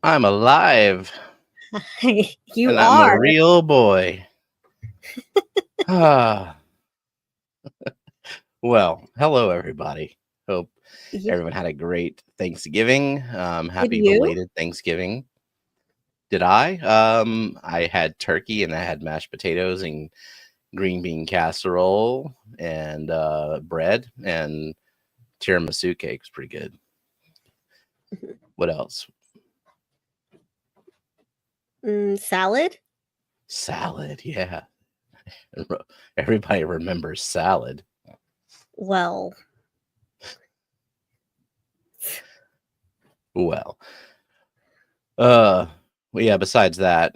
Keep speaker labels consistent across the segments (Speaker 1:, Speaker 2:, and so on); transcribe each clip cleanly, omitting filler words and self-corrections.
Speaker 1: I'm alive.
Speaker 2: You
Speaker 1: and
Speaker 2: are.
Speaker 1: I'm a real boy. Well, hello everybody. Hope everyone had a great Thanksgiving. Happy belated Thanksgiving. Did I? I had turkey and I had mashed potatoes and green bean casserole and bread and tiramisu cake. Was pretty good. What else?
Speaker 2: Salad?
Speaker 1: Salad, yeah. Everybody remembers salad.
Speaker 2: Well.
Speaker 1: Yeah, besides that,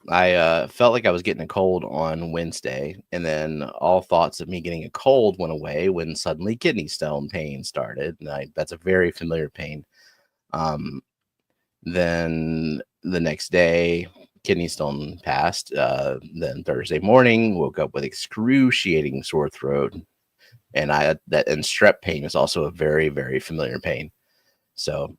Speaker 1: I felt like I was getting a cold on Wednesday, and then all thoughts of me getting a cold went away when suddenly kidney stone pain started. And that's a very familiar pain. Then the next day, kidney stone passed. Then Thursday morning, woke up with excruciating sore throat, and strep pain is also a very, very familiar pain. So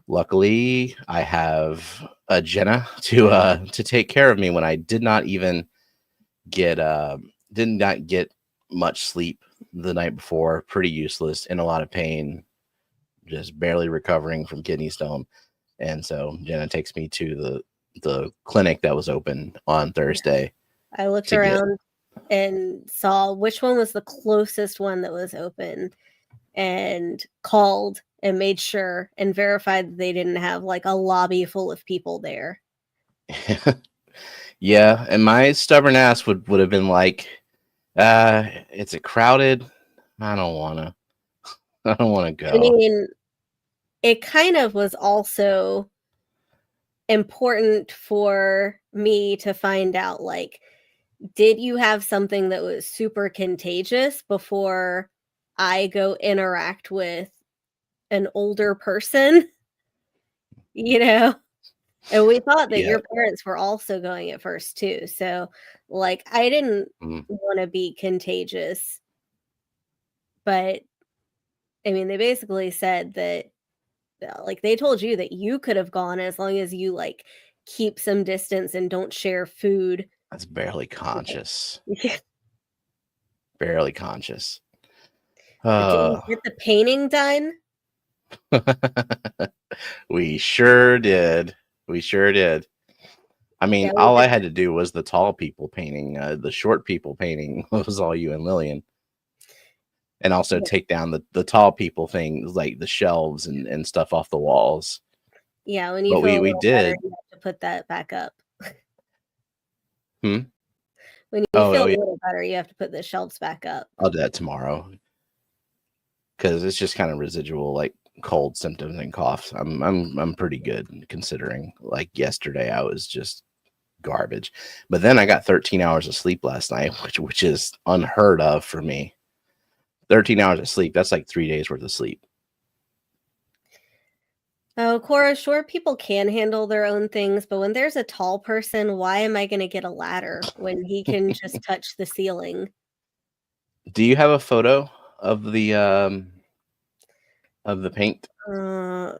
Speaker 1: luckily, I have a Jenna to take care of me when I did not even get much sleep the night before. Pretty useless, in a lot of pain, just barely recovering from kidney stone. And so Jenna takes me to the clinic that was open on Thursday.
Speaker 2: I looked around and saw which one was the closest one that was open, and called and made sure and verified that they didn't have like a lobby full of people there.
Speaker 1: Yeah, and my stubborn ass would have been like, it's a crowded. I don't want to go.
Speaker 2: I mean, it kind of was also important for me to find out, like, did you have something that was super contagious before I go interact with an older person? And we thought that your parents were also going at first too. So like, I didn't want to be contagious, but I mean, they basically said that, like, they told you that you could have gone as long as you like keep some distance and don't share food.
Speaker 1: That's barely conscious. Barely conscious.
Speaker 2: Did you get the painting done?
Speaker 1: We sure did. I mean, all I had to do was the tall people painting. The short people painting was all you and Lillian. And also take down the tall people things, like the shelves and stuff off the walls.
Speaker 2: Yeah, when you
Speaker 1: we did.
Speaker 2: Better, you have to put that back up.
Speaker 1: When
Speaker 2: you feel a little better, you have to put the shelves back up.
Speaker 1: I'll do that tomorrow, because it's just kind of residual, like cold symptoms and coughs. I'm pretty good, considering like yesterday I was just garbage. But then I got 13 hours of sleep last night, which is unheard of for me. 13 hours of sleep, that's like 3 days worth of sleep.
Speaker 2: Oh, Cora, short people can handle their own things, but when there's a tall person, why am I going to get a ladder when he can just touch the ceiling?
Speaker 1: Do you have a photo of the paint? I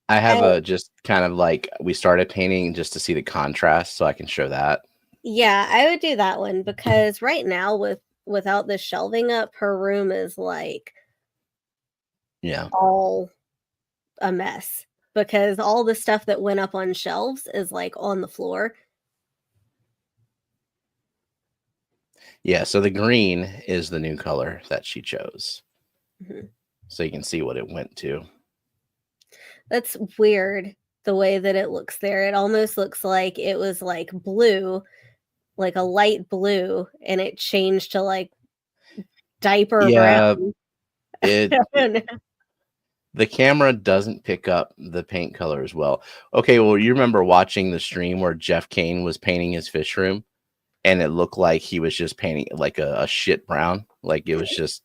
Speaker 1: have just kind of like, we started painting just to see the contrast, so I can show that.
Speaker 2: Yeah, I would do that one, because right now without the shelving up, her room is like all a mess, because all the stuff that went up on shelves is like on the floor.
Speaker 1: Yeah, so the green is the new color that she chose.
Speaker 2: Mm-hmm.
Speaker 1: So you can see what it went to.
Speaker 2: That's weird, the way that it looks there. It almost looks like it was like blue, like a light blue, and it changed to like diaper brown.
Speaker 1: It,
Speaker 2: I don't know.
Speaker 1: The camera doesn't pick up the paint color as well. Okay, well, you remember watching the stream where Jeff Kane was painting his fish room, and it looked like he was just painting like a shit brown, like it was just.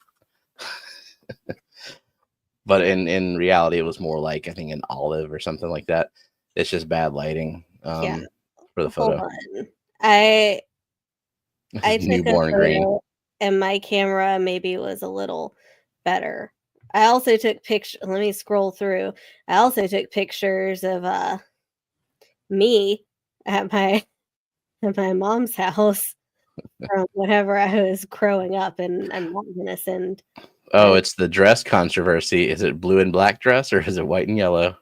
Speaker 1: But in reality, it was more like, I think, an olive or something like that. It's just bad lighting
Speaker 2: Yeah.
Speaker 1: for the
Speaker 2: Hold
Speaker 1: photo.
Speaker 2: on. I took a
Speaker 1: Newborn green.
Speaker 2: photo and my camera maybe was a little better. I also took pictures. Let me scroll through. I also took pictures of me at my mom's house from whenever I was growing up, and I'm not gonna send.
Speaker 1: Oh, it's the dress controversy. Is it blue and black dress or is it white and yellow?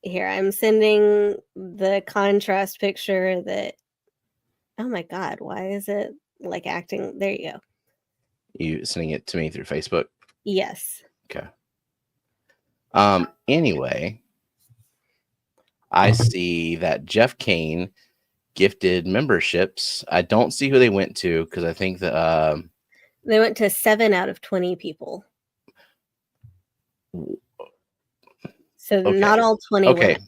Speaker 2: Here, I'm sending the contrast picture that. Oh my God, why is it like acting? There you go.
Speaker 1: You sending it to me through Facebook?
Speaker 2: Yes.
Speaker 1: Okay. Anyway, I see that Jeff Kane gifted memberships. I don't see who they went to because I think that
Speaker 2: they went to 7 out of 20 people. So okay. Not all 20
Speaker 1: okay.
Speaker 2: went.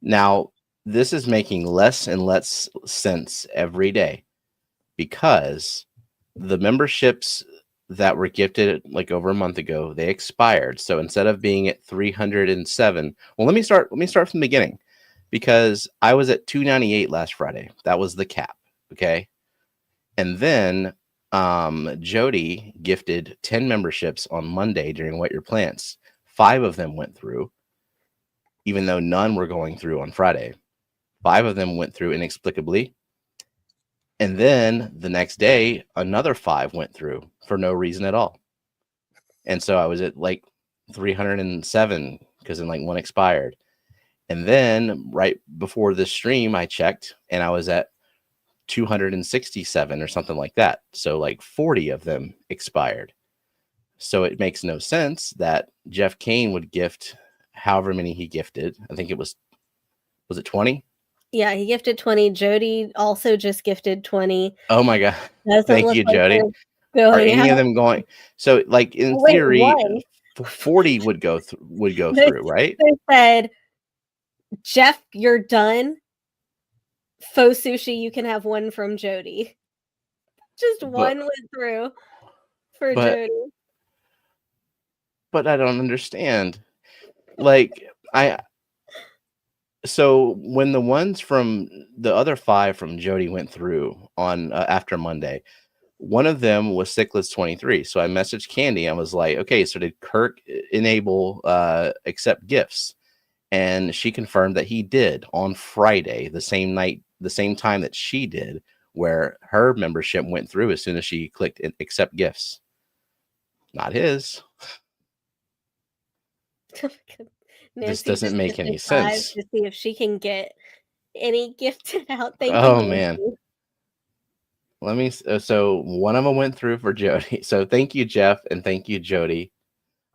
Speaker 1: Now, this is making less and less sense every day because the memberships that were gifted like over a month ago, they expired. So instead of being at 307, well, let me start from the beginning, because I was at 298 last Friday. That was the cap. Okay. And then Jody gifted 10 memberships on Monday during Wet Your Plants. 5 of them went through, even though none were going through on Friday. 5 of them went through inexplicably. And then the next day, another 5 went through for no reason at all. And so I was at like 307 because then like one expired. And then right before this stream, I checked and I was at 267 or something like that. So like 40 of them expired. So it makes no sense that Jeff Kane would gift however many he gifted. I think it was it 20?
Speaker 2: Yeah, he gifted 20. Jody also just gifted 20.
Speaker 1: Oh my God. Thank you,
Speaker 2: like
Speaker 1: Jody. Are any of them going? So like in theory, 40 would go through, right?
Speaker 2: They said, Jeff, you're done. Faux sushi, you can have one from Jody. Just one went through for Jody.
Speaker 1: But I don't understand. Like so when the ones from the other 5 from Jody went through on after Monday, one of them was Sickless 23. So I messaged Candy. I was like, okay, so did Kirk enable accept gifts? And she confirmed that he did on Friday, the same night, the same time that she did, where her membership went through as soon as she clicked accept gifts. Not his. This doesn't make any sense.
Speaker 2: To see if she can get any gifted out. Thank you.
Speaker 1: Oh man. Let me. So one of them went through for Jody. So thank you, Jeff, and thank you, Jody.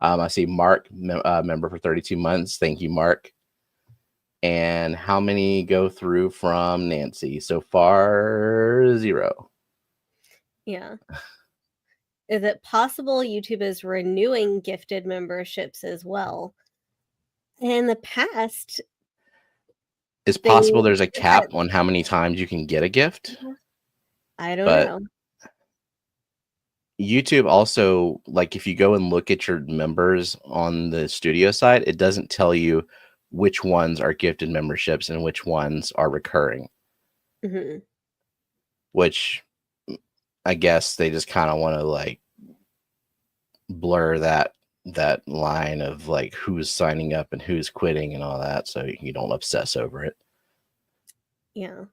Speaker 1: I see Mark, member for 32 months. Thank you, Mark. And how many go through from Nancy? So far, 0.
Speaker 2: Yeah. Is it possible YouTube is renewing gifted memberships as well? In the past,
Speaker 1: it's possible there's a cap on how many times you can get a gift.
Speaker 2: I don't know.
Speaker 1: YouTube also, like if you go and look at your members on the studio side, it doesn't tell you which ones are gifted memberships and which ones are recurring.
Speaker 2: Mm-hmm.
Speaker 1: Which I guess they just kind of want to like blur that line of like who's signing up and who's quitting and all that, so you don't obsess over it.
Speaker 2: Yeah.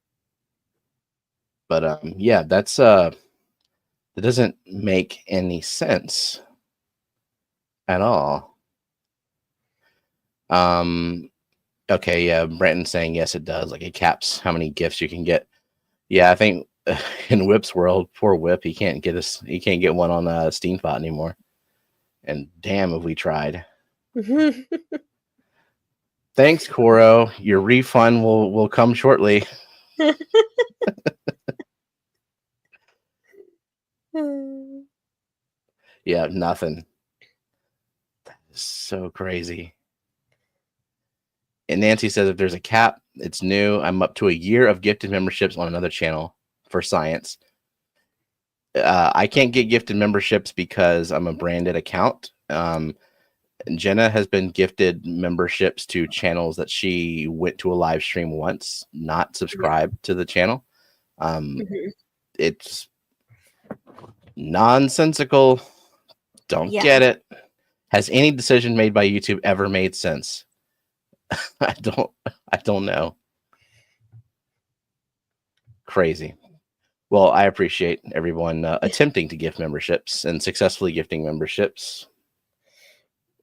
Speaker 1: But yeah, that's it doesn't make any sense at all. Okay, yeah, Brenton saying yes, it does. Like it caps how many gifts you can get. Yeah, I think in Whip's world, poor Whip, he can't get one on Steamspot anymore. And damn, have we tried. Thanks, Coro. Your refund will come shortly. Yeah, nothing. So crazy. And Nancy says if there's a cap, it's new. I'm up to a year of gifted memberships on another channel for science. I can't get gifted memberships because I'm a branded account. Jenna has been gifted memberships to channels that she went to a live stream once, not subscribed to the channel. It's nonsensical. Don't get it. Has any decision made by YouTube ever made sense? I don't know. Crazy. Well, I appreciate everyone attempting to gift memberships and successfully gifting memberships.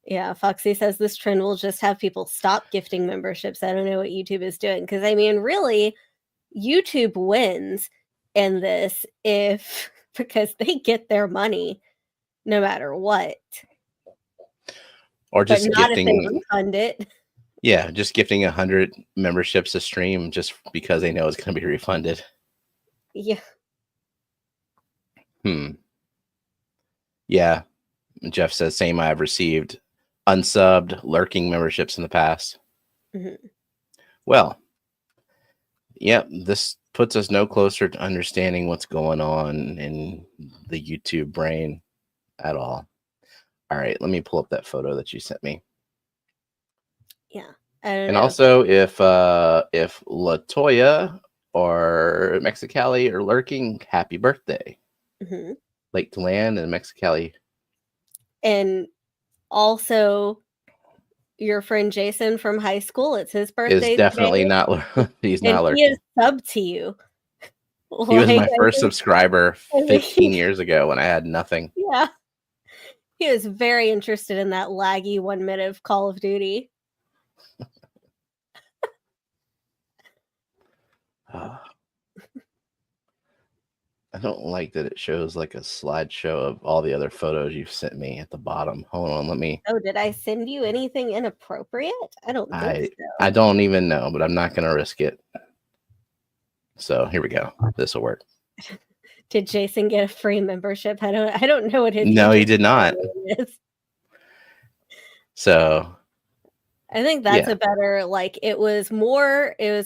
Speaker 2: Yeah, Foxy says this trend will just have people stop gifting memberships. I don't know what YouTube is doing. Because, I mean, really, YouTube wins in this because they get their money no matter what.
Speaker 1: Or just
Speaker 2: not
Speaker 1: gifting,
Speaker 2: if they refund it.
Speaker 1: Yeah, just gifting 100 memberships a stream just because they know it's going to be refunded.
Speaker 2: Yeah.
Speaker 1: Yeah. Jeff says, same, I've received unsubbed lurking memberships in the past. Well, yeah, this puts us no closer to understanding what's going on in the YouTube brain at all. All right, let me pull up that photo that you sent me.
Speaker 2: Yeah.
Speaker 1: And also, if Latoya or Mexicali are lurking, happy birthday. Lake to land and Mexicali.
Speaker 2: And also, your friend Jason from high school, it's his birthday.
Speaker 1: Is definitely
Speaker 2: today.
Speaker 1: not. He's not lurking.
Speaker 2: He is subbed to you.
Speaker 1: He was my first subscriber 15 years ago when I had nothing.
Speaker 2: Yeah. He was very interested in that laggy 1 minute of Call of Duty.
Speaker 1: I don't like that it shows like a slideshow of all the other photos you've sent me at the bottom. Hold on, let me.
Speaker 2: Oh, did I send you anything inappropriate? I don't think so.
Speaker 1: I don't even know, but I'm not going to risk it. So here we go. This will work.
Speaker 2: Did Jason get a free membership? I don't know what his.
Speaker 1: No, he did not.
Speaker 2: Is.
Speaker 1: So
Speaker 2: I think that's a better, like, it was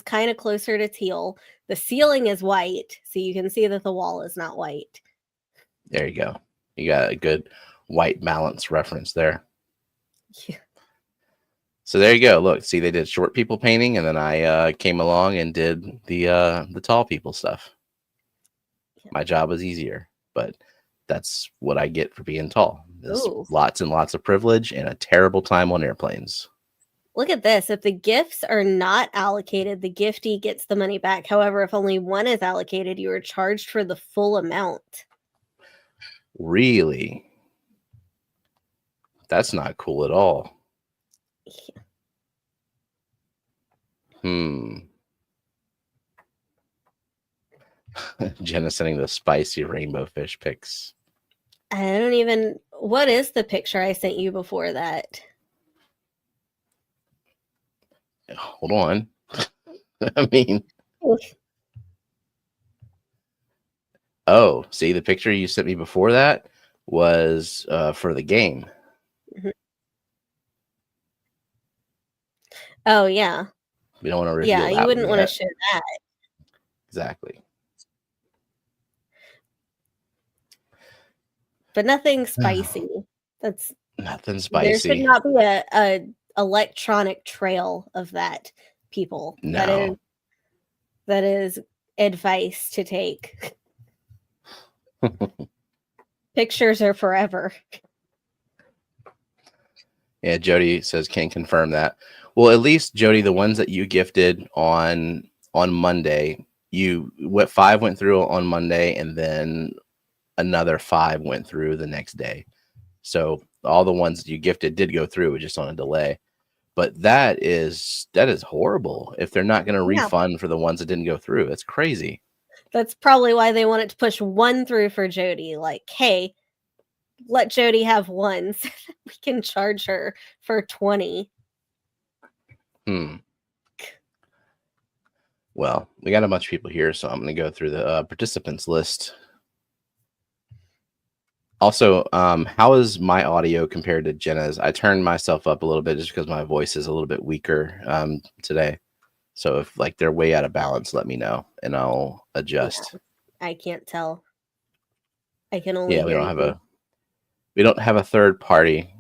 Speaker 2: kind of closer to teal. The ceiling is white, so you can see that the wall is not white.
Speaker 1: There you go. You got a good white balance reference there.
Speaker 2: Yeah.
Speaker 1: So there you go. Look, see, they did short people painting, and then I came along and did the tall people stuff. Yeah. My job was easier, but that's what I get for being tall. Lots and lots of privilege and a terrible time on airplanes.
Speaker 2: Look at this. If the gifts are not allocated, the giftee gets the money back. However, if only one is allocated, you are charged for the full amount.
Speaker 1: Really? That's not cool at all. Yeah. Jenna sending the spicy rainbow fish pics.
Speaker 2: I don't even... What is the picture I sent you before that?
Speaker 1: Hold on. I mean... Oh, see, the picture you sent me before that was for the game.
Speaker 2: Oh, yeah.
Speaker 1: We don't want to reveal that.
Speaker 2: Yeah, you wouldn't want to show that.
Speaker 1: Exactly.
Speaker 2: But nothing spicy. That's
Speaker 1: nothing spicy.
Speaker 2: There should not be a electronic trail of that, people.
Speaker 1: No.
Speaker 2: That is advice to take. Pictures are forever.
Speaker 1: Yeah, Jody says can confirm that. Well, at least Jody, the ones that you gifted on Monday, 5 went through on Monday, and then another 5 went through the next day. So all the ones that you gifted did go through, just on a delay. But that is horrible. If they're not going to refund for the ones that didn't go through, that's crazy.
Speaker 2: That's probably why they wanted to push 1 through for Jody. Like, hey, let Jody have 1 so that we can charge her for 20.
Speaker 1: Well, we got a bunch of people here, so I'm going to go through the participants list. Also, how is my audio compared to Jenna's? I turned myself up a little bit just because my voice is a little bit weaker today. So if like they're way out of balance, let me know and I'll adjust.
Speaker 2: Yeah, I can't tell. I can only hear you.
Speaker 1: We don't have a third party.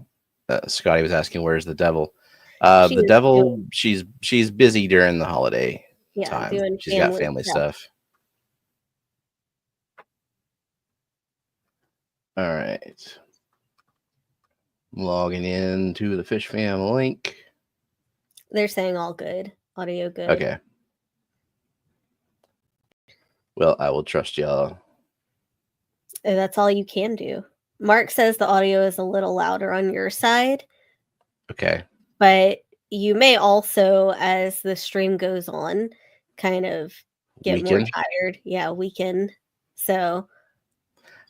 Speaker 1: Scotty was asking, "Where's the devil?" The devil, she's busy during the holiday time. She's got family stuff. All right. Logging in to the Fishfam link.
Speaker 2: They're saying all good. Audio good.
Speaker 1: Okay. Well, I will trust y'all.
Speaker 2: That's all you can do. Mark says the audio is a little louder on your side.
Speaker 1: Okay.
Speaker 2: But you may also, as the stream goes on, kind of get more tired. Yeah, weaken. So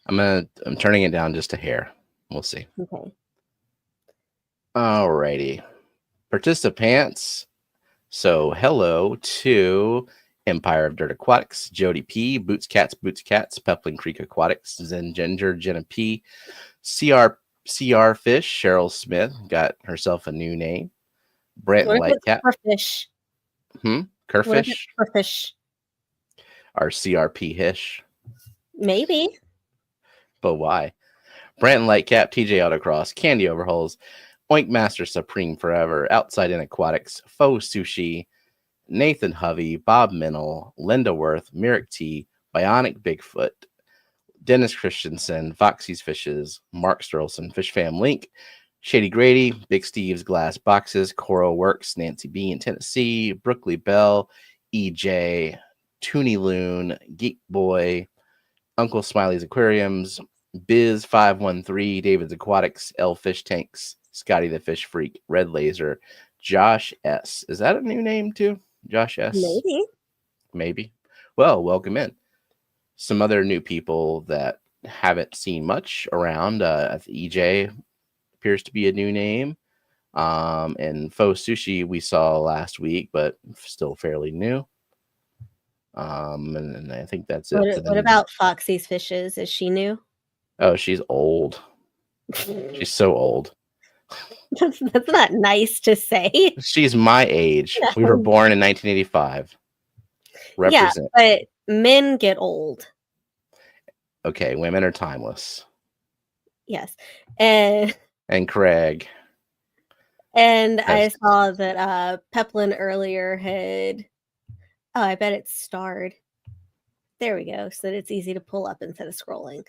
Speaker 1: I'm turning it down just a hair. We'll see.
Speaker 2: Okay.
Speaker 1: Alrighty. Participants. So hello to Empire of Dirt Aquatics, Jody P, Boots Cats, Peplin Creek Aquatics, Zen Ginger, Jenna P, CR Fish, Cheryl Smith got herself a new name. Brent Lightcap.
Speaker 2: Kerfish.
Speaker 1: Kerfish.
Speaker 2: Kerfish.
Speaker 1: Our CRP Hish.
Speaker 2: Maybe.
Speaker 1: But why? Brent Lightcap, TJ Autocross, Candy Overhauls, Oink Master Supreme Forever, Outside in Aquatics, Faux Sushi, Nathan Hovey, Bob Minnell, Linda Worth, Merrick T, Bionic Bigfoot, Dennis Christensen, Foxy's Fishes, Mark Sterlson, Fish Fam Link, Shady Grady, Big Steve's Glass Boxes, Coral Works, Nancy B in Tennessee, Brookley Bell, EJ, Toonie Loon, Geek Boy, Uncle Smiley's Aquariums, Biz 513, David's Aquatics, L Fish Tanks, Scotty the Fish Freak, Red Laser, Josh S. Is that a new name too? Josh S. Maybe. Well, welcome in. Some other new people that haven't seen much around. EJ appears to be a new name. And Faux Sushi we saw last week, but still fairly new. And I think that's it.
Speaker 2: What about Foxy's Fishes? Is she new?
Speaker 1: Oh, she's old. She's so old.
Speaker 2: That's not nice to say.
Speaker 1: She's my age. We were born in 1985. Represent.
Speaker 2: Yeah, but men get old.
Speaker 1: Okay, women are timeless.
Speaker 2: Yes. And
Speaker 1: Craig.
Speaker 2: And I saw that Peplin earlier had, oh, I bet it's starred. There we go, so that it's easy to pull up instead of scrolling.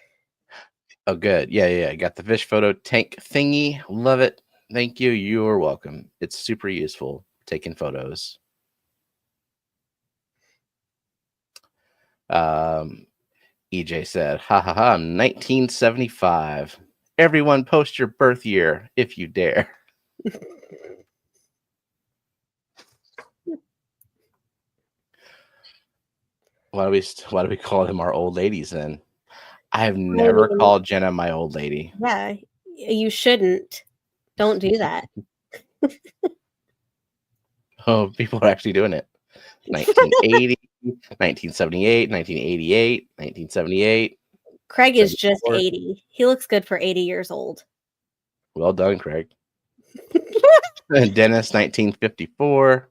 Speaker 1: Oh, good. Yeah. Got the fish photo tank thingy. Love it. Thank you. You're welcome. It's super useful taking photos. EJ said, ha ha ha, 1975. Everyone post your birth year if you dare. Why do we call them our old ladies then? I have never called Jenna my old lady.
Speaker 2: Yeah, you shouldn't. Don't do that.
Speaker 1: Oh, people are actually doing it. 1980, 1978, 1988, 1978.
Speaker 2: Craig is just 80. He looks good for 80 years old.
Speaker 1: Well done, Craig. Dennis, 1954.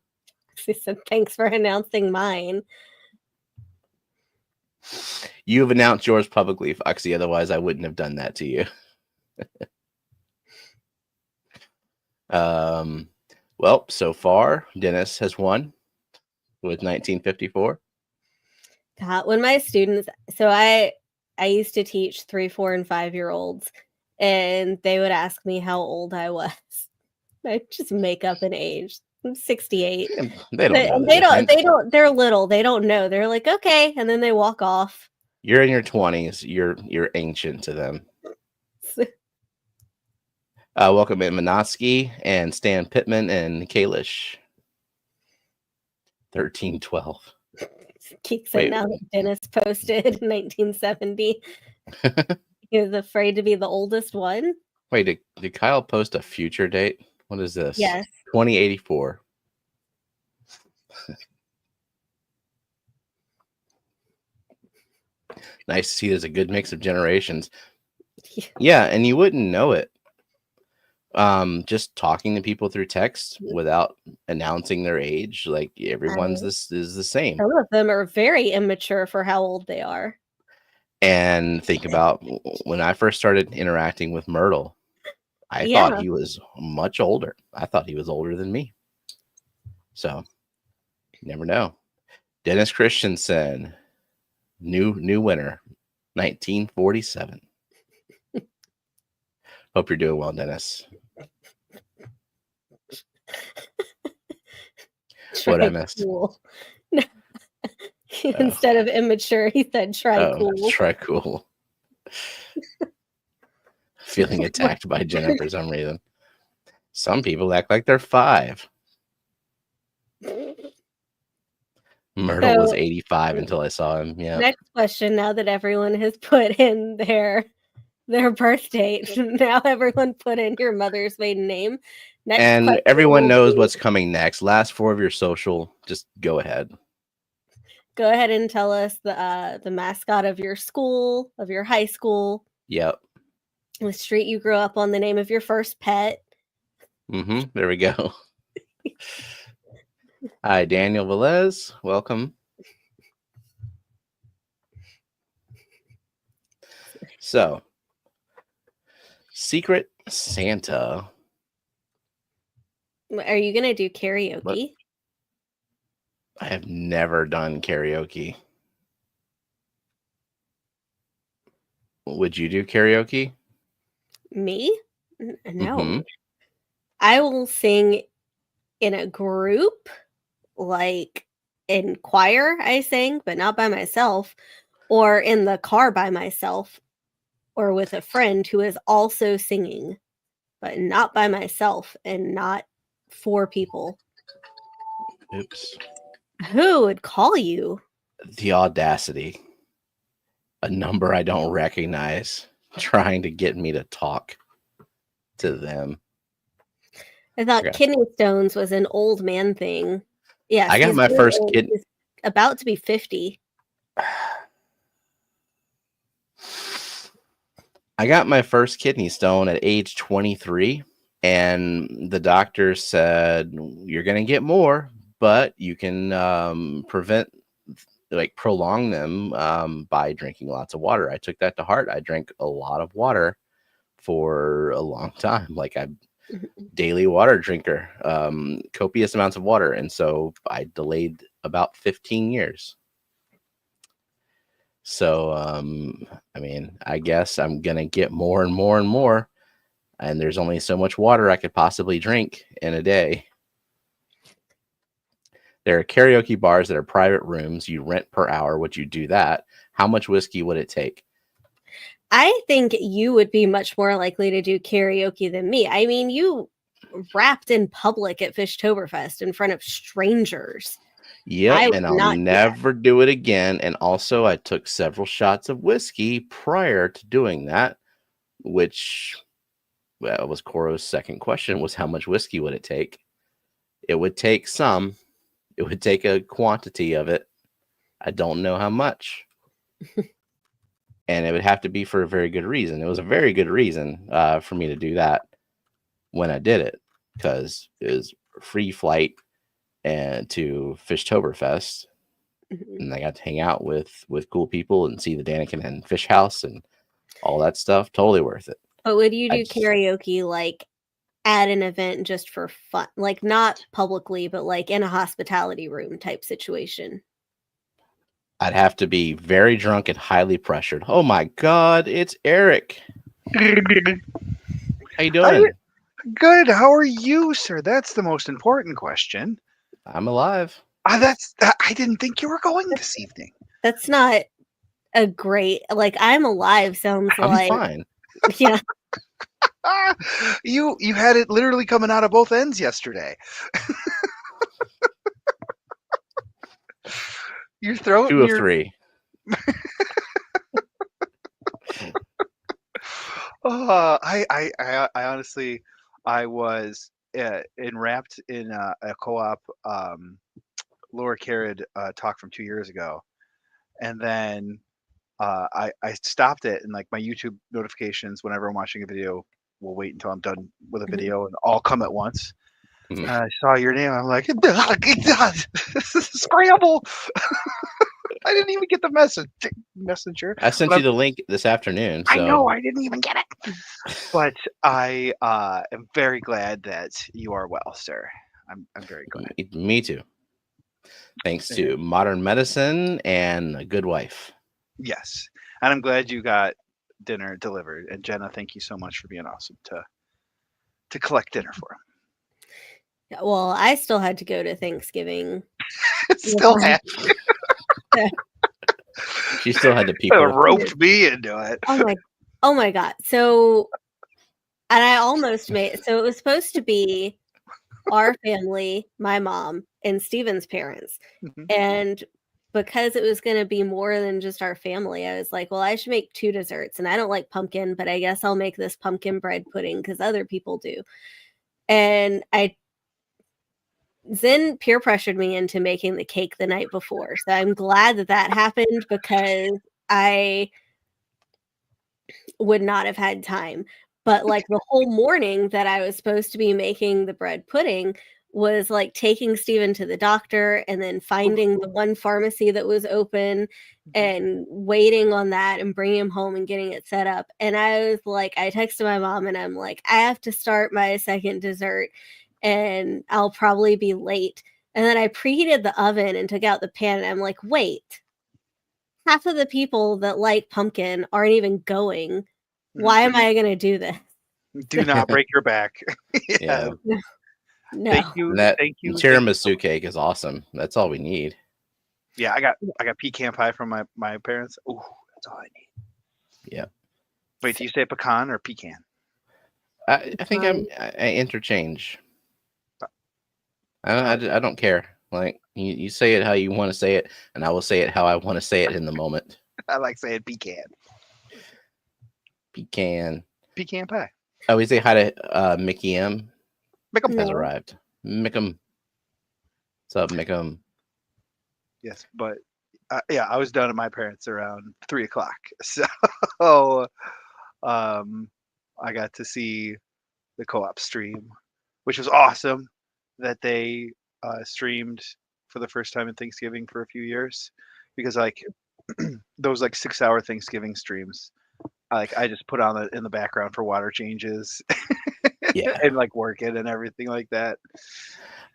Speaker 2: She said, thanks for announcing mine.
Speaker 1: You've announced yours publicly, Foxy. Otherwise, I wouldn't have done that to you. Well, so far, Dennis has won with 1954.
Speaker 2: God, when my students, so I used to teach 3, 4, and 5-year-olds, and they would ask me how old I was. I just make up an age. I'm 68.
Speaker 1: They don't know.
Speaker 2: They're little. They don't know. They're like, okay, and then they walk off.
Speaker 1: You're in your 20s. You're ancient to them. Welcome in Minoski and Stan Pittman and Kalish. 1312.
Speaker 2: Keeks it now that Dennis posted 1970. He was afraid to be the oldest one.
Speaker 1: Wait, did Kyle post a future date? What is this?
Speaker 2: Yes.
Speaker 1: 2084. Nice to see there's a good mix of generations. Yeah, and you wouldn't know it. Just talking to people through text without announcing their age, like everyone's this is the same.
Speaker 2: Some of them are very immature for how old they are.
Speaker 1: And think about when I first started interacting with Myrtle, I thought he was much older. I thought he was older than me. So, never know. Dennis Christensen, new winner, 1947. Hope you're doing well, Dennis. What I missed.
Speaker 2: Cool. Instead of immature, he said try cool.
Speaker 1: Try cool. Feeling attacked by Jenna for some reason. Some people act like they're 5. Myrtle was 85 until I saw him. Yeah.
Speaker 2: Next question. Now that everyone has put in their birth date, now everyone put in your mother's maiden name.
Speaker 1: Next and everyone knows what's coming next. Last 4 of your social. Just go ahead.
Speaker 2: Go ahead and tell us the mascot of your school, of your high school.
Speaker 1: Yep.
Speaker 2: The street you grew up on, the name of your first pet.
Speaker 1: There we go. Hi, Daniel Velez. Welcome. So, Secret Santa.
Speaker 2: Are you going to do karaoke? What?
Speaker 1: I have never done karaoke. Would you do karaoke?
Speaker 2: Me? No. I will sing in a group, like in choir I sang, but not by myself, or in the car by myself, or with a friend who is also singing, but not by myself and not 4 people.
Speaker 1: Oops.
Speaker 2: Who would call you?
Speaker 1: The audacity. A number I don't recognize trying to get me to talk to them.
Speaker 2: I thought kidney stones was an old man thing. Yeah,
Speaker 1: I got my first kid.
Speaker 2: He's about to be 50.
Speaker 1: I got my first kidney stone at age 23, and the doctor said, you're going to get more, but you can prolong them by drinking lots of water. I took that to heart. I drank a lot of water for a long time. Like I'm daily water drinker, copious amounts of water. And so I delayed about 15 years. So, I mean, I guess I'm going to get more and more and more. And there's only so much water I could possibly drink in a day. There are karaoke bars that are private rooms. You rent per hour. Would you do that? How much whiskey would it take?
Speaker 2: I think you would be much more likely to do karaoke than me. I mean, you rapped in public at Fishtoberfest in front of strangers.
Speaker 1: Yep, and I'll never do it again. And also, I took several shots of whiskey prior to doing that, which was Coro's second question, was how much whiskey would it take? It would take some. It would take a quantity of it. I don't know how much. And it would have to be for a very good reason. It was a very good reason for me to do that when I did it, because it was free flight and to Fishtoberfest, and I got to hang out with cool people and see the Daniken and Fish House and all that stuff. Totally worth it.
Speaker 2: But would you do karaoke like at an event just for fun, like not publicly, but like in a hospitality room type situation?
Speaker 1: I'd have to be very drunk and highly pressured. Oh my God, it's Eric. How you doing?
Speaker 3: Good. How are you, sir? That's the most important question.
Speaker 1: I'm alive.
Speaker 3: I didn't think you were going this evening.
Speaker 2: That's not a great, like, I'm alive sounds like.
Speaker 1: I'm fine.
Speaker 2: Yeah.
Speaker 3: You had it literally coming out of both ends yesterday. Your throat.
Speaker 1: 2 of 3.
Speaker 3: I honestly, I was enwrapped in a co-op Laura Carrad talk from 2 years ago, and then I stopped it, and like my YouTube notifications whenever I'm watching a video will wait until I'm done with a video and all come at once. I saw your name. I'm like, scramble. I didn't even get the messenger.
Speaker 1: I sent you the link this afternoon. So.
Speaker 3: I know I didn't even get it, but I am very glad that you are well, sir. I'm very glad.
Speaker 1: Me too. Thanks to modern medicine and a good wife.
Speaker 3: Yes, and I'm glad you got dinner delivered. And Jenna, thank you so much for being awesome to collect dinner for him.
Speaker 2: Well, I still had to go to Thanksgiving.
Speaker 3: Still had.
Speaker 1: She still had to people
Speaker 3: roped me into it.
Speaker 2: Oh my God. So, and I almost made, so it was supposed to be our family, my mom, and Steven's parents. And because it was going to be more than just our family, I was like, well, I should make 2 desserts. And I don't like pumpkin, but I guess I'll make this pumpkin bread pudding because other people do. And Zen peer pressured me into making the cake the night before. So I'm glad that happened because I would not have had time. But like the whole morning that I was supposed to be making the bread pudding was like taking Steven to the doctor and then finding the one pharmacy that was open and waiting on that and bringing him home and getting it set up. And I was like, I texted my mom and I'm like, I have to start my second dessert and I'll probably be late. And then I preheated the oven and took out the pan and I'm like, wait, half of the people that like pumpkin aren't even going. Why am I going to do this?
Speaker 3: Do not break your back.
Speaker 1: Yeah.
Speaker 2: No.
Speaker 3: Thank you. Thank you.
Speaker 1: Tiramisu cake is awesome. That's all we need.
Speaker 3: Yeah, I got pecan pie from my parents. Ooh, that's all I need.
Speaker 1: Yeah.
Speaker 3: Wait, do you say pecan or pecan?
Speaker 1: I think I interchange. I don't care. Like you say it how you want to say it, and I will say it how I want to say it in the moment.
Speaker 3: I like saying pecan. Pecan pie.
Speaker 1: Oh, we say hi to Mickey M.
Speaker 3: Mickum
Speaker 1: has arrived. Mickum. What's up, Mickum?
Speaker 3: Yes, but yeah, I was done at my parents' around 3:00. So I got to see the co-op stream, which was awesome that they streamed for the first time in Thanksgiving for a few years, because like those like 6-hour Thanksgiving streams, I just put on in the background for water changes.
Speaker 1: Yeah.
Speaker 3: And like working and everything like that.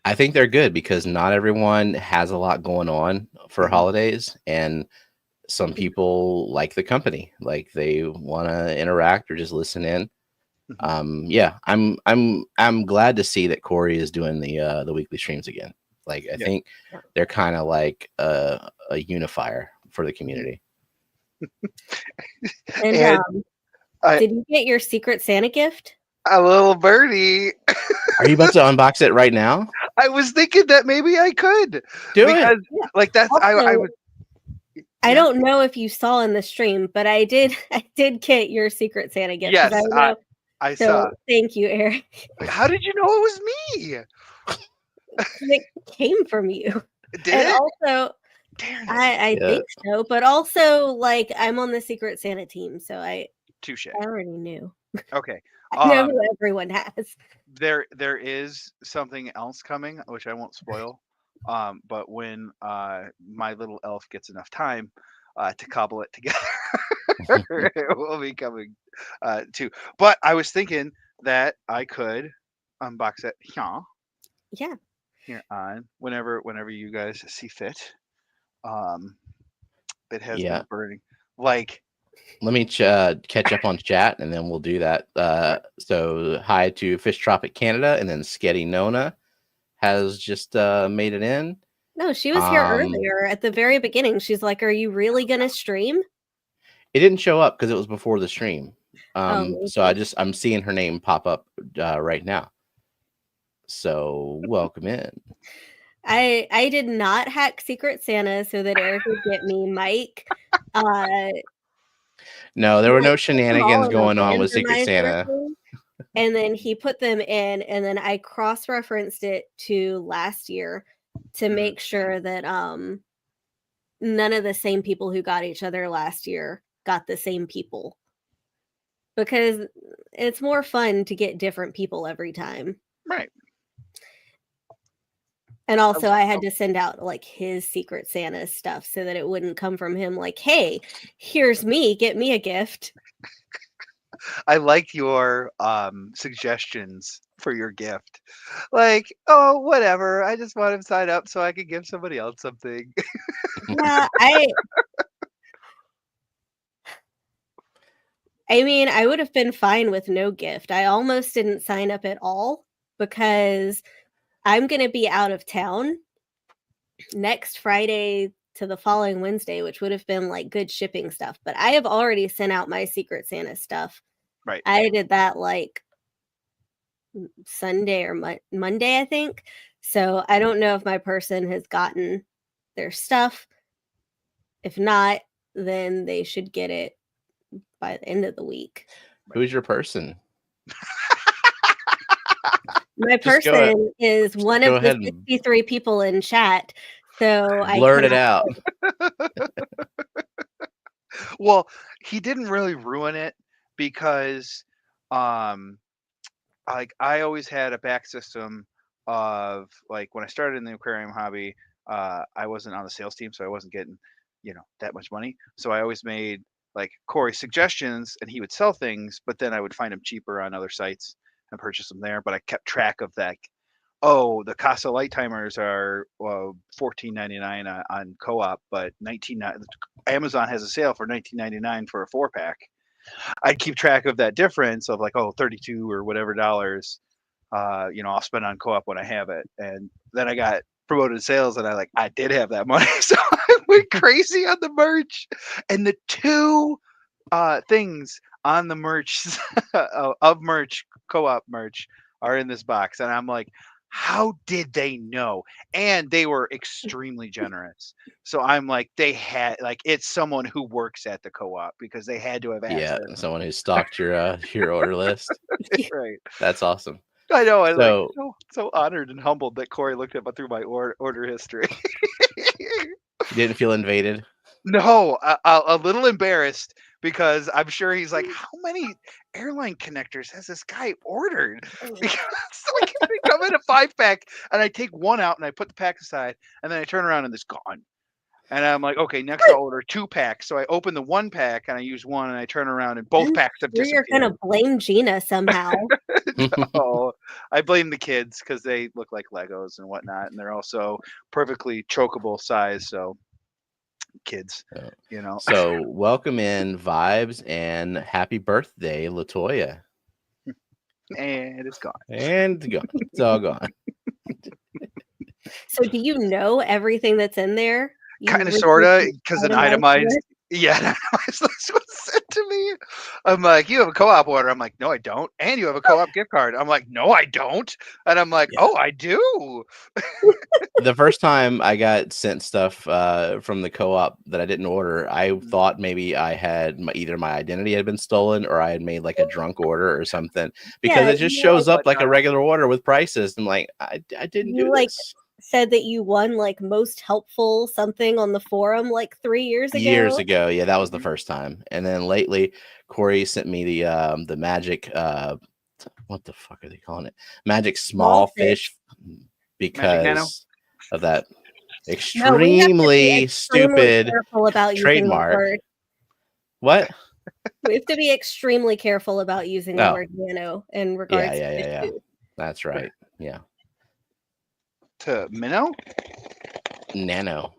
Speaker 1: I think they're good because not everyone has a lot going on for holidays, and some people like the company, like they want to interact or just listen in. Yeah, I'm glad to see that Corey is doing the weekly streams again. Like I think they're kind of like a unifier for the community.
Speaker 2: And did you get your Secret Santa gift?
Speaker 3: A little birdie.
Speaker 1: Are you about to unbox it right now?
Speaker 3: I was thinking that maybe I could
Speaker 1: do it.
Speaker 3: Like that's also,
Speaker 2: I don't know if you saw in the stream, but I did get your Secret Santa gift.
Speaker 3: Yes, I saw.
Speaker 2: Thank you, Eric.
Speaker 3: How did you know it was me?
Speaker 2: It came from you.
Speaker 3: Did
Speaker 2: and
Speaker 3: it?
Speaker 2: Also, I think so, but also like I'm on the Secret Santa team, so I already knew.
Speaker 3: Okay.
Speaker 2: I know who everyone has.
Speaker 3: There is something else coming, which I won't spoil. But when my little elf gets enough time to cobble it together, it will be coming too. But I was thinking that I could unbox it here on whenever you guys see fit. It has been burning. Like,
Speaker 1: let me catch up on chat and then we'll do that. So hi to Fish Tropic Canada, and then Sketty Nona has just made it in.
Speaker 2: No, she was here earlier at the very beginning. She's like, "Are you really gonna stream?"
Speaker 1: It didn't show up because it was before the stream. So I'm seeing her name pop up right now. So welcome in.
Speaker 2: I did not hack Secret Santa so that Eric would get me Mike.
Speaker 1: No, there were no shenanigans going on with Secret Santa.
Speaker 2: And then he put them in, and then I cross-referenced it to last year to make sure that none of the same people who got each other last year got the same people. Because it's more fun to get different people every time.
Speaker 3: Right.
Speaker 2: And also I had to send out like his Secret Santa stuff so that it wouldn't come from him like, hey, here's me, get me a gift.
Speaker 3: I like your suggestions for your gift. Like, oh, whatever. I just want him signed up so I could give somebody else something.
Speaker 2: Yeah, I mean, I would have been fine with no gift. I almost didn't sign up at all because I'm going to be out of town next Friday to the following Wednesday, which would have been like good shipping stuff. But I have already sent out my Secret Santa stuff.
Speaker 3: Right.
Speaker 2: I did that like Sunday or Monday, I think. So I don't know if my person has gotten their stuff. If not, then they should get it by the end of the week.
Speaker 1: Who's your person?
Speaker 2: My person is one of the 63 people in chat. So I
Speaker 1: blurt it out.
Speaker 3: Well, he didn't really ruin it because like I always had a back system of like when I started in the aquarium hobby, I wasn't on the sales team, so I wasn't getting, that much money. So I always made like Corey suggestions and he would sell things, but then I would find them cheaper on other sites and purchase them there. But I kept track of that. Oh, the Casa light timers are $14.99 on co-op, but Amazon has a sale for $19.99 for a 4-pack. I'd keep track of that difference of like, 32 or whatever dollars, I'll spend on co-op when I have it. And then I got promoted to sales and I did have that money. So I went crazy on the merch. And the two things on the merch of merch, co-op merch, are in this box. And I'm like, how did they know? And they were extremely generous. So I'm like, they had it's someone who works at the co-op because they had to have asked.
Speaker 1: Yeah, someone who stocked your order list.
Speaker 3: Right.
Speaker 1: That's awesome.
Speaker 3: I know. I'm so honored and humbled that Corey looked at through my order history.
Speaker 1: You didn't feel invaded?
Speaker 3: No, a little embarrassed because I'm sure he's like, how many airline connectors has this guy ordered? Because they come in a 5-pack and I take one out and I put the pack aside and then I turn around and it's gone. And I'm like, okay, next I'll order 2-packs. So I open the 1-pack and I use one and I turn around and both packs have disappeared.
Speaker 2: You're gonna blame Gina somehow.
Speaker 3: No, I blame the kids because they look like Legos and whatnot, and they're also perfectly chokeable size. So kids,
Speaker 1: So welcome in Vibes and happy birthday, LaToya.
Speaker 3: And it's gone.
Speaker 1: It's all gone.
Speaker 2: So do you know everything that's in there?
Speaker 3: Kind of, sort of, because an itemized. Yeah, that's what said to me. I'm like, you have a co-op order. I'm like, no, I don't. And you have a co-op gift card. I'm like, no, I don't. And I'm like, oh, I do.
Speaker 1: The first time I got sent stuff from the co-op that I didn't order, I thought maybe I had either my identity had been stolen or I had made like a drunk order or something because it just shows up like a regular order with prices. I'm like, I didn't do this.
Speaker 2: Said that you won like most helpful something on the forum like 3 years ago.
Speaker 1: Yeah, that was the first time. And then lately Corey sent me the magic what the fuck are they calling it, magic small fish, because of that extremely stupid trademark. What?
Speaker 2: We have to be extremely careful about using the word nano in regards to food.
Speaker 1: That's right. Yeah.
Speaker 3: To minnow?
Speaker 1: Nano.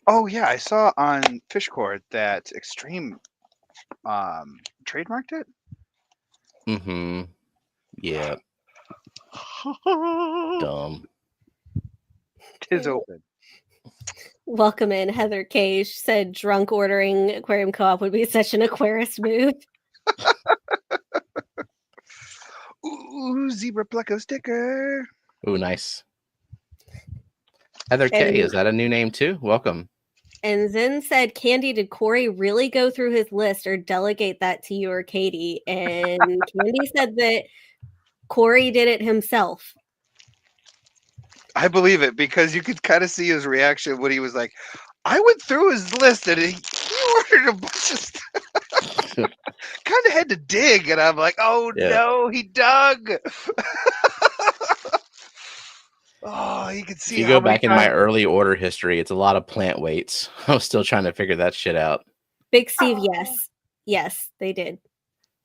Speaker 3: Oh yeah, I saw on Fishcord that Extreme trademarked it.
Speaker 1: Mm-hmm. Yeah. Dumb.
Speaker 3: Tis open.
Speaker 2: Welcome in, Heather Cage said drunk ordering Aquarium Co-op would be such an Aquarius move.
Speaker 3: Ooh, zebra pleco sticker.
Speaker 1: Ooh, nice. Heather K, is that a new name too? Welcome.
Speaker 2: And Zen said, Candy, did Corey really go through his list or delegate that to you or Katie? And Candy said that Corey did it himself.
Speaker 3: I believe it because you could kind of see his reaction when he was like, I went through his list and he ordered a bunch of stuff. Kind of had to dig, and I'm like, oh no, he dug. Oh, you can see
Speaker 1: if you
Speaker 3: how
Speaker 1: go
Speaker 3: many
Speaker 1: back in my early order history, it's a lot of plant weights. I'm still trying to figure that shit out.
Speaker 2: Big Steve, yes, they did.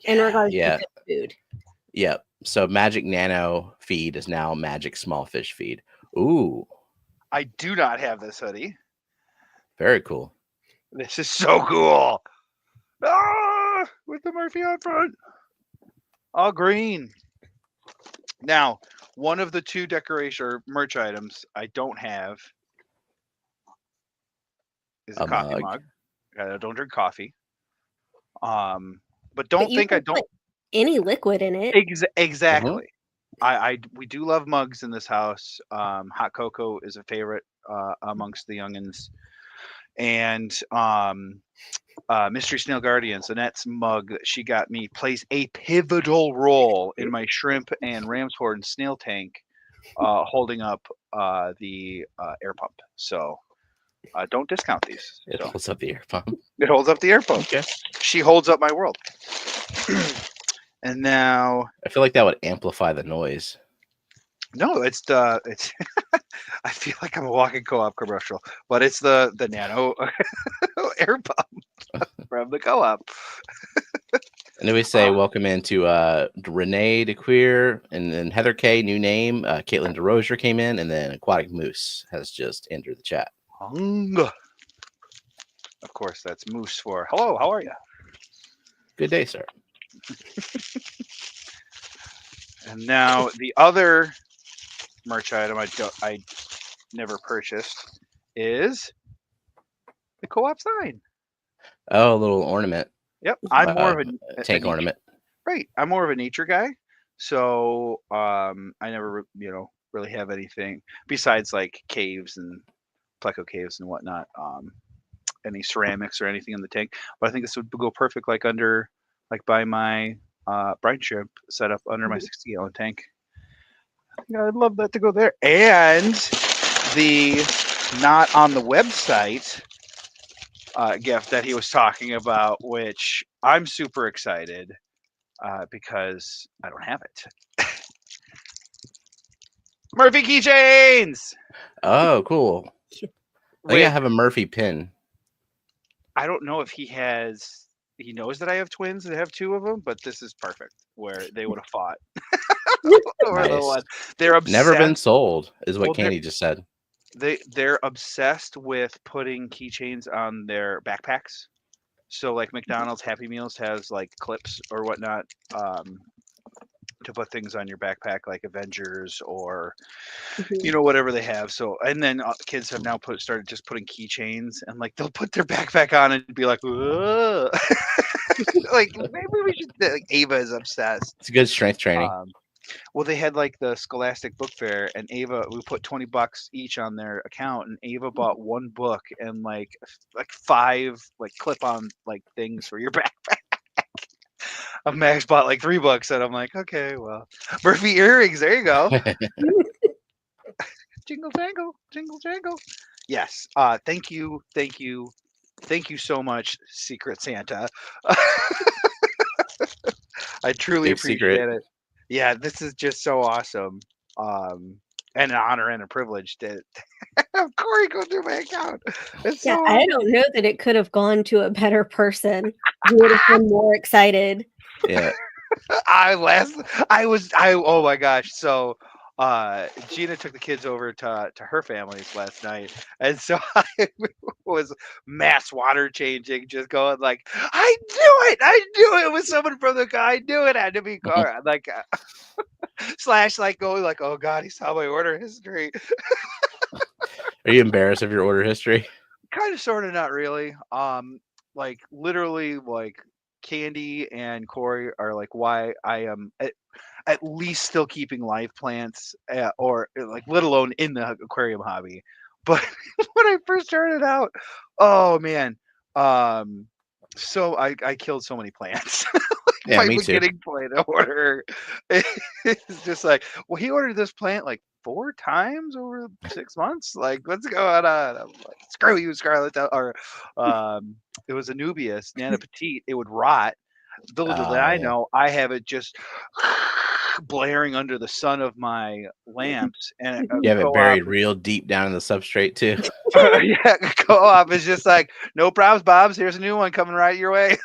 Speaker 2: In regards to food.
Speaker 1: Yep. So Magic Nano feed is now Magic Small Fish feed. Ooh.
Speaker 3: I do not have this hoodie.
Speaker 1: Very cool.
Speaker 3: This is so cool. Ah, with the Murphy on front. All green. Now, one of the two decoration or merch items I don't have is a coffee mug. I don't drink coffee. But don't think I don't
Speaker 2: put any liquid in it.
Speaker 3: Exactly. We do love mugs in this house. Hot cocoa is a favorite amongst the youngins, and Mystery Snail Guardians, Annette's mug that she got me plays a pivotal role in my shrimp and ram's horn snail tank, holding up the air pump. So don't discount these.
Speaker 1: It holds up the air pump.
Speaker 3: It holds up the air pump.
Speaker 1: Okay.
Speaker 3: She holds up my world. And now
Speaker 1: I feel like that would amplify the noise.
Speaker 3: No, it's I feel like I'm a walking co-op commercial, but it's the Nano air pump from the co-op.
Speaker 1: And then we say welcome into Renee DeQueer, and then Heather K, new name. Caitlin DeRozier came in, and then Aquatic Moose has just entered the chat.
Speaker 3: Of course, that's Moose for hello. How are you?
Speaker 1: Good day, sir.
Speaker 3: And now the other merch item I never purchased is the co-op sign.
Speaker 1: Oh, a little ornament.
Speaker 3: Yep, I'm more of
Speaker 1: a tank ornament.
Speaker 3: Right, I'm more of a nature guy, so I never really have anything besides like caves and pleco caves and whatnot. Any ceramics or anything in the tank, but I think this would go perfect like under by my brine shrimp setup under my 60-gallon tank. I'd love that to go there. And the not on the website gift that he was talking about, which I'm super excited because I don't have it. Murphy keychains!
Speaker 1: Oh, cool. I think I have a Murphy pin.
Speaker 3: I don't know if he knows that I have twins that have two of them, but this is perfect where they would have fought.
Speaker 1: Nice.
Speaker 3: The one. They're obsessed.
Speaker 1: Never been sold, is what Candy just said.
Speaker 3: They're obsessed with putting keychains on their backpacks. So like McDonald's Happy Meals has like clips or whatnot to put things on your backpack, like Avengers or whatever they have. So and then kids have now started just putting keychains, and like they'll put their backpack on and be like, like maybe we should. Like Ava is obsessed.
Speaker 1: It's good strength training.
Speaker 3: Well, they had like the Scholastic Book Fair, and Ava, we put $20 each on their account, and Ava bought one book and like 5 like clip-on like things for your backpack. Max bought like $3, and I'm like, okay, well, Murphy earrings, there you go. Jingle jangle, jingle jangle. Yes, thank you so much, Secret Santa. I truly appreciate it. Yeah, this is just so awesome, and an honor and a privilege to have Corey go through my account.
Speaker 2: So awesome. I don't know that it could have gone to a better person who would have been more excited.
Speaker 1: Yeah,
Speaker 3: oh my gosh, so Gina took the kids over to her family's last night, and so I was mass water changing, just going like, I knew it was someone from the car. I knew it had to be Cara. Like slash like going like, oh god, he saw my order history.
Speaker 1: Are you embarrassed of your order history?
Speaker 3: Kind of, sort of, not really. Like literally, like Candy and Corey are like why I am at least still keeping live plants, or like let alone in the aquarium hobby. But when I first started out, oh man, so I killed so many plants.
Speaker 1: Yeah,
Speaker 3: my
Speaker 1: me too.
Speaker 3: beginning plant order, it's just like, well, he ordered this plant like 4 times over 6 months. Like, what's going on? I'm like, screw you, Scarlett. Or it was a Nubius, Nana Petite. It would rot. Little did I know, I have it just blaring under the sun of my lamps, and
Speaker 1: you have it buried real deep down in the substrate too.
Speaker 3: Yeah, co-op is just like, no problems, Bobs. Here's a new one coming right your way.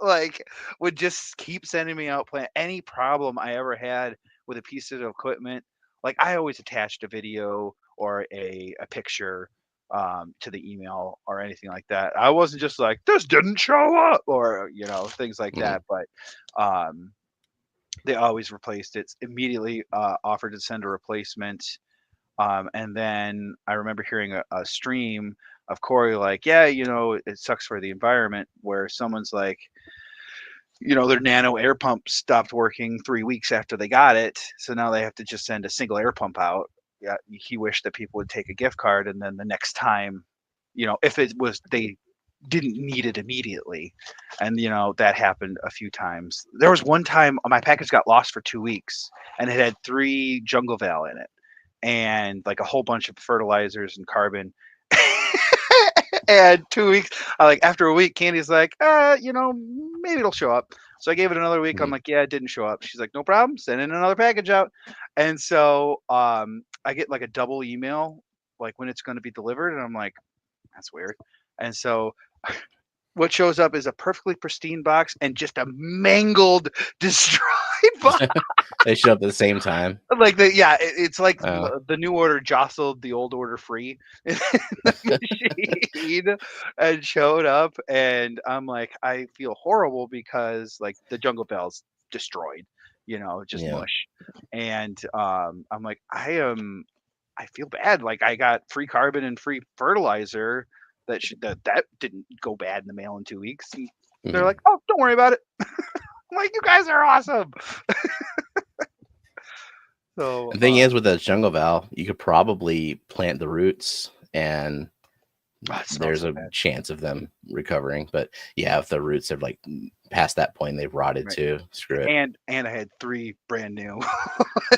Speaker 3: Like, would just keep sending me out plant. Any problem I ever had with a piece of equipment, like I always attached a video or a picture to the email or anything like that. I wasn't just like, this didn't show up, or things like that. But they always replaced it. Immediately offered to send a replacement. And then I remember hearing a stream of Corey like, yeah, it sucks for the environment, where someone's like, their nano air pump stopped working 3 weeks after they got it, so now they have to just send a single air pump out. Yeah, he wished that people would take a gift card, and then the next time, if it was they didn't need it immediately, and that happened a few times. There was one time my package got lost for 2 weeks, and it had 3 jungle val in it, and like a whole bunch of fertilizers and carbon. And 2 weeks, after a week, Candy's like, maybe it'll show up. So I gave it another week. I'm like, yeah, it didn't show up. She's like, no problem, send in another package out. And so I get like a double email, like when it's going to be delivered, and I'm like, that's weird. And so what shows up is a perfectly pristine box and just a mangled, destroyed box.
Speaker 1: They show up at the same time.
Speaker 3: Like it's like the new order jostled the old order free in the machine and showed up, and I'm like, I feel horrible because like the jungle bell's destroyed, just mush. And I'm like, I feel bad. Like I got free carbon and free fertilizer that didn't go bad in the mail in 2 weeks. And they're like, oh, don't worry about it. I'm like, you guys are awesome. So
Speaker 1: the thing is, with a jungle val, you could probably plant the roots, and there's a chance of them recovering. But yeah, if the roots have like past that point, they've rotted too. Screw it.
Speaker 3: And I had 3 brand new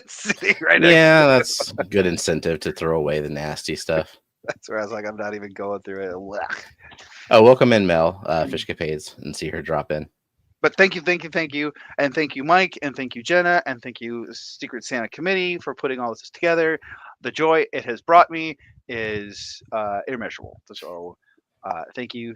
Speaker 3: sitting right
Speaker 1: next that's a good incentive to throw away the nasty stuff.
Speaker 3: That's where I was like, I'm not even going through it.
Speaker 1: Oh, welcome in, Mel, Fishcapades, and see her drop in.
Speaker 3: But thank you, and thank you, Mike, and thank you, Jenna, and thank you, Secret Santa Committee, for putting all this together. The joy it has brought me is immeasurable. So thank you.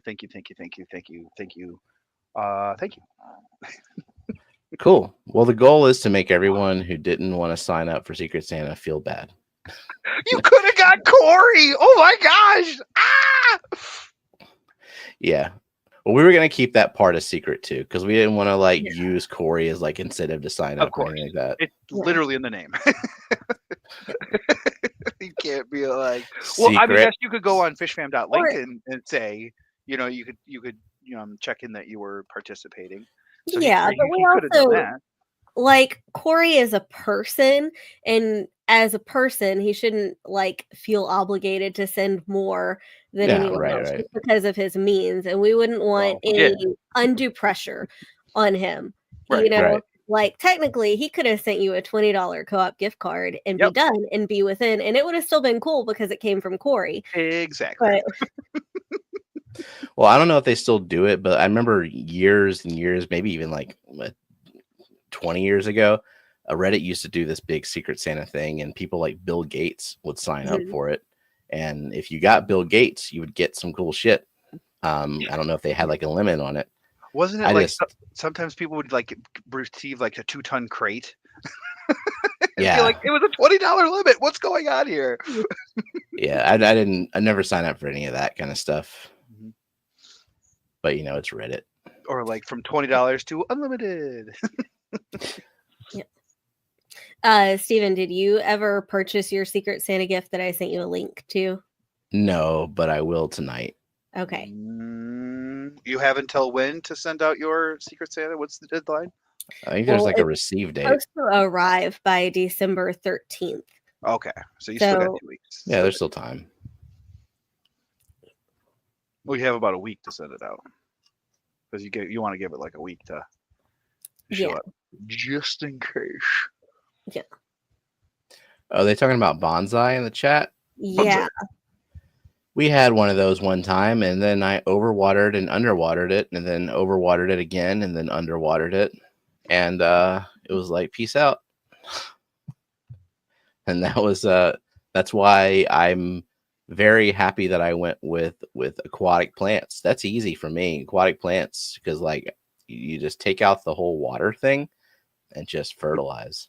Speaker 1: Cool. Well, the goal is to make everyone who didn't want to sign up for Secret Santa feel bad.
Speaker 3: You could have got Corey. Oh my gosh. Ah!
Speaker 1: Yeah. Well, we were going to keep that part a secret too, because we didn't want to use Corey as like incentive to sign up or anything like that.
Speaker 3: It's literally in the name. You can't be like, well, secret. I mean, yes, you could go on fishfam.link and say, you could check in that you were participating. So
Speaker 2: yeah, but we also like Corey is a person, and as a person, he shouldn't feel obligated to send more than anyone else just because of his means, and we wouldn't want any undue pressure on him. Like technically, he could have sent you a $20 co-op gift card and be done and be within, and it would have still been cool because it came from Corey.
Speaker 3: Exactly.
Speaker 2: But
Speaker 1: well, I don't know if they still do it, but I remember years and years, maybe even 20 years ago, Reddit used to do this big Secret Santa thing, and people like Bill Gates would sign up for it. And if you got Bill Gates, you would get some cool shit. I don't know if they had a limit on it.
Speaker 3: Wasn't it sometimes people would receive a 2-ton crate?
Speaker 1: Yeah,
Speaker 3: feel like it was a $20 limit. What's going on here?
Speaker 1: Yeah, I never signed up for any of that kind of stuff. But it's Reddit.
Speaker 3: Or from $20 to unlimited.
Speaker 2: Steven, did you ever purchase your Secret Santa gift that I sent you a link to?
Speaker 1: No, but I will tonight.
Speaker 2: Okay.
Speaker 3: You have until when to send out your Secret Santa? What's the deadline?
Speaker 1: I think there's a receive date.
Speaker 2: It's supposed to arrive by December 13th.
Speaker 3: Okay, so you still got 2 weeks.
Speaker 1: Yeah, there's still time.
Speaker 3: Well, you have about a week to send it out because you want to give it a week to show up, just in case.
Speaker 2: Yeah.
Speaker 1: Are they talking about bonsai in the chat?
Speaker 2: Yeah.
Speaker 3: Bonsai.
Speaker 1: We had one of those one time, and then I overwatered and underwatered it, and then overwatered it again, and then underwatered it, and it was like peace out. And that's why I'm very happy that I went with aquatic plants. That's easy for me, aquatic plants, because like you just take out the whole water thing and just fertilize.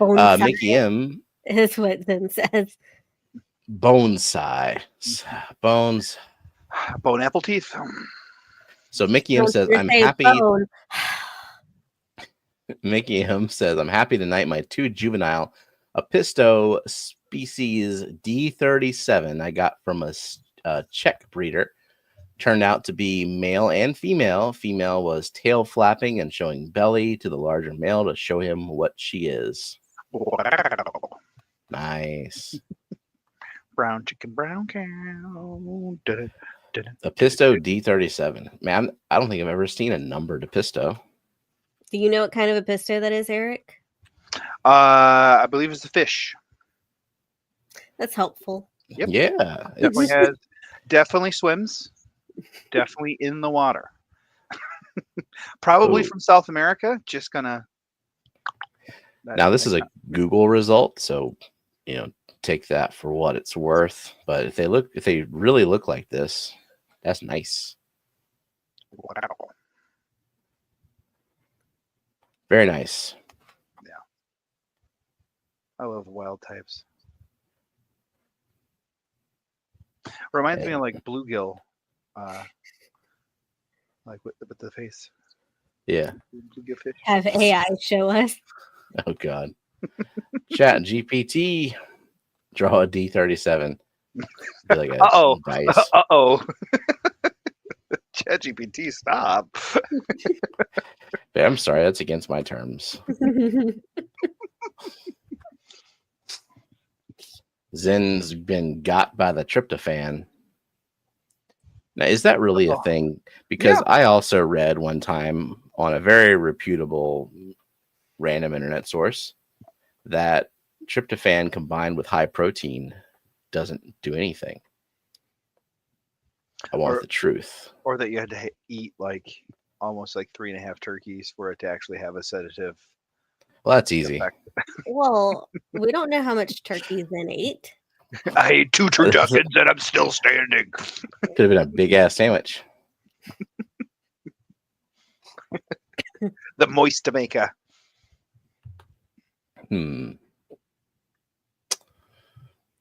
Speaker 1: Mickey M
Speaker 2: is what Zen says.
Speaker 1: Bonsai. Bones.
Speaker 3: Bone apple teeth.
Speaker 1: So Mickey M says, I'm happy. Mickey M says, I'm happy tonight. My 2 juvenile Apisto species D37 I got from a Czech breeder turned out to be male and female. Female was tail flapping and showing belly to the larger male to show him what she is.
Speaker 3: Wow.
Speaker 1: Nice.
Speaker 3: Brown chicken, brown cow.
Speaker 1: Apisto D37. Man, I don't think I've ever seen a numbered Apisto.
Speaker 2: Do you know what kind of Apisto that is, Eric?
Speaker 3: I believe it's a fish.
Speaker 2: That's helpful.
Speaker 3: Yep.
Speaker 1: Yeah.
Speaker 3: Definitely swims. Definitely in the water. Probably from South America. Just gonna.
Speaker 1: Now this is a Google result, so take that for what it's worth. But if they really look like this, that's nice.
Speaker 3: Wow.
Speaker 1: Very nice.
Speaker 3: Yeah. I love wild types. Reminds me of like bluegill, like with the face.
Speaker 1: Yeah.
Speaker 3: Bluegill fish.
Speaker 2: Have AI show us.
Speaker 1: Oh God. Chat GPT. Draw a D37. Like dice.
Speaker 3: ChatGPT, stop.
Speaker 1: I'm sorry, that's against my terms. Zen's been got by the tryptophan. Now, is that really a thing? Because I also read one time on a very reputable random internet source that tryptophan combined with high protein doesn't do anything. I want the truth.
Speaker 3: Or that you had to eat like almost like 3.5 turkeys for it to actually have a sedative.
Speaker 1: Well, that's easy.
Speaker 2: Well, we don't know how much turkey Zen ate.
Speaker 3: I ate 2 turduckens and I'm still standing.
Speaker 1: Could have been a big ass sandwich.
Speaker 3: The moist-to-maker.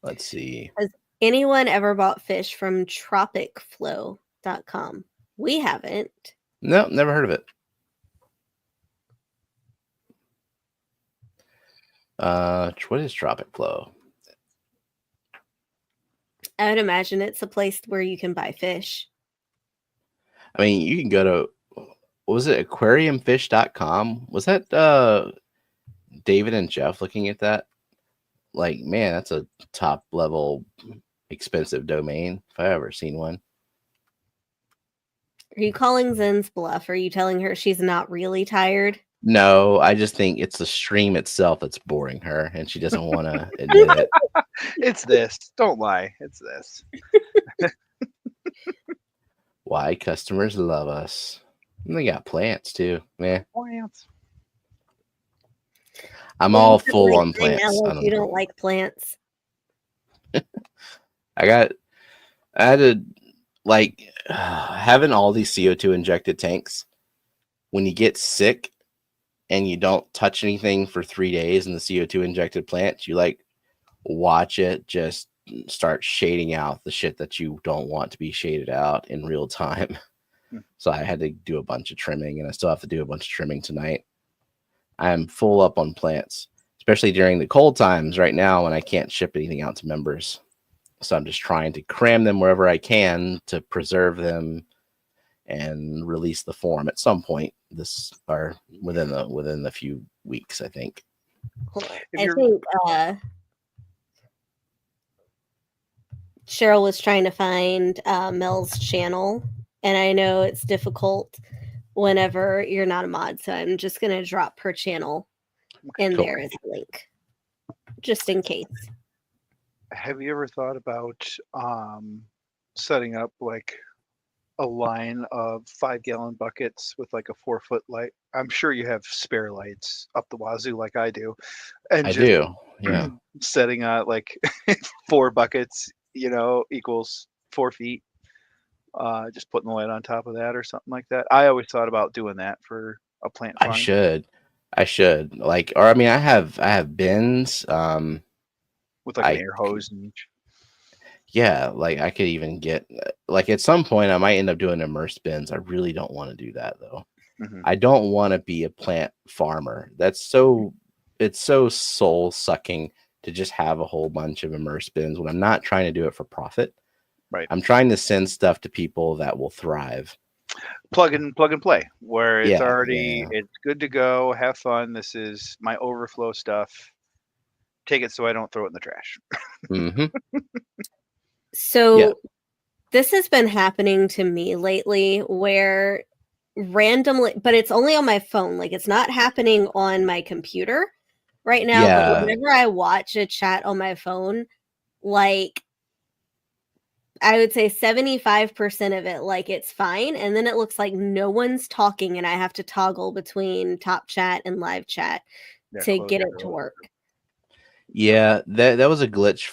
Speaker 1: Let's see.
Speaker 2: Has anyone ever bought fish from tropicflow.com? We haven't.
Speaker 1: No, never heard of it. What is Tropic Flow?
Speaker 2: I would imagine it's a place where you can buy fish.
Speaker 1: I mean, you can go to, what was it, aquariumfish.com? Was that David and Jeff looking at that? Like, man, that's a top level expensive domain if I ever seen one.
Speaker 2: Are you calling Zen's bluff? Are you telling her she's not really tired?
Speaker 1: No, I just think it's the stream itself that's boring her, and she doesn't want to admit it.
Speaker 3: It's this. Don't lie. It's this.
Speaker 1: Why customers love us. And they got plants too. Man.
Speaker 3: Plants.
Speaker 1: I'm all full on plants.
Speaker 2: You don't like plants.
Speaker 1: I had to like having all these CO2 injected tanks. When you get sick and you don't touch anything for 3 days in the CO2 injected plants, you like watch it just start shading out the shit that you don't want to be shaded out in real time. So I had to do a bunch of trimming, and I still have to do a bunch of trimming tonight. I'm full up on plants, especially during the cold times right now when I can't ship anything out to members. So I'm just trying to cram them wherever I can to preserve them and release the form at some point within the few weeks, I think.
Speaker 2: I think Cheryl was trying to find Mel's channel, and I know it's difficult whenever you're not a mod, so I'm just going to drop her channel in there as a link. just in case.
Speaker 3: Have you ever thought about setting up like a line of 5-gallon buckets with like a 4-foot light? I'm sure you have spare lights up the wazoo like I do, and
Speaker 1: I
Speaker 3: just
Speaker 1: do. Yeah.
Speaker 3: setting out like 4 buckets, equals 4 feet. Just putting the light on top of that or something like that. I always thought about doing that for a plant farm.
Speaker 1: I should like, or I mean, I have bins.
Speaker 3: With like an air hose in each.
Speaker 1: Yeah, like I could even get like at some point I might end up doing immersed bins. I really don't want to do that though.
Speaker 3: Mm-hmm.
Speaker 1: I don't want to be a plant farmer. It's so soul sucking to just have a whole bunch of immersed bins when I'm not trying to do it for profit.
Speaker 3: Right.
Speaker 1: I'm trying to send stuff to people that will thrive.
Speaker 3: Plug and play, where it's it's good to go. Have fun. This is my overflow stuff. Take it so I don't throw it in the trash.
Speaker 1: Mm-hmm.
Speaker 2: So this has been happening to me lately where randomly, but it's only on my phone. Like it's not happening on my computer right now.
Speaker 1: Yeah.
Speaker 2: But whenever I watch a chat on my phone, like I would say 75% of it, like it's fine. And then it looks like no one's talking and I have to toggle between top chat and live chat to get it to work.
Speaker 1: Yeah, that was a glitch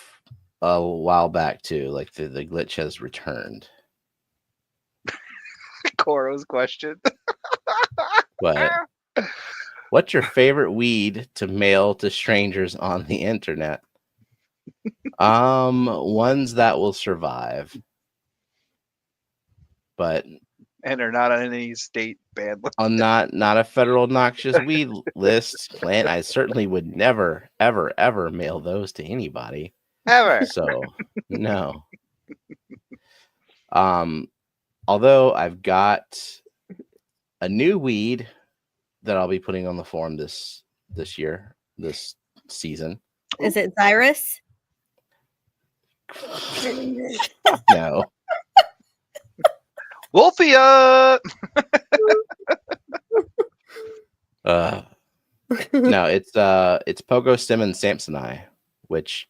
Speaker 1: a while back too. Like the glitch has returned.
Speaker 3: Coro's question.
Speaker 1: What's your favorite weed to mail to strangers on the internet? Ones that will survive, but
Speaker 3: and are not on any state ban list.
Speaker 1: On not a federal noxious weed list plant. I certainly would never, ever mail those to anybody.
Speaker 3: Ever.
Speaker 1: So no. Although I've got a new weed that I'll be putting on the forum this year, this season.
Speaker 2: Is it Xyrus?
Speaker 1: No.
Speaker 3: Wolfia.
Speaker 1: No, it's Pogo Stem and Samsonite, which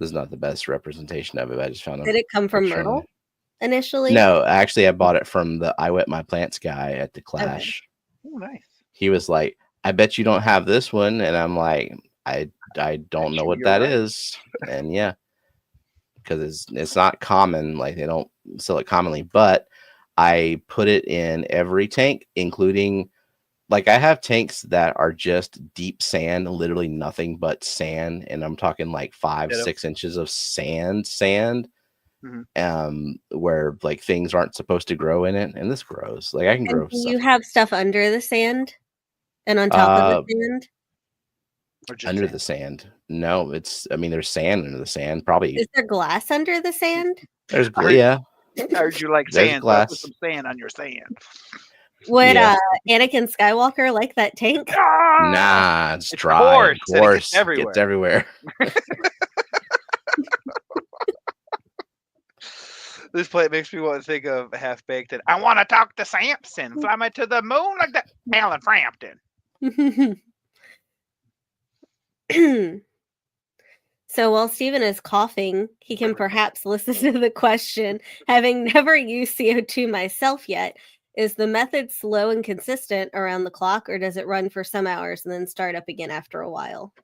Speaker 1: is not the best representation of it. I just found it.
Speaker 2: Did it come from Myrtle initially?
Speaker 1: No, actually I bought it from the I Wet My Plants guy at the Clash.
Speaker 3: Okay. Oh, nice.
Speaker 1: He was like, I bet you don't have this one. And I'm like, I don't know what that is. And yeah, because it's not common. Like they don't sell it commonly, but I put it in every tank, including like I have tanks that are just deep sand, literally nothing but sand. And I'm talking like 5-6 inches of sand,
Speaker 3: mm-hmm.
Speaker 1: Where like things aren't supposed to grow in it. And this grows. Like I can grow stuff.
Speaker 2: You have stuff under the sand and on top of the sand?
Speaker 1: Under the sand. No, there's sand under the sand. Probably.
Speaker 2: Is there glass under the sand?
Speaker 1: There's yeah.
Speaker 3: I heard you like sand. Glass. Put some sand on your sand.
Speaker 2: Would Anakin Skywalker like that tank?
Speaker 1: Nah, it's dry. Coarse.
Speaker 3: It gets everywhere. This plate makes me want to think of Half Baked and I want to talk to Samson. Fly me to the moon like that. Alan Frampton.
Speaker 2: So while Stephen is coughing, he can perhaps listen to the question. Having never used CO2 myself yet, is the method slow and consistent around the clock, or does it run for some hours and then start up again after a while?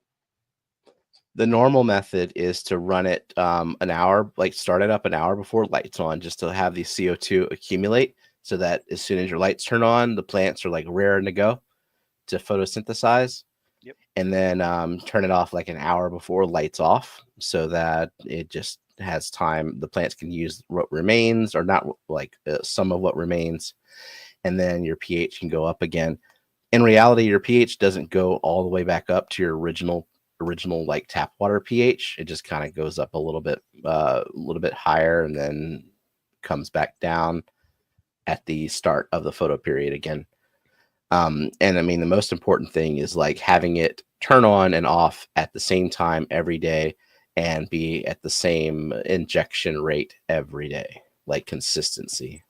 Speaker 1: The normal method is to run it an hour, like start it up an hour before lights on, just to have the CO2 accumulate so that as soon as your lights turn on, the plants are like raring to go to photosynthesize.
Speaker 3: Yep.
Speaker 1: And then turn it off like an hour before lights off so that it just has time. The plants can use what remains or not, like some of what remains. And then your pH can go up again. In reality, your pH doesn't go all the way back up to your original like tap water pH. It just kind of goes up a little bit higher and then comes back down at the start of the photo period again. And I mean, the most important thing is like having it turn on and off at the same time every day and be at the same injection rate every day, like consistency.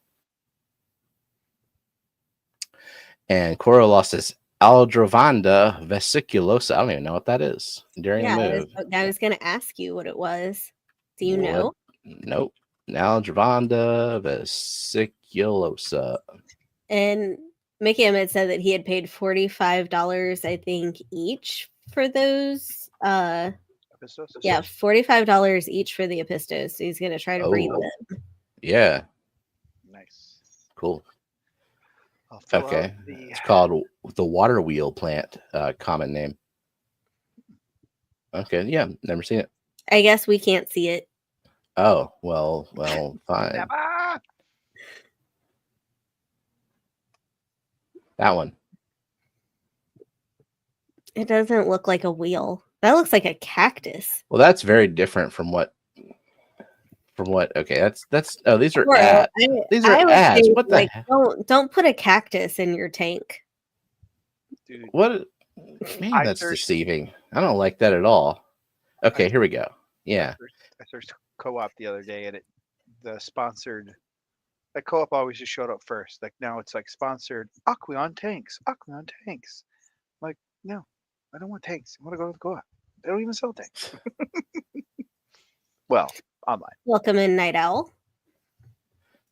Speaker 1: And Cora lost his Aldrovanda vesiculosa. I don't even know what that is. During
Speaker 2: Yeah,
Speaker 1: the move.
Speaker 2: I was going to ask you what it was. Do you
Speaker 1: What?
Speaker 2: know?
Speaker 1: Nope. Aldrovanda vesiculosa.
Speaker 2: And Mickey had said that he had paid $45, I think, each for those.
Speaker 3: Epistos?
Speaker 2: Yeah, $45 each for the Epistos. So he's going to try to breed them.
Speaker 1: Yeah.
Speaker 3: Nice.
Speaker 1: Cool.
Speaker 3: I'll fill
Speaker 1: Okay.
Speaker 3: out the...
Speaker 1: It's called the water wheel plant, common name. Okay. Yeah. Never seen it.
Speaker 2: I guess we can't see it.
Speaker 1: Oh, well, fine. That one.
Speaker 2: It doesn't look like a wheel. That looks like a cactus.
Speaker 1: Well, that's very different from what. Okay, that's. Oh, these are ads. These are ads. What the heck?
Speaker 2: Don't put a cactus in your tank.
Speaker 3: Dude,
Speaker 1: what? Man, that's deceiving. I don't like that at all. Okay, here we go. Yeah.
Speaker 3: I searched co-op the other day, and the sponsored. That co-op always just showed up first. Like now, it's like sponsored Aquarium tanks. Aquarium tanks. Like no, I don't want tanks. I want to go to the co-op. They don't even sell tanks. Well, online.
Speaker 2: Welcome in, Night Owl.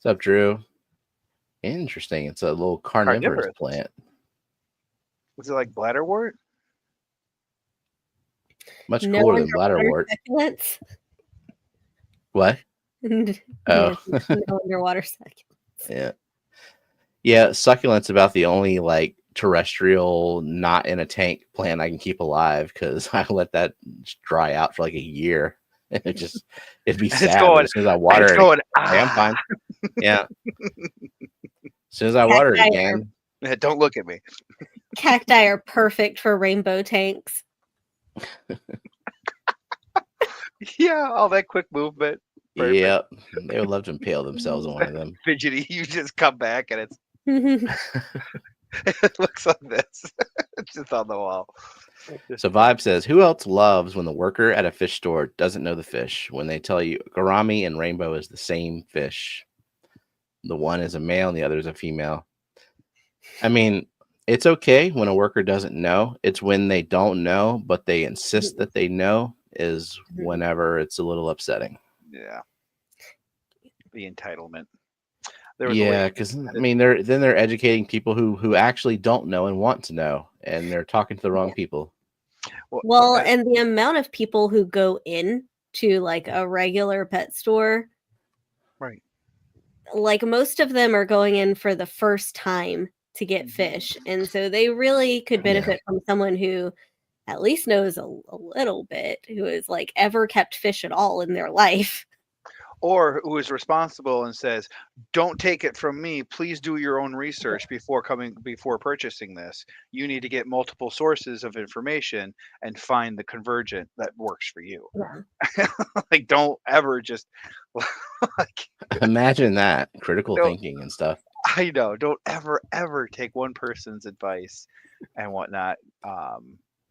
Speaker 1: What's up, Drew? Interesting. It's a little carnivorous plant.
Speaker 3: Was it like bladderwort?
Speaker 1: Much cooler than bladderwort.
Speaker 2: Succulents.
Speaker 1: What?
Speaker 2: No underwater succulents.
Speaker 1: Yeah. Yeah, succulents about the only like terrestrial, not in a tank plant I can keep alive because I let that dry out for like a year. It'd be sad. As soon as I water it, I'm fine. Yeah. As soon as I water it again.
Speaker 3: Don't look at me.
Speaker 2: Cacti are perfect for rainbow tanks.
Speaker 3: Yeah, all that quick movement.
Speaker 1: Perfect. Yep. They would love to impale themselves on one of them.
Speaker 3: Fidgety, you just come back and it looks like this. It's just on the wall.
Speaker 1: So Vibe says, who else loves when the worker at a fish store doesn't know the fish? When they tell you gourami and rainbow is the same fish. The one is a male and the other is a female. I mean, it's okay when a worker doesn't know. It's when they don't know, but they insist that they know is whenever it's a little upsetting.
Speaker 3: Yeah. The entitlement.
Speaker 1: Yeah, because I mean, they're educating people who actually don't know and want to know, and they're talking to the wrong people.
Speaker 2: Well, and the amount of people who go in to like a regular pet store,
Speaker 3: right?
Speaker 2: Like most of them are going in for the first time to get fish, and so they really could benefit from someone who at least knows a little bit, who has like ever kept fish at all in their life.
Speaker 3: Or who is responsible and says, don't take it from me. Please do your own research before purchasing this. You need to get multiple sources of information and find the convergent that works for you. Yeah. Like, don't ever just
Speaker 1: like, imagine that critical thinking and stuff.
Speaker 3: I know. Don't ever take one person's advice and whatnot.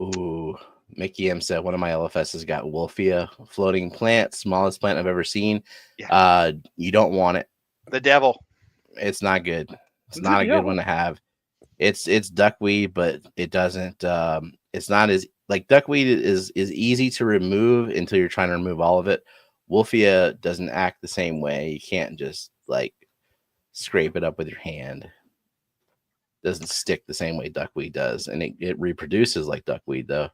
Speaker 1: Ooh. Mickey M said one of my LFS has got Wolfia floating plant, smallest plant I've ever seen. Yeah. You don't want it.
Speaker 3: The devil.
Speaker 1: It's not good. It's not a good one to have. It's duckweed, but it doesn't. It's not as like duckweed is easy to remove until you're trying to remove all of it. Wolfia doesn't act the same way. You can't just like scrape it up with your hand. It doesn't stick the same way duckweed does, and it reproduces like duckweed though.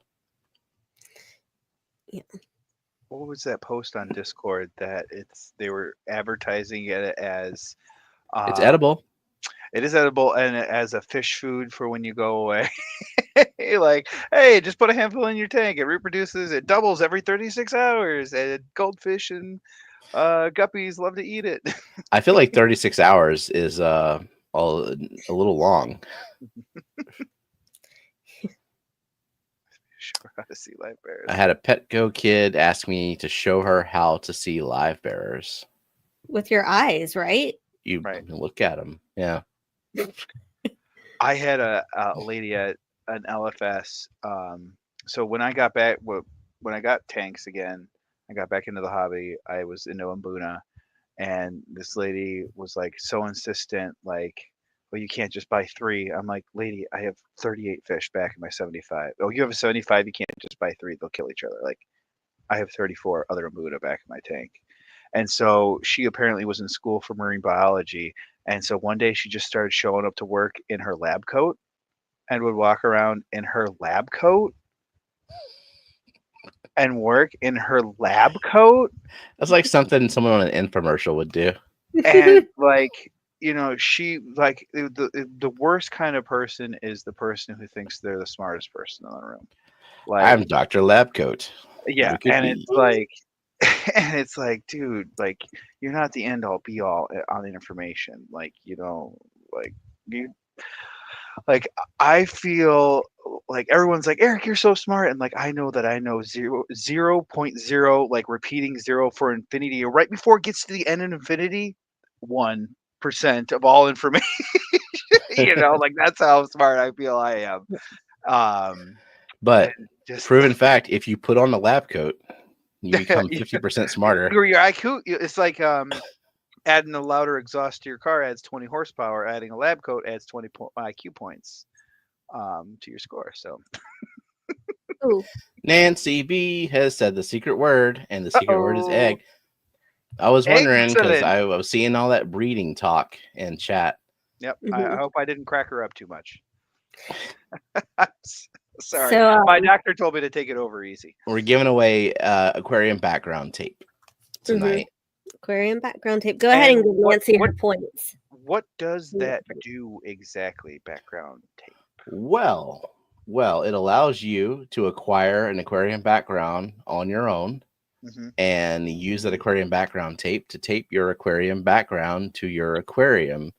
Speaker 2: Yeah.
Speaker 3: What was that post on Discord that they were advertising it as
Speaker 1: it's edible.
Speaker 3: It is edible and as a fish food for when you go away. Like, hey, just put a handful in your tank. It reproduces. It doubles every 36 hours. And goldfish and guppies love to eat it.
Speaker 1: I feel like 36 hours is a little long.
Speaker 3: Show her how to see live bears.
Speaker 1: I had a Petco kid ask me to show her how to see live bears.
Speaker 2: With your eyes, right?
Speaker 1: You look at them. Yeah.
Speaker 3: I had a lady at an LFS. So when I got back, when I got tanks again, I got back into the hobby. I was into Mbuna, and this lady was like so insistent, like well, you can't just buy 3. I'm like, lady, I have 38 fish back in my 75. Oh, you have a 75, you can't just buy 3. They'll kill each other. Like, I have 34 other Amuda back in my tank. And so she apparently was in school for marine biology. And so one day she just started showing up to work in her lab coat and would walk around in her lab coat and work in her lab coat.
Speaker 1: That's like something someone on an infomercial would do.
Speaker 3: And like, she like the worst kind of person is the person who thinks they're the smartest person in the room. Like,
Speaker 1: I'm Dr. Labcoat.
Speaker 3: yeah, and it's like, dude, like, you're not the end all be all on the information. Like, like you, like, I feel like everyone's like, Eric, you're so smart, and like, I know that I know 0.0, like repeating 0 for infinity, right before it gets to the end of infinity, 1% of all information. Like, that's how smart I feel I am.
Speaker 1: But proven fact, if you put on the lab coat, you become 50% smarter.
Speaker 3: Your IQ, it's like adding a louder exhaust to your car adds 20 horsepower. Adding a lab coat adds 20 IQ points to your score. So
Speaker 1: Nancy B has said the secret word, and the secret word is egg. I was wondering because I was seeing all that breeding talk in chat.
Speaker 3: Yep. I hope I didn't crack her up too much. Sorry. So, my doctor told me to take it over easy.
Speaker 1: We're giving away aquarium background tape tonight.
Speaker 2: Aquarium background tape. Go ahead and give Nancy her points.
Speaker 3: What does that do exactly, background tape?
Speaker 1: Well, it allows you to acquire an aquarium background on your own and use that aquarium background tape to tape your aquarium background to your aquarium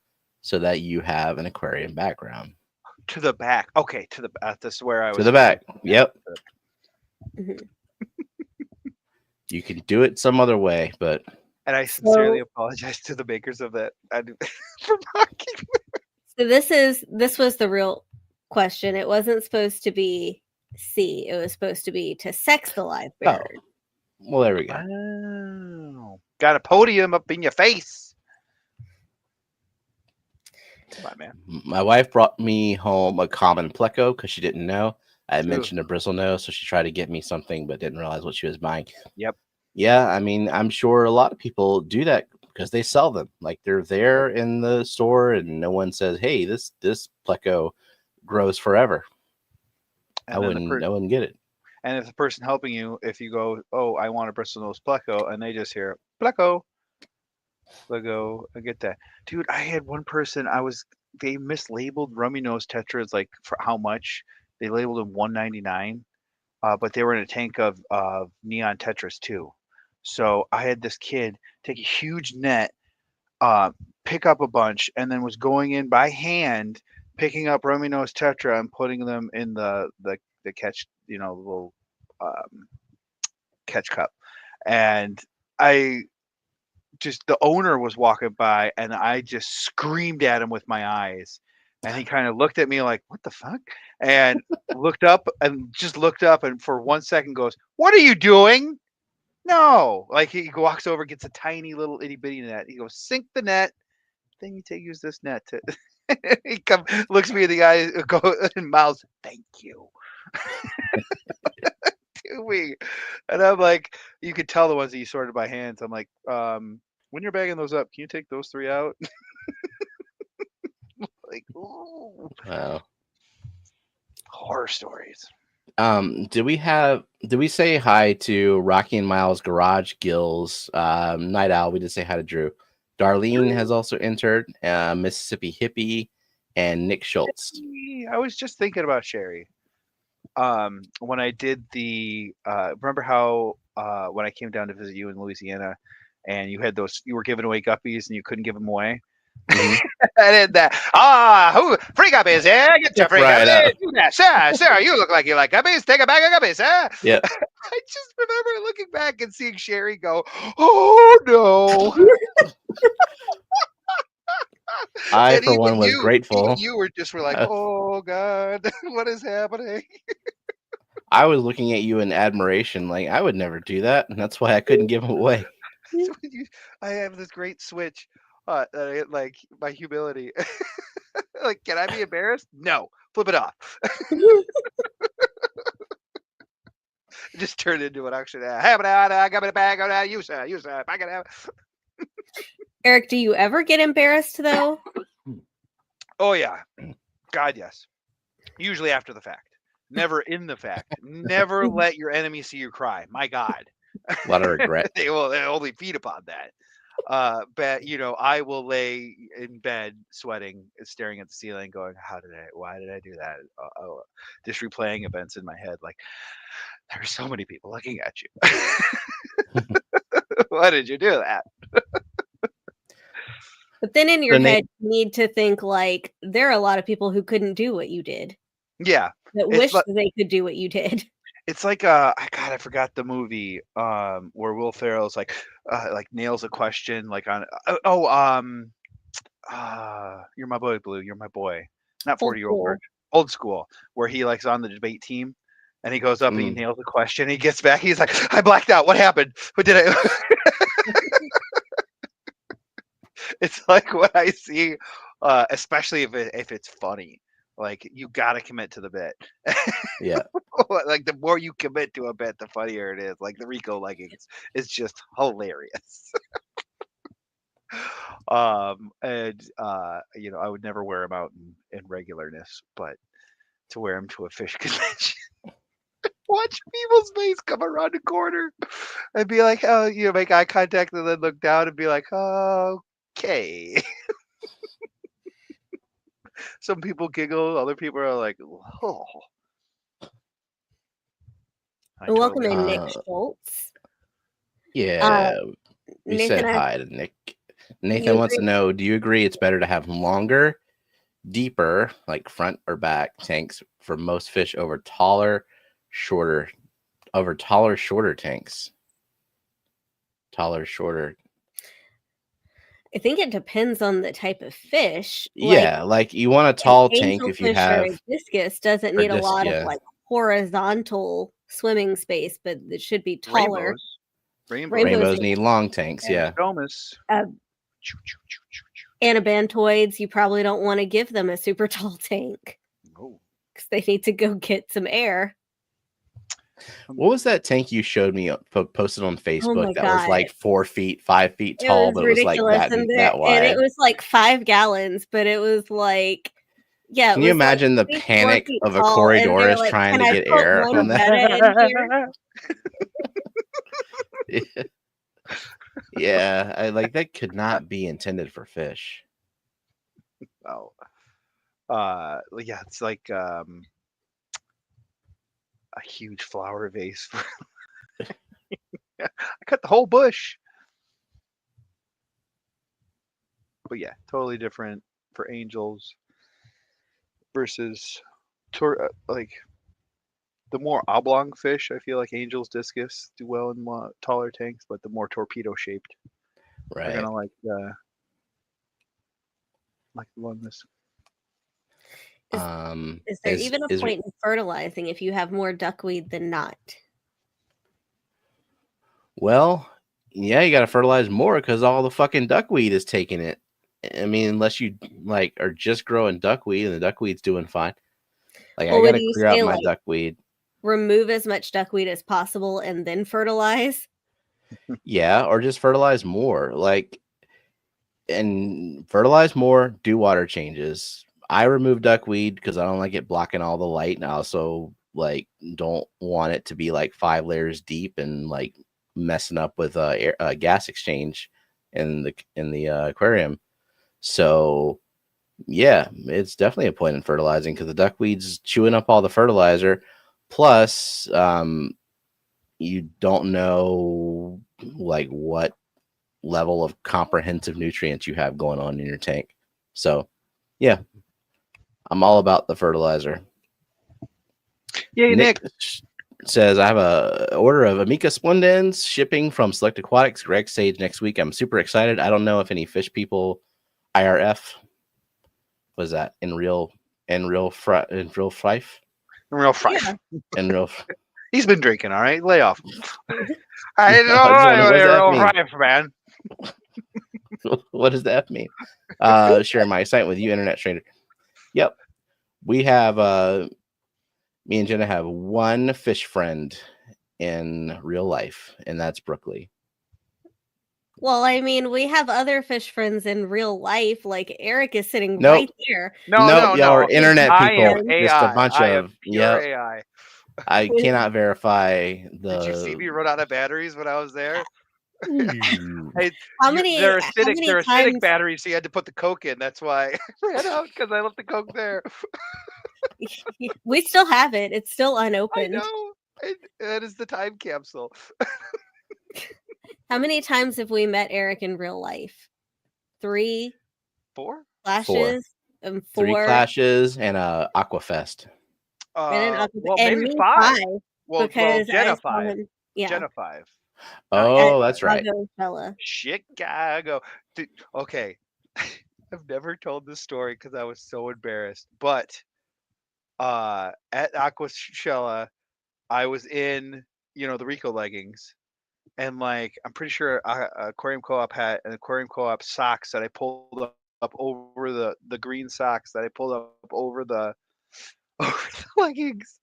Speaker 1: so that you have an aquarium background.
Speaker 3: To the back. Okay, to the back. That's where I was.
Speaker 1: To the back. Yep. You can do it some other way, but.
Speaker 3: And I sincerely apologize to the makers of that for mocking.
Speaker 2: So this was the real question. It wasn't supposed to be C. It was supposed to be to sex the live bird.
Speaker 1: Oh. Well, there we go.
Speaker 3: Oh, got a podium up in your face. Come on, man.
Speaker 1: My wife brought me home a common pleco because she didn't know. I had mentioned a bristle nose, so she tried to get me something but didn't realize what she was buying.
Speaker 3: Yep.
Speaker 1: Yeah, I mean, I'm sure a lot of people do that because they sell them. Like, they're there in the store and no one says, hey, this pleco grows forever. I wouldn't get it.
Speaker 3: And if the person helping you, if you go, oh, I want a bristle nose pleco, and they just hear pleco, I get that. Dude, I had one person, they mislabeled rummy nose tetras, like, for how much. They labeled them $1.99, but they were in a tank of neon tetras too. So I had this kid take a huge net, pick up a bunch, and then was going in by hand, picking up rummy nose tetra and putting them in the catch, little catch cup. And the owner was walking by, and I just screamed at him with my eyes, and he kind of looked at me like, what the fuck? And looked up and for 1 second goes, what are you doing? No. Like, he walks over, gets a tiny little itty bitty net. He goes, sink the net. Then you use this net to he looks me in the eye, and mouths, thank you. And I'm like, you could tell the ones that you sorted by hands. I'm like, when you're bagging those up, can you take those 3 out? Like, ooh.
Speaker 1: Wow.
Speaker 3: Horror stories.
Speaker 1: Did we say hi to Rocky and Miles Garage Gills, Night Owl? We did say hi to Drew. Darlene has also entered, Mississippi Hippie, and Nick Schultz.
Speaker 3: I was just thinking about Sherry. When I did remember how when I came down to visit you in Louisiana, and you were giving away guppies and you couldn't give them away? I did that. Free guppies, yeah? Get your free guppies. Do that. Sarah, you look like you like guppies. Take a bag of guppies, huh?
Speaker 1: Yeah.
Speaker 3: I just remember looking back and seeing Sherry go, oh, no.
Speaker 1: I, for one, was grateful.
Speaker 3: You were like, oh, God, what is happening?
Speaker 1: I was looking at you in admiration, like, I would never do that, and that's why I couldn't give them away.
Speaker 3: I have this great switch, like, my humility. Like, can I be embarrassed? No. Flip it off. Just turned into an auction. I got my bag. Use it. I got
Speaker 2: Eric, do you ever get embarrassed though?
Speaker 3: Oh yeah, God yes. Usually after the fact, never in the fact. Never let your enemy see you cry. My God,
Speaker 1: a lot of regret.
Speaker 3: they only feed upon that. But I will lay in bed sweating, staring at the ceiling, going, why did I do that? Just replaying events in my head, like there are so many people looking at you. Why did you do that?
Speaker 2: But then in your head, you need to think like there are a lot of people who couldn't do what you did.
Speaker 3: Yeah,
Speaker 2: that wish they could do what you did.
Speaker 3: It's like I forgot the movie where Will Ferrell's like nails a question like on you're my boy Blue, you're my boy, not 40-year-old virgin, Old School, where he like's on the debate team and he goes up and he nails a question, he gets back, he's like, I blacked out, what happened, what did I It's like what I see, especially if it's funny. Like you gotta commit to the bit.
Speaker 1: Yeah.
Speaker 3: Like the more you commit to a bit, the funnier it is. Like the Rico leggings is just hilarious. And I would never wear them out in regularness, but to wear them to a fish convention. Watch people's face come around the corner and be like, oh, make eye contact and then look down and be like, oh, okay. Some people giggle, other people are like, oh.
Speaker 2: Welcome in, Nick Schultz.
Speaker 1: Yeah, we said hi to Nick. Nathan wants to know, do you agree it's better to have longer, deeper, like front or back tanks for most fish over taller, shorter tanks? Taller, shorter.
Speaker 2: I think it depends on the type of fish.
Speaker 1: Yeah, like you want a tall tank if you have
Speaker 2: a discus doesn't need a lot of like horizontal swimming space, but it should be taller.
Speaker 1: Rainbows need long tanks, yeah.
Speaker 2: Anabantoids, you probably don't want to give them a super tall tank. No. Because they need to go get some air.
Speaker 1: What was that tank you showed me posted on Facebook that was like 4 feet, 5 feet tall, but it was like that wide?
Speaker 2: And it was like 5 gallons, but it was like, yeah.
Speaker 1: Can you imagine the panic of a Coriolis like, trying to get air on that? Yeah, I like that could not be intended for fish.
Speaker 3: Oh, yeah, it's like a huge flower vase for I cut the whole bush. But yeah, totally different for angels versus like the more oblong fish. I feel like angels discus do well in taller tanks, but the more torpedo shaped,
Speaker 1: right,
Speaker 3: they're gonna like the one this.
Speaker 2: Is there even a point in fertilizing if you have more duckweed than not?
Speaker 1: Well, yeah, you got to fertilize more because all the fucking duckweed is taking it. I mean, unless you like are just growing duckweed and the duckweed's doing fine. Like I got to clear out my duckweed.
Speaker 2: Remove as much duckweed as possible and then fertilize.
Speaker 1: Yeah, or just fertilize more. Like, and fertilize more. Do water changes. I remove duckweed because I don't like it blocking all the light, and I also like don't want it to be like 5 layers deep and like messing up with a gas exchange in the aquarium. So yeah, it's definitely a point in fertilizing because the duckweed's chewing up all the fertilizer. Plus, you don't know like what level of comprehensive nutrients you have going on in your tank. So yeah, I'm all about the fertilizer.
Speaker 3: Yeah, Nick
Speaker 1: says I have a order of Amica splendens shipping from Select Aquatics, Greg Sage next week. I'm super excited. I don't know if any fish people IRF was that in real fife.
Speaker 3: He's been drinking, all right. Lay off. I don't know, man.
Speaker 1: What does that mean? Share my site with you, internet stranger. Yep. We have me and Jenna have one fish friend in real life, and that's Brooklyn.
Speaker 2: Well, I mean, we have other fish friends in real life. Like Eric is sitting
Speaker 1: Nope.
Speaker 2: right there.
Speaker 3: No.
Speaker 1: Y'all are internet people.
Speaker 3: I am
Speaker 1: Just a
Speaker 3: AI.
Speaker 1: bunch
Speaker 3: I am
Speaker 1: of
Speaker 3: pure
Speaker 1: yep.
Speaker 3: AI.
Speaker 1: I cannot verify
Speaker 3: Did you see
Speaker 1: the.
Speaker 3: me run out of batteries when I was there?
Speaker 2: How many
Speaker 3: They're acidic. They're acidic
Speaker 2: times?
Speaker 3: batteries, so you had to put the Coke in. That's why I ran out because I left the Coke there.
Speaker 2: We still have it. It's still
Speaker 3: I
Speaker 2: unopened.
Speaker 3: know. That is the time capsule.
Speaker 2: How many times have we met Eric in real life? 3
Speaker 3: 4?
Speaker 2: clashes and 4
Speaker 1: 3 clashes and a Aquafest.
Speaker 2: and
Speaker 3: Well,
Speaker 2: and
Speaker 3: maybe
Speaker 2: me
Speaker 3: 5.
Speaker 2: 5
Speaker 3: Well,
Speaker 2: because
Speaker 3: Jenna
Speaker 2: I saw
Speaker 3: 5.
Speaker 2: him. Yeah,
Speaker 3: Jenna 5.
Speaker 1: Oh, that's right.
Speaker 2: fella.
Speaker 3: Chicago. Dude, okay. I've never told this story because I was so embarrassed. But at Aquashella, I was in, the Rico leggings. And like I'm pretty sure Aquarium Co-op hat and Aquarium Co-op socks that I pulled up over the green socks that I pulled up over the over the leggings.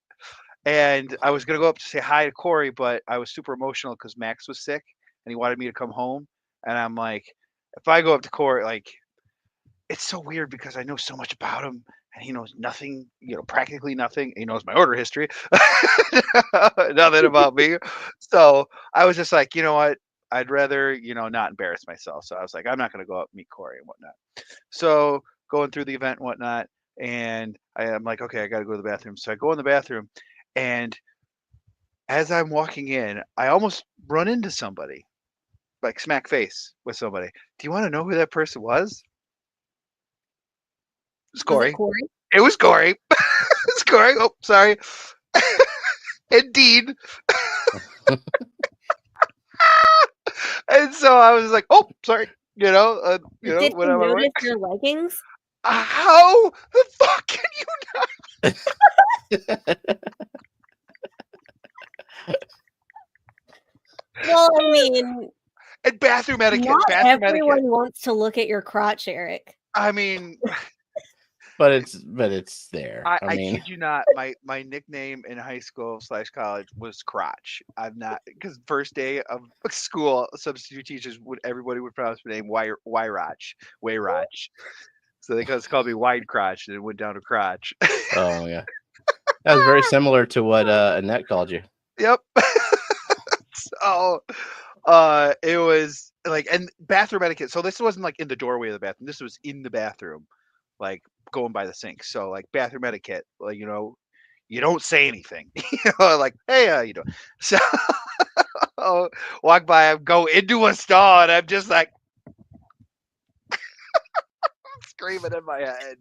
Speaker 3: And I was gonna go up to say hi to Corey, but I was super emotional because Max was sick and he wanted me to come home. And I'm like, if I go up to Corey, like it's so weird because I know so much about him and he knows nothing, practically nothing. He knows my order history, nothing about me. So I was just like, you know what? I'd rather, not embarrass myself. So I was like, I'm not going to go up and meet Corey and whatnot. So going through the event and whatnot. And I'm like, okay, I got to go to the bathroom. So I go in the bathroom and as I'm walking in, I almost run into somebody, like smack face with somebody. Do you want to know who that person was? It was Corey.
Speaker 2: Was it Corey?
Speaker 3: It was Corey. It's Corey. Oh, sorry. And Dean. And so I was like, oh, sorry.
Speaker 2: Did you
Speaker 3: Whatever.
Speaker 2: notice your leggings?
Speaker 3: How the fuck can you not?
Speaker 2: Well, I mean,
Speaker 3: And bathroom etiquette.
Speaker 2: not
Speaker 3: Bathroom
Speaker 2: everyone
Speaker 3: etiquette.
Speaker 2: wants to look at your crotch, Eric.
Speaker 3: I mean,
Speaker 1: but it's there.
Speaker 3: I kid you not. My nickname in high school / college was Crotch. I'm not because first day of school, substitute teachers everybody would pronounce my name Wayrotch. So they called me Wide Crotch, and it went down to Crotch.
Speaker 1: Oh yeah, that was very similar to what Annette called you.
Speaker 3: Yep. So, it was like, and bathroom etiquette. So this wasn't like in the doorway of the bathroom. This was in the bathroom, like going by the sink. So like bathroom etiquette, like you don't say anything. Like hey, how you doing? So walk by, I go into a stall, and I'm just like screaming in my head,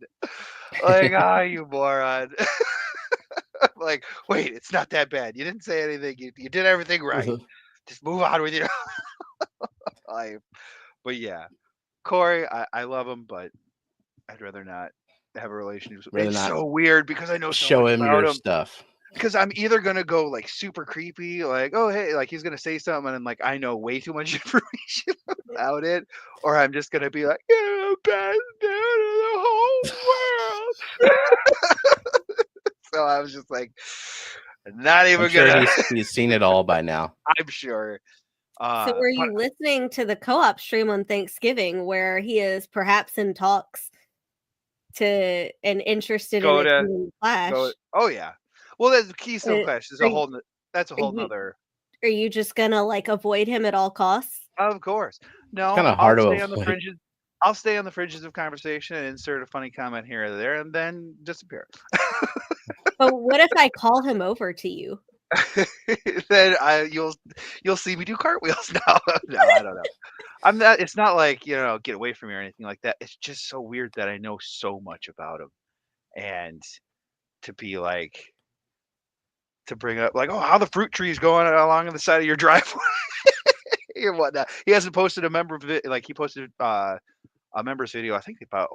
Speaker 3: like ah, you moron. Like wait, it's not that bad. You didn't say anything. You did everything right. Just move on with your life. But yeah, Corey, I love him, but I'd rather not have a relationship. It's so weird because I know so much about him.
Speaker 1: Stuff.
Speaker 3: Because I'm either gonna go like super creepy, like oh hey, like he's gonna say something, and like I know way too much information about it, or I'm just gonna be like, best dude in the whole world. So I was just like, not even gonna.
Speaker 1: He's seen it all by now.
Speaker 3: I'm sure.
Speaker 2: So were you listening to the co-op stream on Thanksgiving where he is perhaps in talks to and interested in attending Clash?
Speaker 3: Oh yeah. Well, that's Keystone Clash. That's a whole nother.
Speaker 2: Are you just gonna like avoid him at all costs?
Speaker 3: Of course. No,
Speaker 1: kind of hard
Speaker 3: I'll
Speaker 1: to
Speaker 3: stay on the fringes. I'll stay on the fringes of conversation and insert a funny comment here or there, and then disappear.
Speaker 2: But what if I call him over to you?
Speaker 3: Then you'll see me do cartwheels now. No, I don't know. I'm not. It's not like get away from me or anything like that. It's just so weird that I know so much about him, and to be like to bring up like, oh, how the fruit tree's going along on the side of your driveway or whatnot. He hasn't posted a member of it. Like he posted a member's video, I think about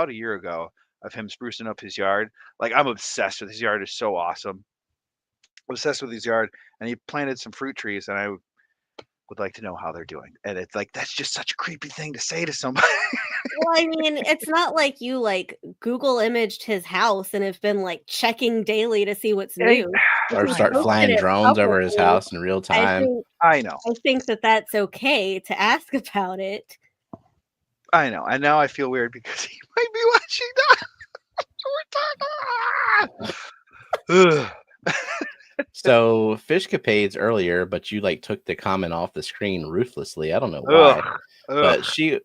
Speaker 3: a year ago, of him sprucing up his yard. Like I'm obsessed with his yard. Is so awesome. Obsessed with his yard, and he planted some fruit trees, and I would like to know how they're doing. And it's like that's just such a creepy thing to say to somebody.
Speaker 2: Well, I mean, it's not like you like Google imaged his house and have been like checking daily to see what's new.
Speaker 1: Or start flying drones over his house in real time.
Speaker 3: I know.
Speaker 2: I think that that's okay to ask about it.
Speaker 3: I know. And now I feel weird because he might be watching that.
Speaker 1: So Fishcapades earlier, but you like took the comment off the screen ruthlessly. I don't know why.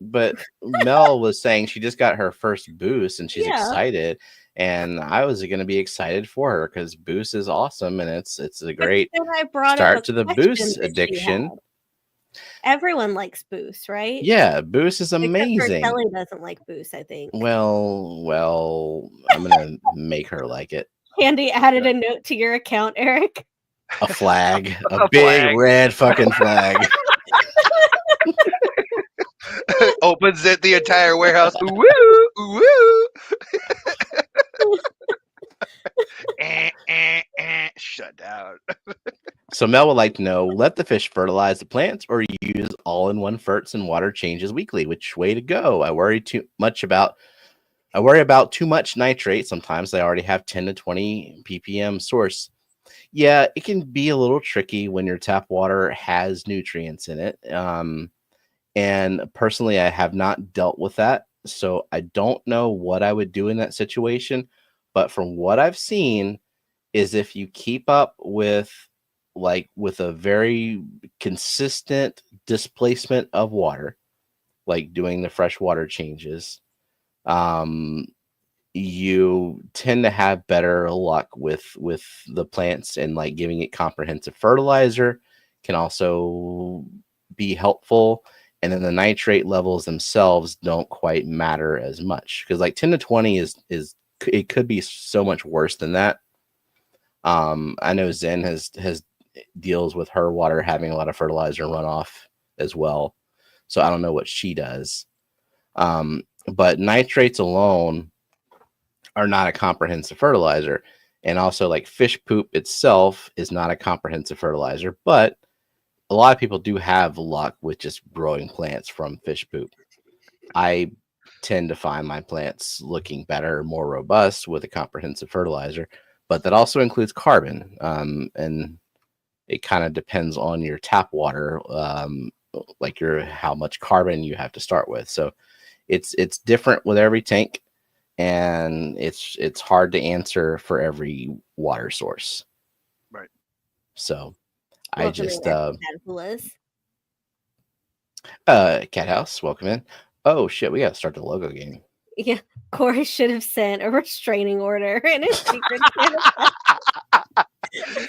Speaker 1: But Mel was saying she just got her first boost and she's excited. And I was going to be excited for her because boost is awesome and it's a great start to the boost addiction.
Speaker 2: Everyone likes boost, right?
Speaker 1: Yeah, boost is amazing.
Speaker 2: Kelly doesn't like boost, I think.
Speaker 1: Well, I'm gonna make her like it.
Speaker 2: Andy added a note to your account, Eric.
Speaker 1: A flag, a big red fucking flag.
Speaker 3: Opens it, the entire warehouse. Woo, woo. Shut down.
Speaker 1: So Mel would like to know, let the fish fertilize the plants or use all-in-one ferts and water changes weekly? Which way to go? I worry about too much nitrate. Sometimes I already have 10 to 20 ppm source. Yeah, it can be a little tricky when your tap water has nutrients in it. And personally, I have not dealt with that. So I don't know what I would do in that situation. But from what I've seen is if you keep up with a very consistent displacement of water, like doing the fresh water changes, you tend to have better luck with the plants, and like giving it comprehensive fertilizer can also be helpful. And then the nitrate levels themselves don't quite matter as much because like 10 to 20 is it could be so much worse than that. I know Zen has deals with her water having a lot of fertilizer runoff as well. So I don't know what she does. But nitrates alone are not a comprehensive fertilizer. And also like fish poop itself is not a comprehensive fertilizer, but a lot of people do have luck with just growing plants from fish poop. I tend to find my plants looking better, more robust with a comprehensive fertilizer, but that also includes carbon. And it kind of depends on your tap water, like how much carbon you have to start with. So it's different with every tank, and it's hard to answer for every water source.
Speaker 3: Right.
Speaker 1: So
Speaker 2: welcome
Speaker 1: I just Cat House, welcome in. Oh shit, we gotta start the logo game.
Speaker 2: Yeah, Corey should have sent a restraining order in his secret.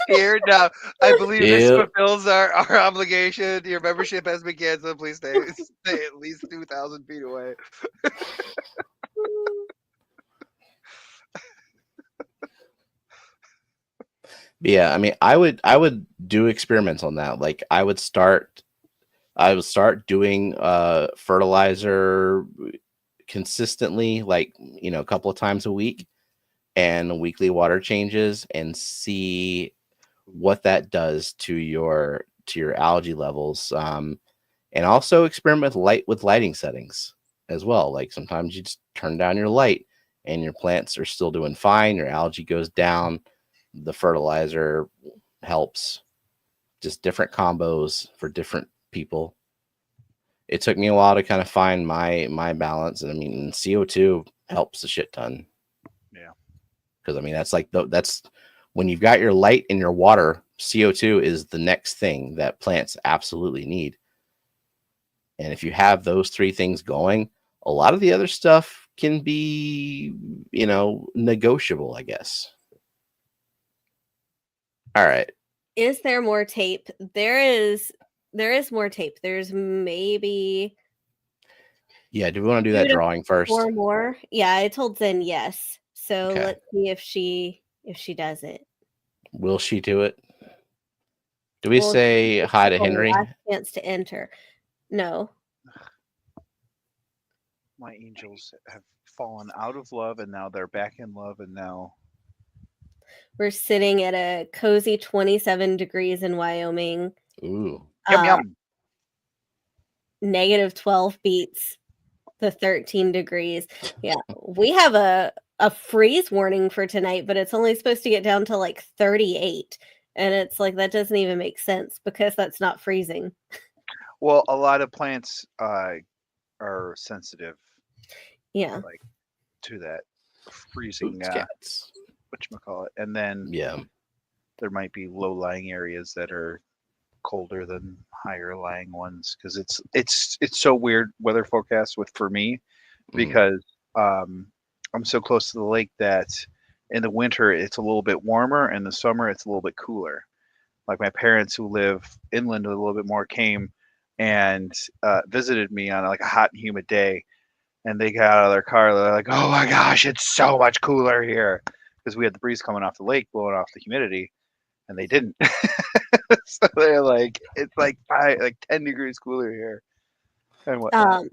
Speaker 3: Here now, I believe this fulfills our obligation. Your membership has been canceled. Please stay at least 2,000 feet away.
Speaker 1: Yeah, I mean, I would do experiments on that. Like I would start doing fertilizer consistently, like a couple of times a week, and weekly water changes, and see what that does to your algae levels. And also experiment with lighting settings as well. Like sometimes you just turn down your light and your plants are still doing fine. Your algae goes down. The fertilizer helps. Just different combos for different people. It took me a while to kind of find my balance, and I mean CO2 helps a shit ton.
Speaker 3: Yeah,
Speaker 1: because I mean that's when you've got your light and your water, CO2 is the next thing that plants absolutely need. And if you have those three things going, a lot of the other stuff can be negotiable, I guess. All right.
Speaker 2: Is there more tape? There is more tape. There's maybe.
Speaker 1: Yeah, do we want to do that drawing first?
Speaker 2: 4 more? Yeah, I told Zen yes. So let's see if she does it.
Speaker 1: Will she do it? Do we say hi to Henry?
Speaker 2: Last chance to enter. No.
Speaker 3: My angels have fallen out of love, and now they're back in love, and now
Speaker 2: we're sitting at a cozy 27 degrees in Wyoming.
Speaker 1: Ooh.
Speaker 3: Yum, yum.
Speaker 2: Negative 12 beats. The 13 degrees. Yeah. We have a freeze warning for tonight, but it's only supposed to get down to like 38. And it's like, that doesn't even make sense because that's not freezing.
Speaker 3: Well, a lot of plants are sensitive.
Speaker 2: Yeah.
Speaker 3: Like to that freezing, whatchamacallit. And then there might be low-lying areas that are colder than higher-lying ones because it's so weird weather forecast for me because I'm so close to the lake that in the winter it's a little bit warmer and in the summer it's a little bit cooler. Like my parents who live inland a little bit more came and visited me on like a hot and humid day, and they got out of their car. They're like, "Oh my gosh, it's so much cooler here," because we had the breeze coming off the lake, blowing off the humidity, and they didn't. So they're like, "It's like 10 degrees cooler here," and whatnot.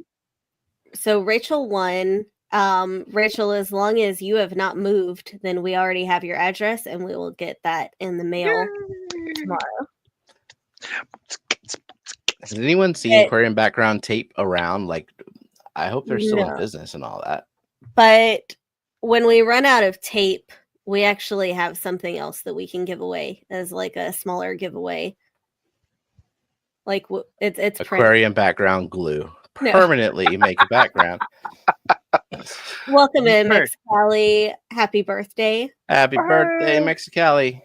Speaker 2: So Rachel won. Rachel, as long as you have not moved, then we already have your address, and we will get that in the mail tomorrow.
Speaker 1: Has anyone seen aquarium background tape around? Like, I hope they're still in business and all that.
Speaker 2: But when we run out of tape, we actually have something else that we can give away as like a smaller giveaway. Like it's
Speaker 1: aquarium background glue. Permanently make a background.
Speaker 2: Welcome in, Mexicali. Happy birthday.
Speaker 1: Happy birthday, Mexicali.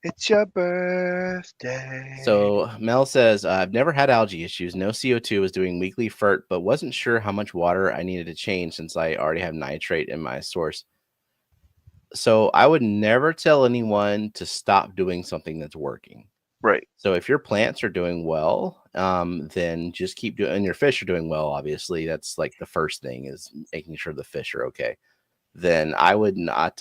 Speaker 3: It's your birthday.
Speaker 1: So Mel says, I've never had algae issues. No CO2, was doing weekly fert, but wasn't sure how much water I needed to change since I already have nitrate in my source. So I would never tell anyone to stop doing something that's working.
Speaker 3: Right.
Speaker 1: So if your plants are doing well, then just keep doing, and your fish are doing well, obviously. That's like the first thing, is making sure the fish are okay. Then I would not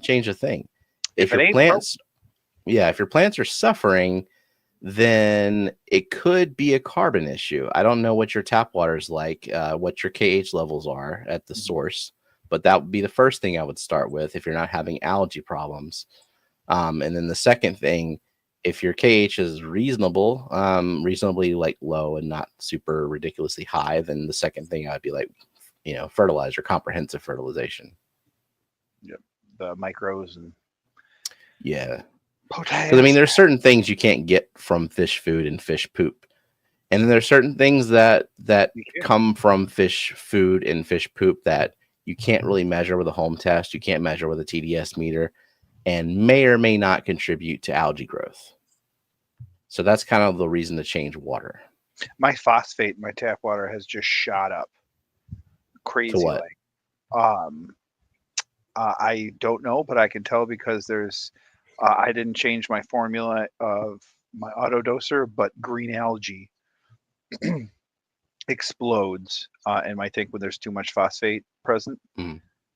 Speaker 1: change a thing. If your plants are suffering, then it could be a carbon issue. I don't know what your tap water is like, what your KH levels are at the source, but that would be the first thing I would start with if you're not having algae problems. And then the second thing, if your KH is reasonably like low and not super ridiculously high, then the second thing I'd be like, fertilizer, comprehensive fertilization.
Speaker 3: Yep. The micros and
Speaker 1: Because I mean, there's certain things you can't get from fish food and fish poop, and then there's certain things that come from fish food and fish poop that you can't really measure with a home test. You can't measure with a TDS meter, and may or may not contribute to algae growth. So that's kind of the reason to change water.
Speaker 3: My phosphate in my tap water has just shot up crazy.
Speaker 1: To what?
Speaker 3: I don't know, but I can tell because there's I didn't change my formula of my auto doser, but green algae explodes in my tank when there's too much phosphate present.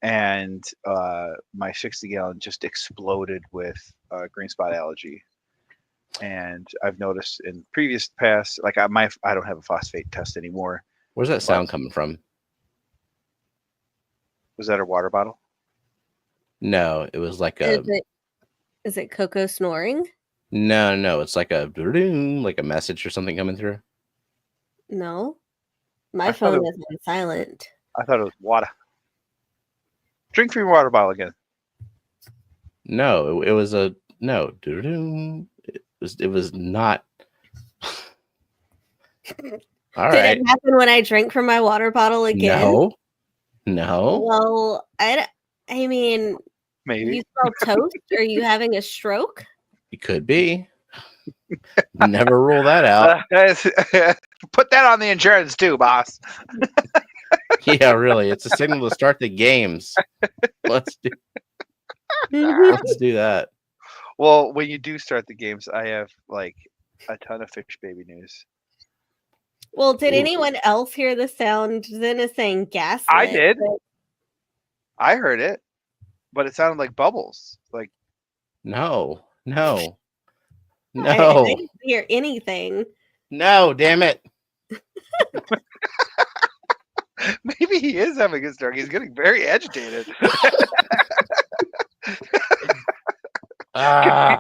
Speaker 3: And my 60-gallon just exploded with green spot algae. And I've noticed in previous past, like I don't have a phosphate test anymore.
Speaker 1: Where's that sound coming from?
Speaker 3: Was that a water bottle?
Speaker 1: No, it was like
Speaker 2: Is it Coco snoring?
Speaker 1: No, it's like a message or something coming through.
Speaker 2: No, my phone is on silent.
Speaker 3: I thought it was water. Drink from your water bottle again.
Speaker 1: No, it was a no. It was not. All
Speaker 2: Did
Speaker 1: right.
Speaker 2: it happen when I drank from my water bottle again?
Speaker 1: No.
Speaker 2: Well, I mean,
Speaker 3: maybe
Speaker 2: you smell toast. Are you having a stroke?
Speaker 1: It could be. Never rule that out.
Speaker 3: Put that on the insurance too, boss.
Speaker 1: Yeah, really. It's a signal to start the games. Let's do that.
Speaker 3: Well, when you do start the games, I have like a ton of fish baby news.
Speaker 2: Well, did anyone else hear the sound? Zen is saying gaslit.
Speaker 3: I did. I heard it, but it sounded like bubbles. Like
Speaker 1: no.
Speaker 2: I didn't hear anything.
Speaker 1: No, damn it.
Speaker 3: Maybe he is having a stroke. He's getting very agitated.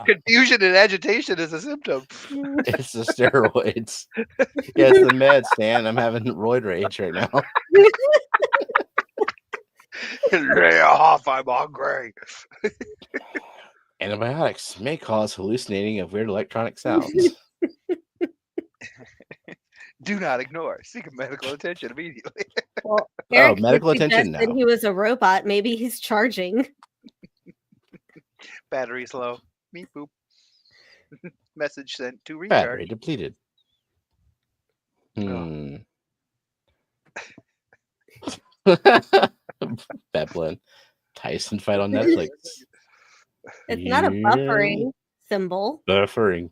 Speaker 3: Confusion and agitation is a symptom.
Speaker 1: It's the steroids. Yeah, it's the meds, Stan. I'm having roid rage right now.
Speaker 3: Lay off, I'm hungry.
Speaker 1: Antibiotics may cause hallucinating of weird electronic sounds.
Speaker 3: Do not ignore. Seek medical attention immediately.
Speaker 2: Well, Eric
Speaker 1: medical attention now.
Speaker 2: He was a robot. Maybe he's charging.
Speaker 3: Battery's low. Meep boop. Message sent to recharge.
Speaker 1: Battery depleted. Beblin. Tyson fight on Netflix.
Speaker 2: It's not a buffering symbol.
Speaker 1: Buffering.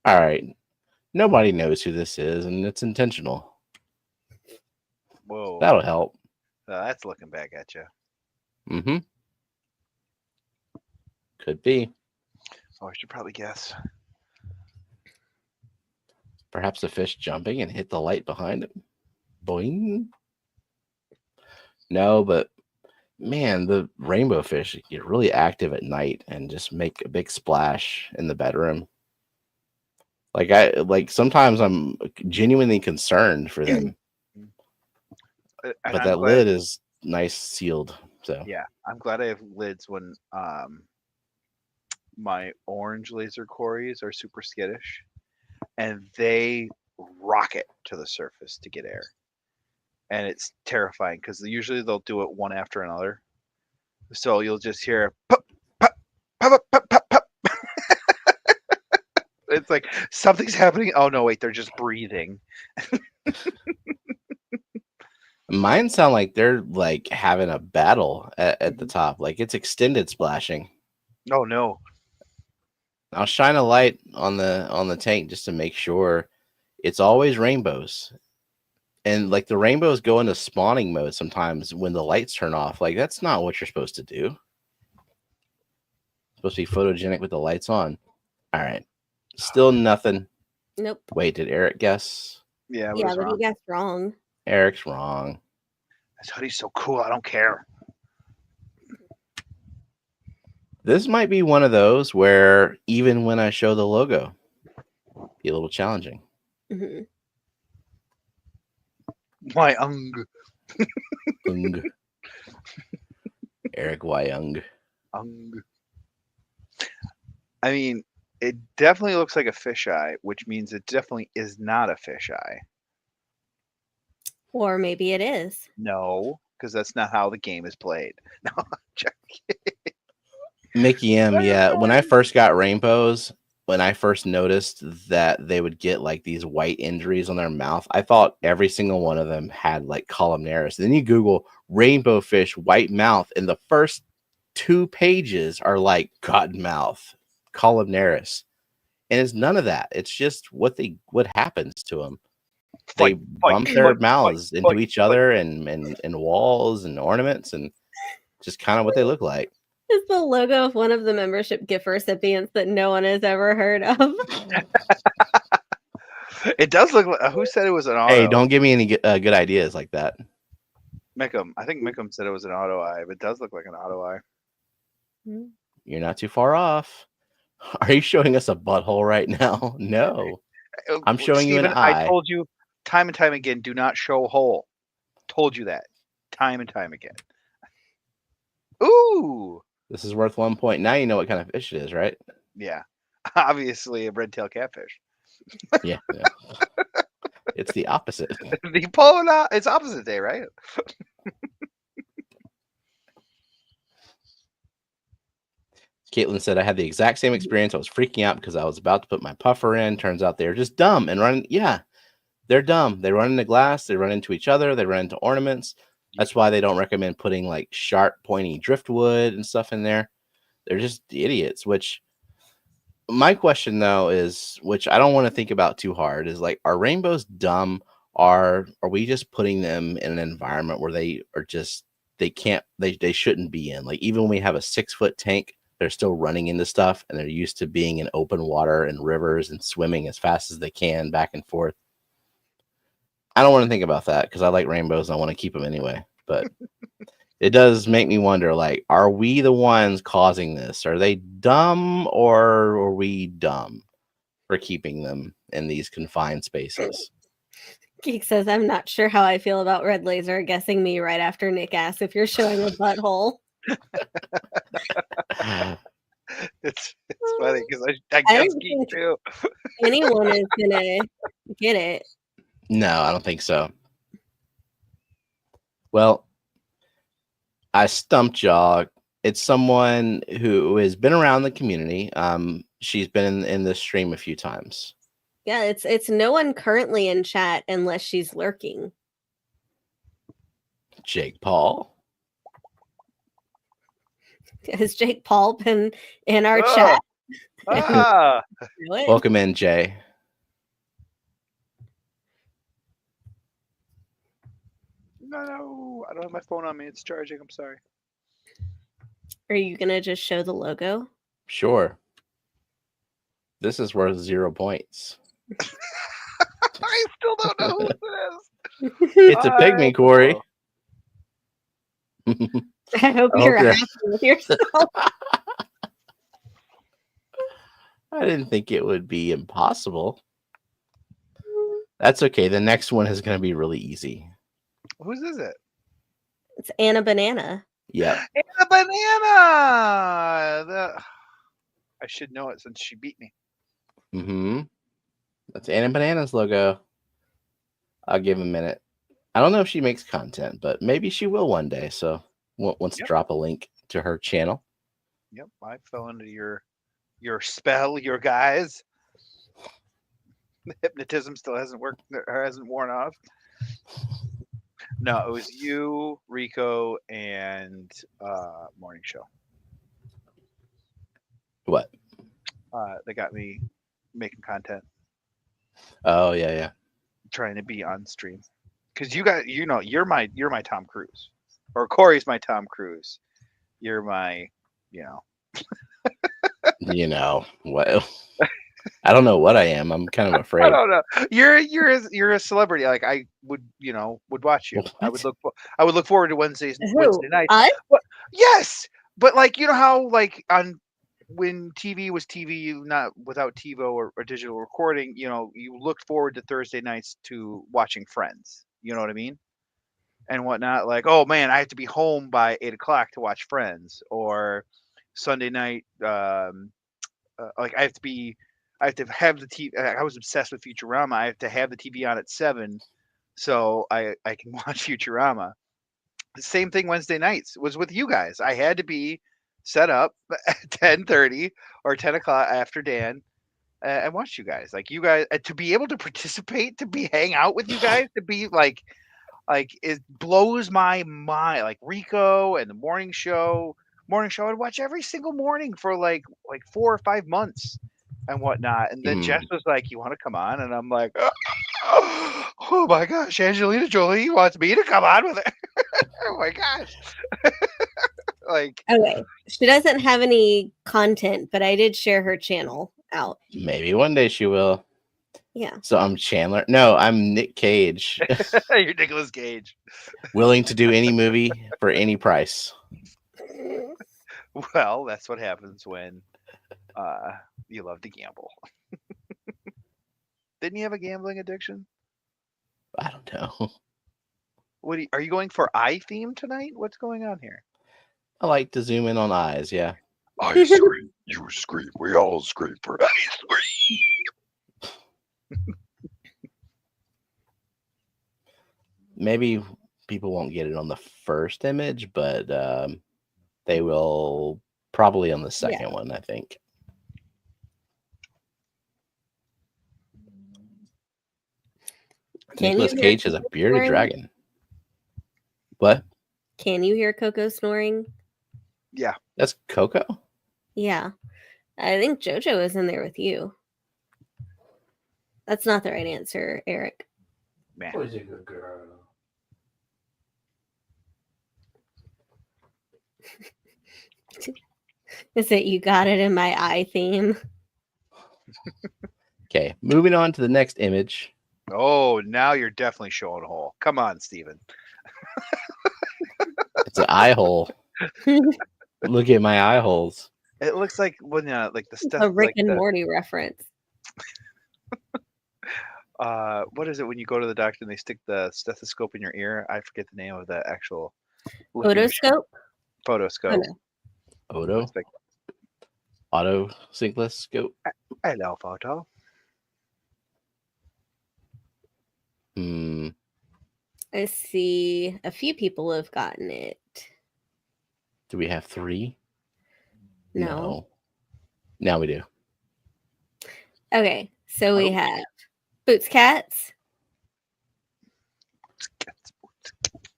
Speaker 1: All right. Nobody knows who this is, and it's intentional.
Speaker 3: Whoa.
Speaker 1: That'll help.
Speaker 3: That's looking back at you.
Speaker 1: Mm-hmm. Could be.
Speaker 3: Oh, I should probably guess.
Speaker 1: Perhaps a fish jumping and hit the light behind him. Boing. No, but man, the rainbow fish get really active at night and just make a big splash in the bedroom. Like sometimes I'm genuinely concerned for them. But that lid is nice sealed. So
Speaker 3: yeah, I'm glad I have lids when my orange laser quarries are super skittish and they rocket to the surface to get air. And it's terrifying because usually they'll do it one after another. So you'll just hear pop, pop, pop, pop, pop, pop. It's like something's happening. Oh no, wait, they're just breathing.
Speaker 1: Mine sound like they're like having a battle at the top. Like it's extended splashing.
Speaker 3: Oh no.
Speaker 1: I'll shine a light on the tank just to make sure. It's always rainbows. And like the rainbows go into spawning mode sometimes when the lights turn off. Like that's not what you're supposed to do. Supposed to be photogenic with the lights on. All right. Still nothing.
Speaker 2: Nope.
Speaker 1: Wait, did Eric guess?
Speaker 3: Yeah,
Speaker 2: but he guessed wrong.
Speaker 1: Eric's wrong.
Speaker 3: This hoodie's so cool. I don't care.
Speaker 1: This might be one of those where even when I show the logo, be a little challenging.
Speaker 2: Mm-hmm.
Speaker 3: Why
Speaker 1: Eric Wyung.
Speaker 3: I mean, it definitely looks like a fisheye, which means it definitely is not a fisheye.
Speaker 2: Or maybe it is.
Speaker 3: No, because that's not how the game is played. No,
Speaker 1: Mickey M, yeah. When I first got rainbows, when I first noticed that they would get like these white injuries on their mouth, I thought every single one of them had like columnaris. Then you Google rainbow fish, white mouth, and the first 2 pages are like cottonmouth, columnaris. And it's none of that. It's just what happens to them. They bump their mouths into each other and walls and ornaments and just kind of what they look like.
Speaker 2: It's the logo of one of the membership gift recipients that no one has ever heard of.
Speaker 3: It does look like. Who said it was an auto?
Speaker 1: Hey, don't give me any good ideas like that.
Speaker 3: Mickham. I think Mickham said it was an auto eye, but it does look like an auto eye.
Speaker 1: You're not too far off. Are you showing us a butthole right now? No. I'm showing you an eye.
Speaker 3: I told you time and time again, do not show hole. Told you that time and time again. Ooh.
Speaker 1: This is worth 1 point. Now you know what kind of fish it is, right?
Speaker 3: Yeah. Obviously a red-tailed catfish.
Speaker 1: Yeah. It's the opposite.
Speaker 3: The polar. It's opposite day, right?
Speaker 1: Caitlin said, I had the exact same experience. I was freaking out because I was about to put my puffer in. Turns out they're just dumb and running. Yeah, they're dumb. They run into glass. They run into each other. They run into ornaments. That's why they don't recommend putting like sharp, pointy driftwood and stuff in there. They're just idiots, which my question though is, which I don't want to think about too hard, is like, are rainbows dumb? Are we just putting them in an environment where they are just, they shouldn't be in? Like even when we have a 6-foot tank, they're still running into stuff and they're used to being in open water and rivers and swimming as fast as they can back and forth. I don't want to think about that because I like rainbows and I want to keep them anyway. But it does make me wonder, like, are we the ones causing this? Are they dumb, or are we dumb for keeping them in these confined spaces?
Speaker 2: Geek says, I'm not sure how I feel about red laser guessing me right after Nick asks if you're showing a butthole.
Speaker 3: It's funny because I guess Geek too.
Speaker 2: Anyone is gonna get it.
Speaker 1: No, I don't think so. Well, I stumped y'all. It's someone who has been around the community. She's been in this stream a few times.
Speaker 2: Yeah, it's no one currently in chat unless she's lurking.
Speaker 1: Jake Paul.
Speaker 2: Has Jake Paul been in our chat?
Speaker 1: Welcome in, Jay.
Speaker 3: No, I don't have my phone on me. It's charging. I'm sorry.
Speaker 2: Are you gonna just show the logo?
Speaker 1: Sure. This is worth 0 points.
Speaker 3: I still don't know who it is.
Speaker 1: It's a pygmy, Corey.
Speaker 2: I hope you're happy with yourself.
Speaker 1: I didn't think it would be impossible. That's okay. The next one is going to be really easy.
Speaker 3: Whose is it?
Speaker 2: It's Anna Banana.
Speaker 1: Yeah.
Speaker 3: Anna Banana! I should know it since she beat me.
Speaker 1: Mm-hmm. That's Anna Banana's logo. I'll give a minute. I don't know if she makes content, but maybe she will one day. So wants to drop a link to her channel.
Speaker 3: Yep, I fell into your spell, your guys. The hypnotism still hasn't worked or hasn't worn off. No, it was you, Rico, and Morning Show.
Speaker 1: What?
Speaker 3: They got me making content.
Speaker 1: Oh yeah.
Speaker 3: Trying to be on stream. Because you got, you're my Tom Cruise. Or Corey's my Tom Cruise. You're my,
Speaker 1: what? I don't know what I am. I'm kind of afraid.
Speaker 3: I don't know. You're a celebrity. Like I would watch you.
Speaker 1: What?
Speaker 3: I would look forward to Wednesday night. Yes, but like how like on when TV was TV, not without TiVo or digital recording. You looked forward to Thursday nights to watching Friends. You know what I mean? And whatnot. Like, oh man, I have to be home by 8:00 to watch Friends, or Sunday night. Like I have to have the TV. I was obsessed with Futurama. I have to have the TV on at 7, so I can watch Futurama. The same thing Wednesday nights was with you guys. I had to be set up at 10:30 or 10:00 after Dan and watch you guys. Like you guys to be able to participate, to hang out with you guys, to be like it blows my mind. Like Rico and the morning show. I'd watch every single morning for like 4 or 5 months and whatnot. And then Jess was like, "You want to come on?" And I'm like, "Oh my gosh, Angelina Jolie wants me to come on with her." Oh my gosh. Like,
Speaker 2: okay, she doesn't have any content, but I did share her channel out.
Speaker 1: Maybe one day she will.
Speaker 2: Yeah.
Speaker 1: So I'm Chandler. No, I'm Nick Cage.
Speaker 3: You're Nicolas Cage.
Speaker 1: Willing to do any movie for any price.
Speaker 3: Well, that's what happens when you love to gamble. Didn't you have a gambling addiction?
Speaker 1: I don't know.
Speaker 3: Are you going for eye theme tonight? What's going on here?
Speaker 1: I like to zoom in on eyes, yeah.
Speaker 4: I scream, you scream, we all scream for ice cream.
Speaker 1: Maybe people won't get it on the first image, but they will probably on the second one, I think. Nicolas Cage is a bearded dragon. What?
Speaker 2: Can you hear Coco snoring?
Speaker 3: Yeah.
Speaker 1: That's Coco?
Speaker 2: Yeah. I think JoJo is in there with you. That's not the right answer, Eric.
Speaker 3: Man.
Speaker 1: Who's a good girl?
Speaker 2: Is it you got it in my eye theme?
Speaker 1: Okay, moving on to the next image.
Speaker 3: Oh, now you're definitely showing a hole. Come on, Steven.
Speaker 1: It's an eye hole. Look at my eye holes.
Speaker 3: It looks like when like the stuff.
Speaker 2: A Rick and Morty reference.
Speaker 3: What is it when you go to the doctor and they stick the stethoscope in your ear? I forget the name of the actual
Speaker 2: Otoscope?
Speaker 3: Photoscope.
Speaker 2: Oh, no.
Speaker 1: Auto synchnoscope.
Speaker 3: Hello, photo.
Speaker 2: I see a few people have gotten it.
Speaker 1: Do we have 3?
Speaker 2: No.
Speaker 1: Now we do.
Speaker 2: Okay, so we have Boots Cats.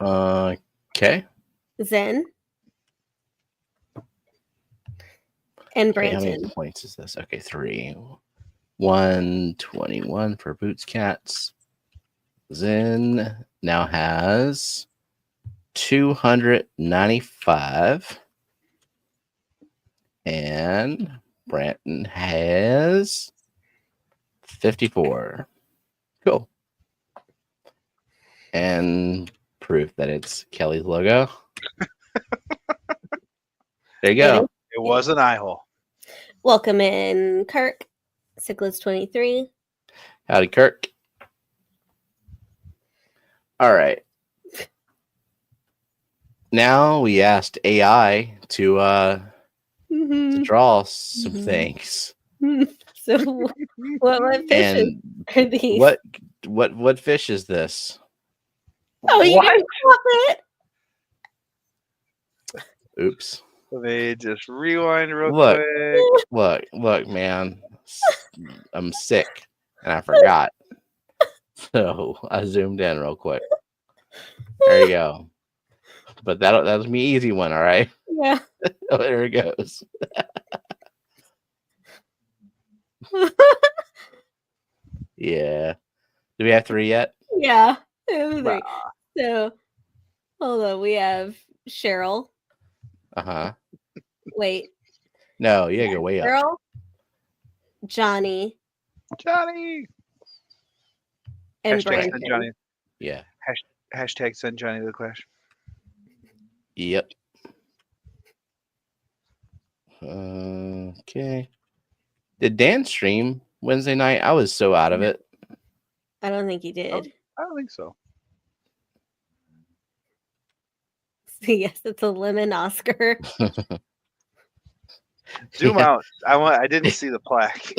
Speaker 1: Okay.
Speaker 2: Zen. And Branton.
Speaker 1: Okay, how many points is this? Okay, 3. 121 for Boots Cats. Zen now has 295. And Branton has 54. Cool. And proof that it's Kelly's logo. There you go.
Speaker 3: It was an eye hole.
Speaker 2: Welcome in, Kirk. Cichlids 23.
Speaker 1: Howdy, Kirk. All right. Now we asked AI to draw some things.
Speaker 2: So what fishes are these?
Speaker 1: What fish is this?
Speaker 2: Oh, you didn't drop it.
Speaker 1: Oops.
Speaker 3: Let me just rewind real quick.
Speaker 1: Look, man. I'm sick and I forgot. So I zoomed in real quick. There you go. But that was me easy one, all right?
Speaker 2: Yeah.
Speaker 1: Oh, there it goes. Yeah. Do we have 3 yet?
Speaker 2: Yeah. 3. So hold on. We have Cheryl. Wait.
Speaker 1: No, you gotta go way
Speaker 2: Cheryl,
Speaker 1: up.
Speaker 3: Johnny.
Speaker 2: And
Speaker 3: hashtag
Speaker 2: Brandon.
Speaker 3: Send Johnny.
Speaker 1: Yeah.
Speaker 3: Hashtag send Johnny to the Clash.
Speaker 1: Yep. Okay. Did Dan stream Wednesday night? I was so out of it.
Speaker 2: I don't think he did.
Speaker 3: I don't think so.
Speaker 2: Yes, it's a lemon Oscar.
Speaker 3: Zoom out. I didn't see the plaque.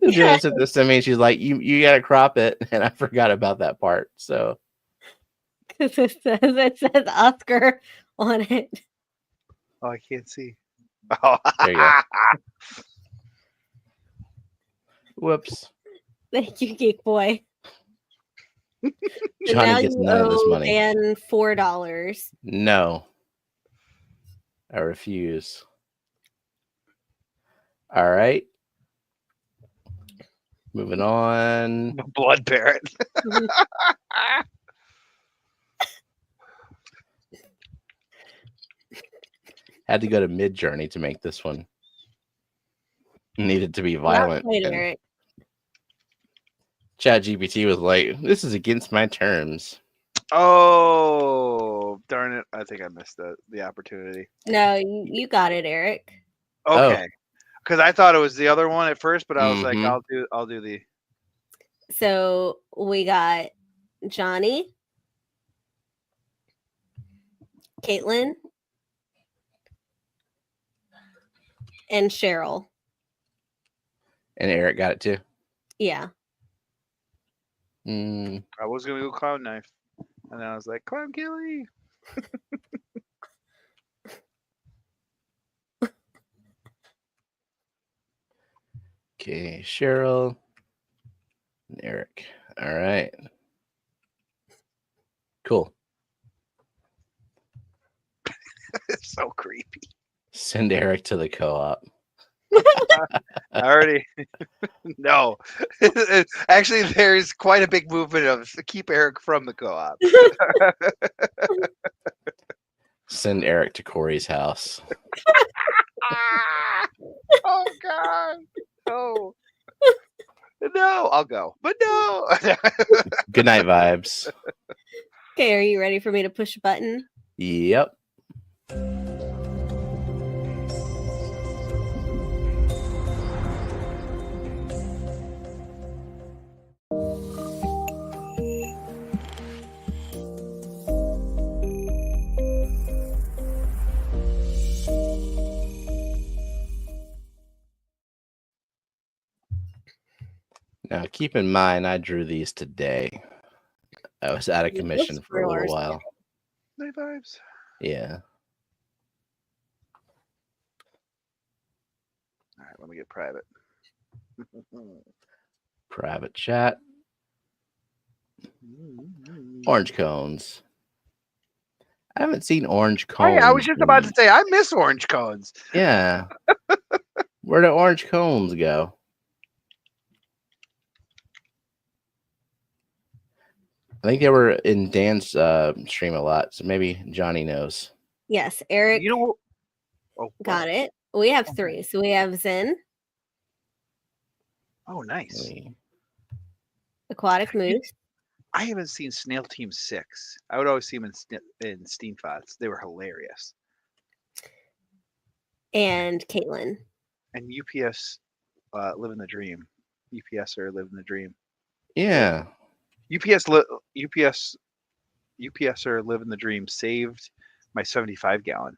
Speaker 1: Jen said this to me. She's like, "You gotta crop it," and I forgot about that part. So
Speaker 2: because it says Oscar on it.
Speaker 3: Oh, I can't see. Oh.
Speaker 1: There you go. Whoops.
Speaker 2: Thank you, Geek Boy.
Speaker 1: Johnny gets none of this money.
Speaker 2: And $4.
Speaker 1: No. I refuse. All right. Moving on.
Speaker 3: Blood parrot.
Speaker 1: Had to go to Mid Journey to make this one. Needed to be violent. ChatGPT was like, "This is against my terms."
Speaker 3: Oh, darn it. I think I missed the opportunity.
Speaker 2: No, you got it, Eric.
Speaker 3: Okay. Because I thought it was the other one at first, but I was like, I'll do the.
Speaker 2: So we got Johnny, Caitlin, and Cheryl.
Speaker 1: And Eric got it too?
Speaker 2: Yeah.
Speaker 3: I was going to go Cloud Knife. And then I was like, Cloud Gilly.
Speaker 1: Okay, Cheryl and Eric. All right. Cool.
Speaker 3: It's so creepy.
Speaker 1: Send Eric to the co-op.
Speaker 3: I already no. Actually, there's quite a big movement of keep Eric from the co-op.
Speaker 1: Send Eric to Corey's house.
Speaker 3: Oh God. No. No, I'll go. But no.
Speaker 1: Good night vibes.
Speaker 2: Okay, are you ready for me to push a button?
Speaker 1: Yep. Now, keep in mind, I drew these today. I was out of commission for a little while.
Speaker 3: Night vibes.
Speaker 1: Yeah.
Speaker 3: All right, let me get private.
Speaker 1: Private chat. Orange cones. I haven't seen orange cones.
Speaker 3: Hey, I was just about to say, I miss orange cones.
Speaker 1: Yeah. Where do orange cones go? I think they were in Dan's stream a lot, so maybe Johnny knows.
Speaker 2: Yes, Eric.
Speaker 3: You know,
Speaker 2: got it. We have 3. So we have Zen.
Speaker 3: Oh, nice.
Speaker 2: Aquatic Moose.
Speaker 3: I haven't seen Snail Team 6. I would always see them in Steam Thoughts. They were hilarious.
Speaker 2: And Caitlin.
Speaker 3: And UPS Living the Dream. UPS are Living the Dream.
Speaker 1: Yeah.
Speaker 3: UPS are Living the Dream saved my 75 gallon.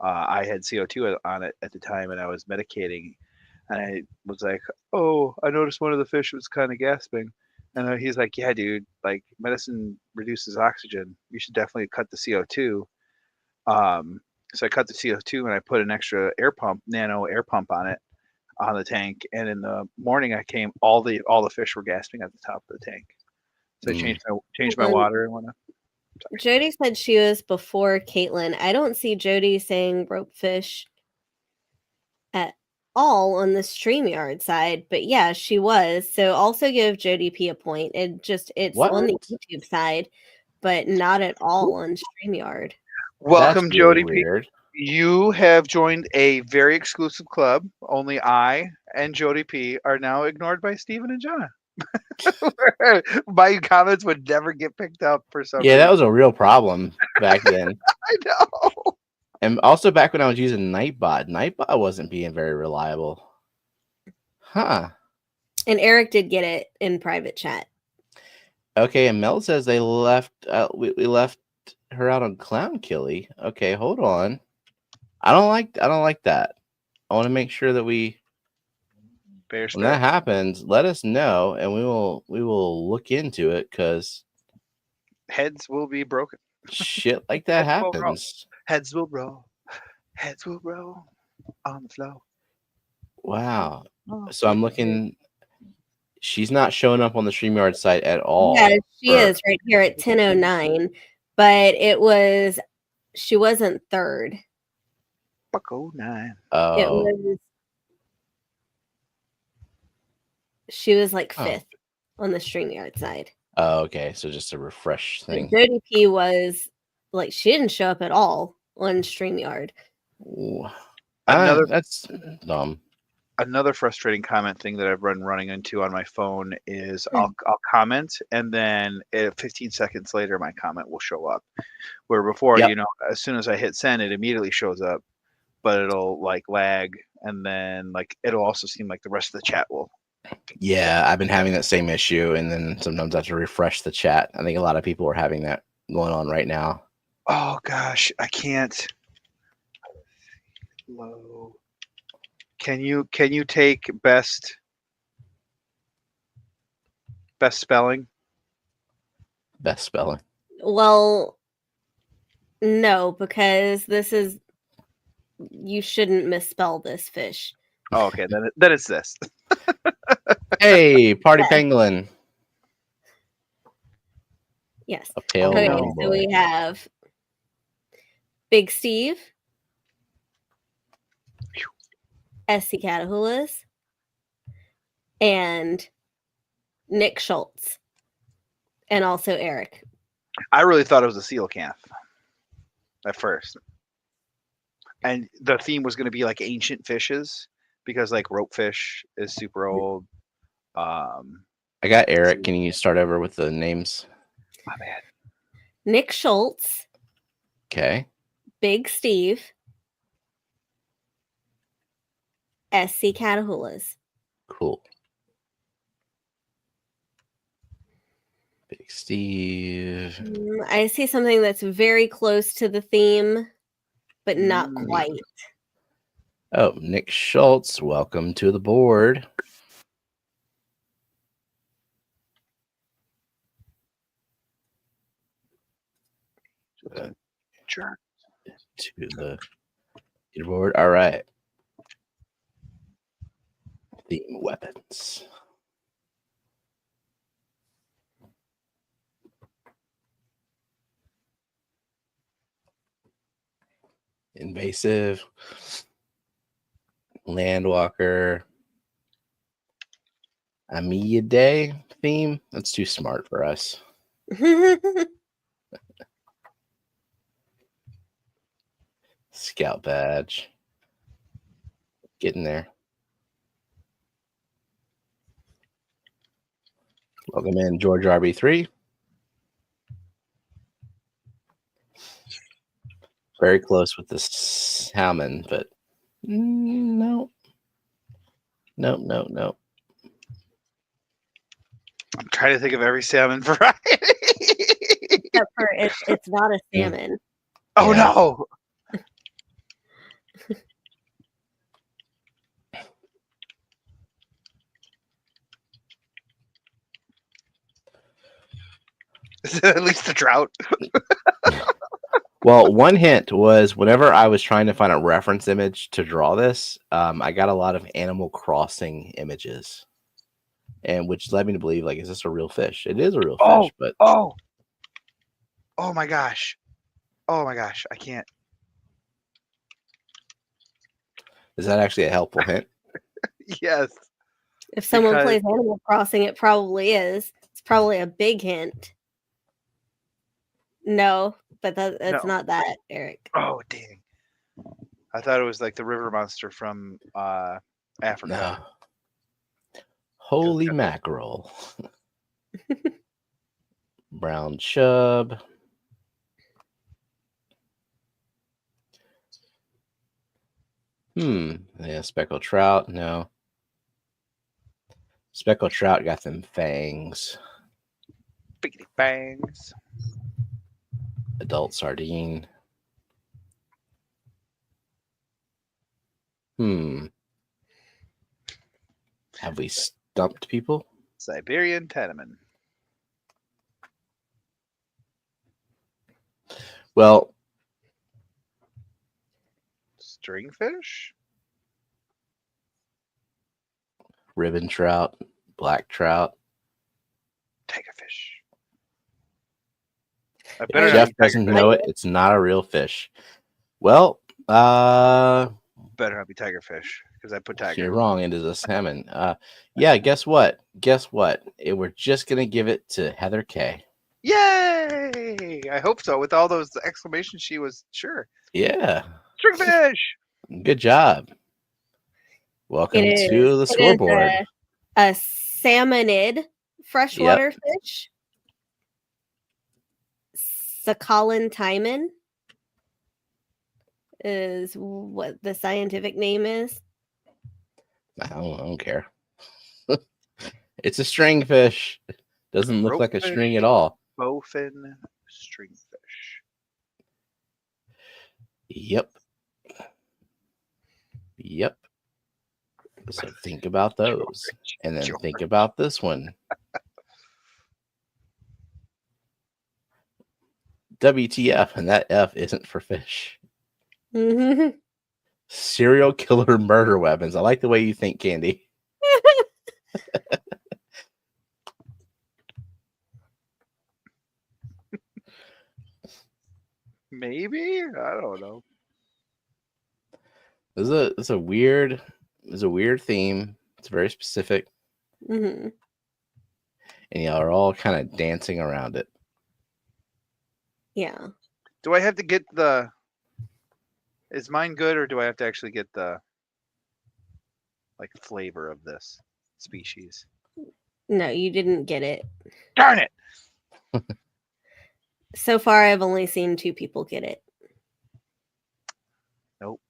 Speaker 3: I had CO2 on it at the time, and I was medicating. And I was like, oh, I noticed one of the fish was kind of gasping. And he's like, yeah, dude, like medicine reduces oxygen. You should definitely cut the CO2. So I cut the CO2 and I put an extra nano air pump on it, on the tank. And in the morning I came, all the fish were gasping at the top of the tank. So I changed my water and whatnot.
Speaker 2: Jody said she was before Caitlin. I don't see Jody saying ropefish at all on the StreamYard side, but yeah, she was. So also give Jody P a point. It's what? On the YouTube side, but not at all on StreamYard.
Speaker 3: Welcome,
Speaker 1: That's really
Speaker 3: Jody
Speaker 1: weird.
Speaker 3: P. You have joined a very exclusive club. Only I and Jody P are now ignored by Steven and Jonah. My comments would never get picked up for some reason.
Speaker 1: That was a real problem back then.
Speaker 3: I know.
Speaker 1: And also back when I was using Nightbot. Nightbot wasn't being very reliable. Huh.
Speaker 2: And Eric did get it in private chat.
Speaker 1: Okay, and Mel says they left we left her out on Clown Killy. Okay, hold on. I don't like that. I want to make sure that when that happens, let us know and we will look into it, because
Speaker 3: heads will be broken.
Speaker 1: Shit like that happens.
Speaker 3: Heads will roll. Heads will roll on the floor.
Speaker 1: Wow. So I'm looking. She's not showing up on the StreamYard site at all.
Speaker 2: Yeah, she is right here at 10:09, but she wasn't third.
Speaker 3: Fuck 09.
Speaker 1: Oh.
Speaker 2: She was like 5th on the StreamYard side.
Speaker 1: Oh, okay. So just a refresh thing.
Speaker 2: Jody P was like, she didn't show up at all on StreamYard.
Speaker 1: That's dumb.
Speaker 3: Another frustrating comment thing that I've been running into on my phone is I'll comment, and then 15 seconds later my comment will show up. Where before, as soon as I hit send, it immediately shows up, but it'll like lag, and then like it'll also seem like the rest of the chat will.
Speaker 1: Yeah, I've been having that same issue, and then sometimes I have to refresh the chat. I think a lot of people are having that going on right now.
Speaker 3: Oh gosh, I can't. Low. Can you take best spelling?
Speaker 1: Best spelling.
Speaker 2: Well, no, because you shouldn't misspell this fish.
Speaker 3: Oh, okay, then it's this.
Speaker 1: Hey, Party Penguin.
Speaker 2: Yes.
Speaker 1: A pale
Speaker 2: so we have Big Steve, SC Catahoulas, and Nick Schultz, and also Eric.
Speaker 3: I really thought it was a seal calf at first, and the theme was going to be like ancient fishes, because like ropefish is super old.
Speaker 1: I got Eric. Can you start over with the names?
Speaker 3: My bad.
Speaker 2: Nick Schultz.
Speaker 1: Okay.
Speaker 2: Big Steve. SC Catahoulas.
Speaker 1: Cool. Big Steve.
Speaker 2: I see something that's very close to the theme, but not quite.
Speaker 1: Oh, Nick Schultz, welcome to the board.
Speaker 3: Sure.
Speaker 1: To the board. All right. Theme weapons. Invasive. Landwalker. Amiade theme. That's too smart for us. Scout badge. Getting there. Welcome in, George RB3. Very close with the salmon, but no. No.
Speaker 3: I'm trying to think of every salmon variety.
Speaker 2: Except for it's not a salmon.
Speaker 3: Oh, yeah. No. Is it at least a trout?
Speaker 1: Well, one hint was whenever I was trying to find a reference image to draw this, I got a lot of Animal Crossing images, and which led me to believe, like, is this a real fish? It is a real fish, but
Speaker 3: oh my gosh, I can't.
Speaker 1: Is that actually a helpful hint?
Speaker 3: Yes.
Speaker 2: If someone plays Animal Crossing, it probably is. It's probably a big hint. No, but that's not that, Eric.
Speaker 3: Oh, dang. I thought it was like the river monster from Africa.
Speaker 1: No. Holy mackerel. Brown chub. Yeah, speckled trout. No. Speckled trout got them fangs.
Speaker 3: Biggity fangs.
Speaker 1: Adult sardine. Have we stumped people?
Speaker 3: Siberian Tenement.
Speaker 1: Well,
Speaker 3: stringfish,
Speaker 1: ribbon trout, black trout,
Speaker 3: tigerfish.
Speaker 1: Jeff doesn't know it. It's not a real fish. Well,
Speaker 3: better not be tigerfish because I put tiger.
Speaker 1: You're wrong. It is a salmon. Yeah. Guess what? We're just gonna give it to Heather K.
Speaker 3: Yay! I hope so. With all those exclamations, she was sure.
Speaker 1: Yeah.
Speaker 3: Stringfish.
Speaker 1: Good job. Welcome to the scoreboard.
Speaker 2: A salmonid freshwater fish. Sakhalin Timon is what the scientific name is.
Speaker 1: I don't care. It's a stringfish. Doesn't look like a string at all.
Speaker 3: Bowfin stringfish.
Speaker 1: Yep. So think about those. And then think about this one. WTF, and that F isn't for fish. Serial killer murder weapons. I like the way you think, Candy.
Speaker 3: Maybe? I don't know.
Speaker 1: It's a weird theme. It's very specific.
Speaker 2: Mm-hmm.
Speaker 1: And y'all are all kind of dancing around it.
Speaker 2: Yeah.
Speaker 3: Do I have to get the... Is mine good, or do I have to actually get the flavor of this species?
Speaker 2: No, you didn't get it.
Speaker 3: Darn it!
Speaker 2: So far, I've only seen 2 people get it.
Speaker 3: Nope.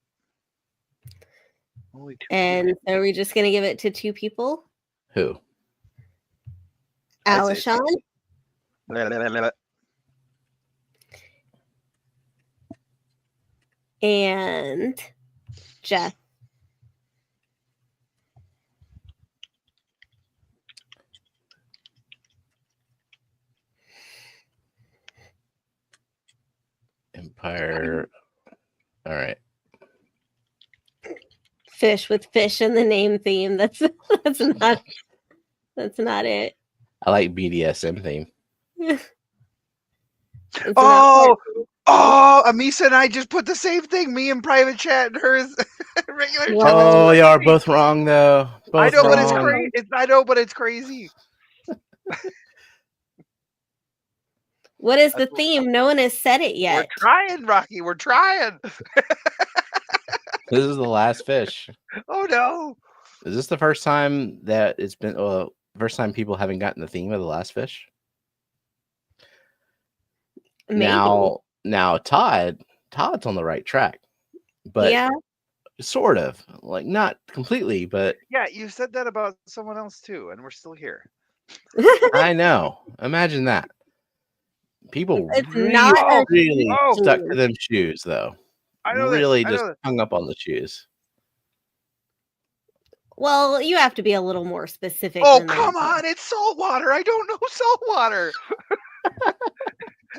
Speaker 3: Only 2
Speaker 2: And
Speaker 3: people.
Speaker 2: so are we just going to give it to 2 people?
Speaker 1: Who?
Speaker 2: Alishon? And Jeff.
Speaker 1: Empire. All right.
Speaker 2: Fish with fish in the name theme. That's not it.
Speaker 1: I like BDSM theme.
Speaker 3: Oh, Amisa and I just put the same thing. Me in private chat and hers regular chat.
Speaker 1: Oh, you are both wrong though. Both
Speaker 3: I know,
Speaker 1: wrong.
Speaker 3: but it's crazy. I know, but it's crazy.
Speaker 2: What is the theme? No one has said it yet.
Speaker 3: We're trying, Rocky. We're trying.
Speaker 1: This is the last fish.
Speaker 3: Oh no!
Speaker 1: Is this the first time that it's been? First time people haven't gotten the theme of the last fish.
Speaker 2: Maybe.
Speaker 1: Now Todd's on the right track, but
Speaker 2: yeah,
Speaker 1: sort of, like not completely, but
Speaker 3: yeah, you said that about someone else too, and we're still here.
Speaker 1: I know. Imagine that. People
Speaker 2: it's
Speaker 1: really stuck to them shoes, though.
Speaker 3: I know
Speaker 1: really just hung up on the shoes.
Speaker 2: Well, you have to be a little more specific.
Speaker 3: Oh, come on. It's saltwater. I don't know saltwater.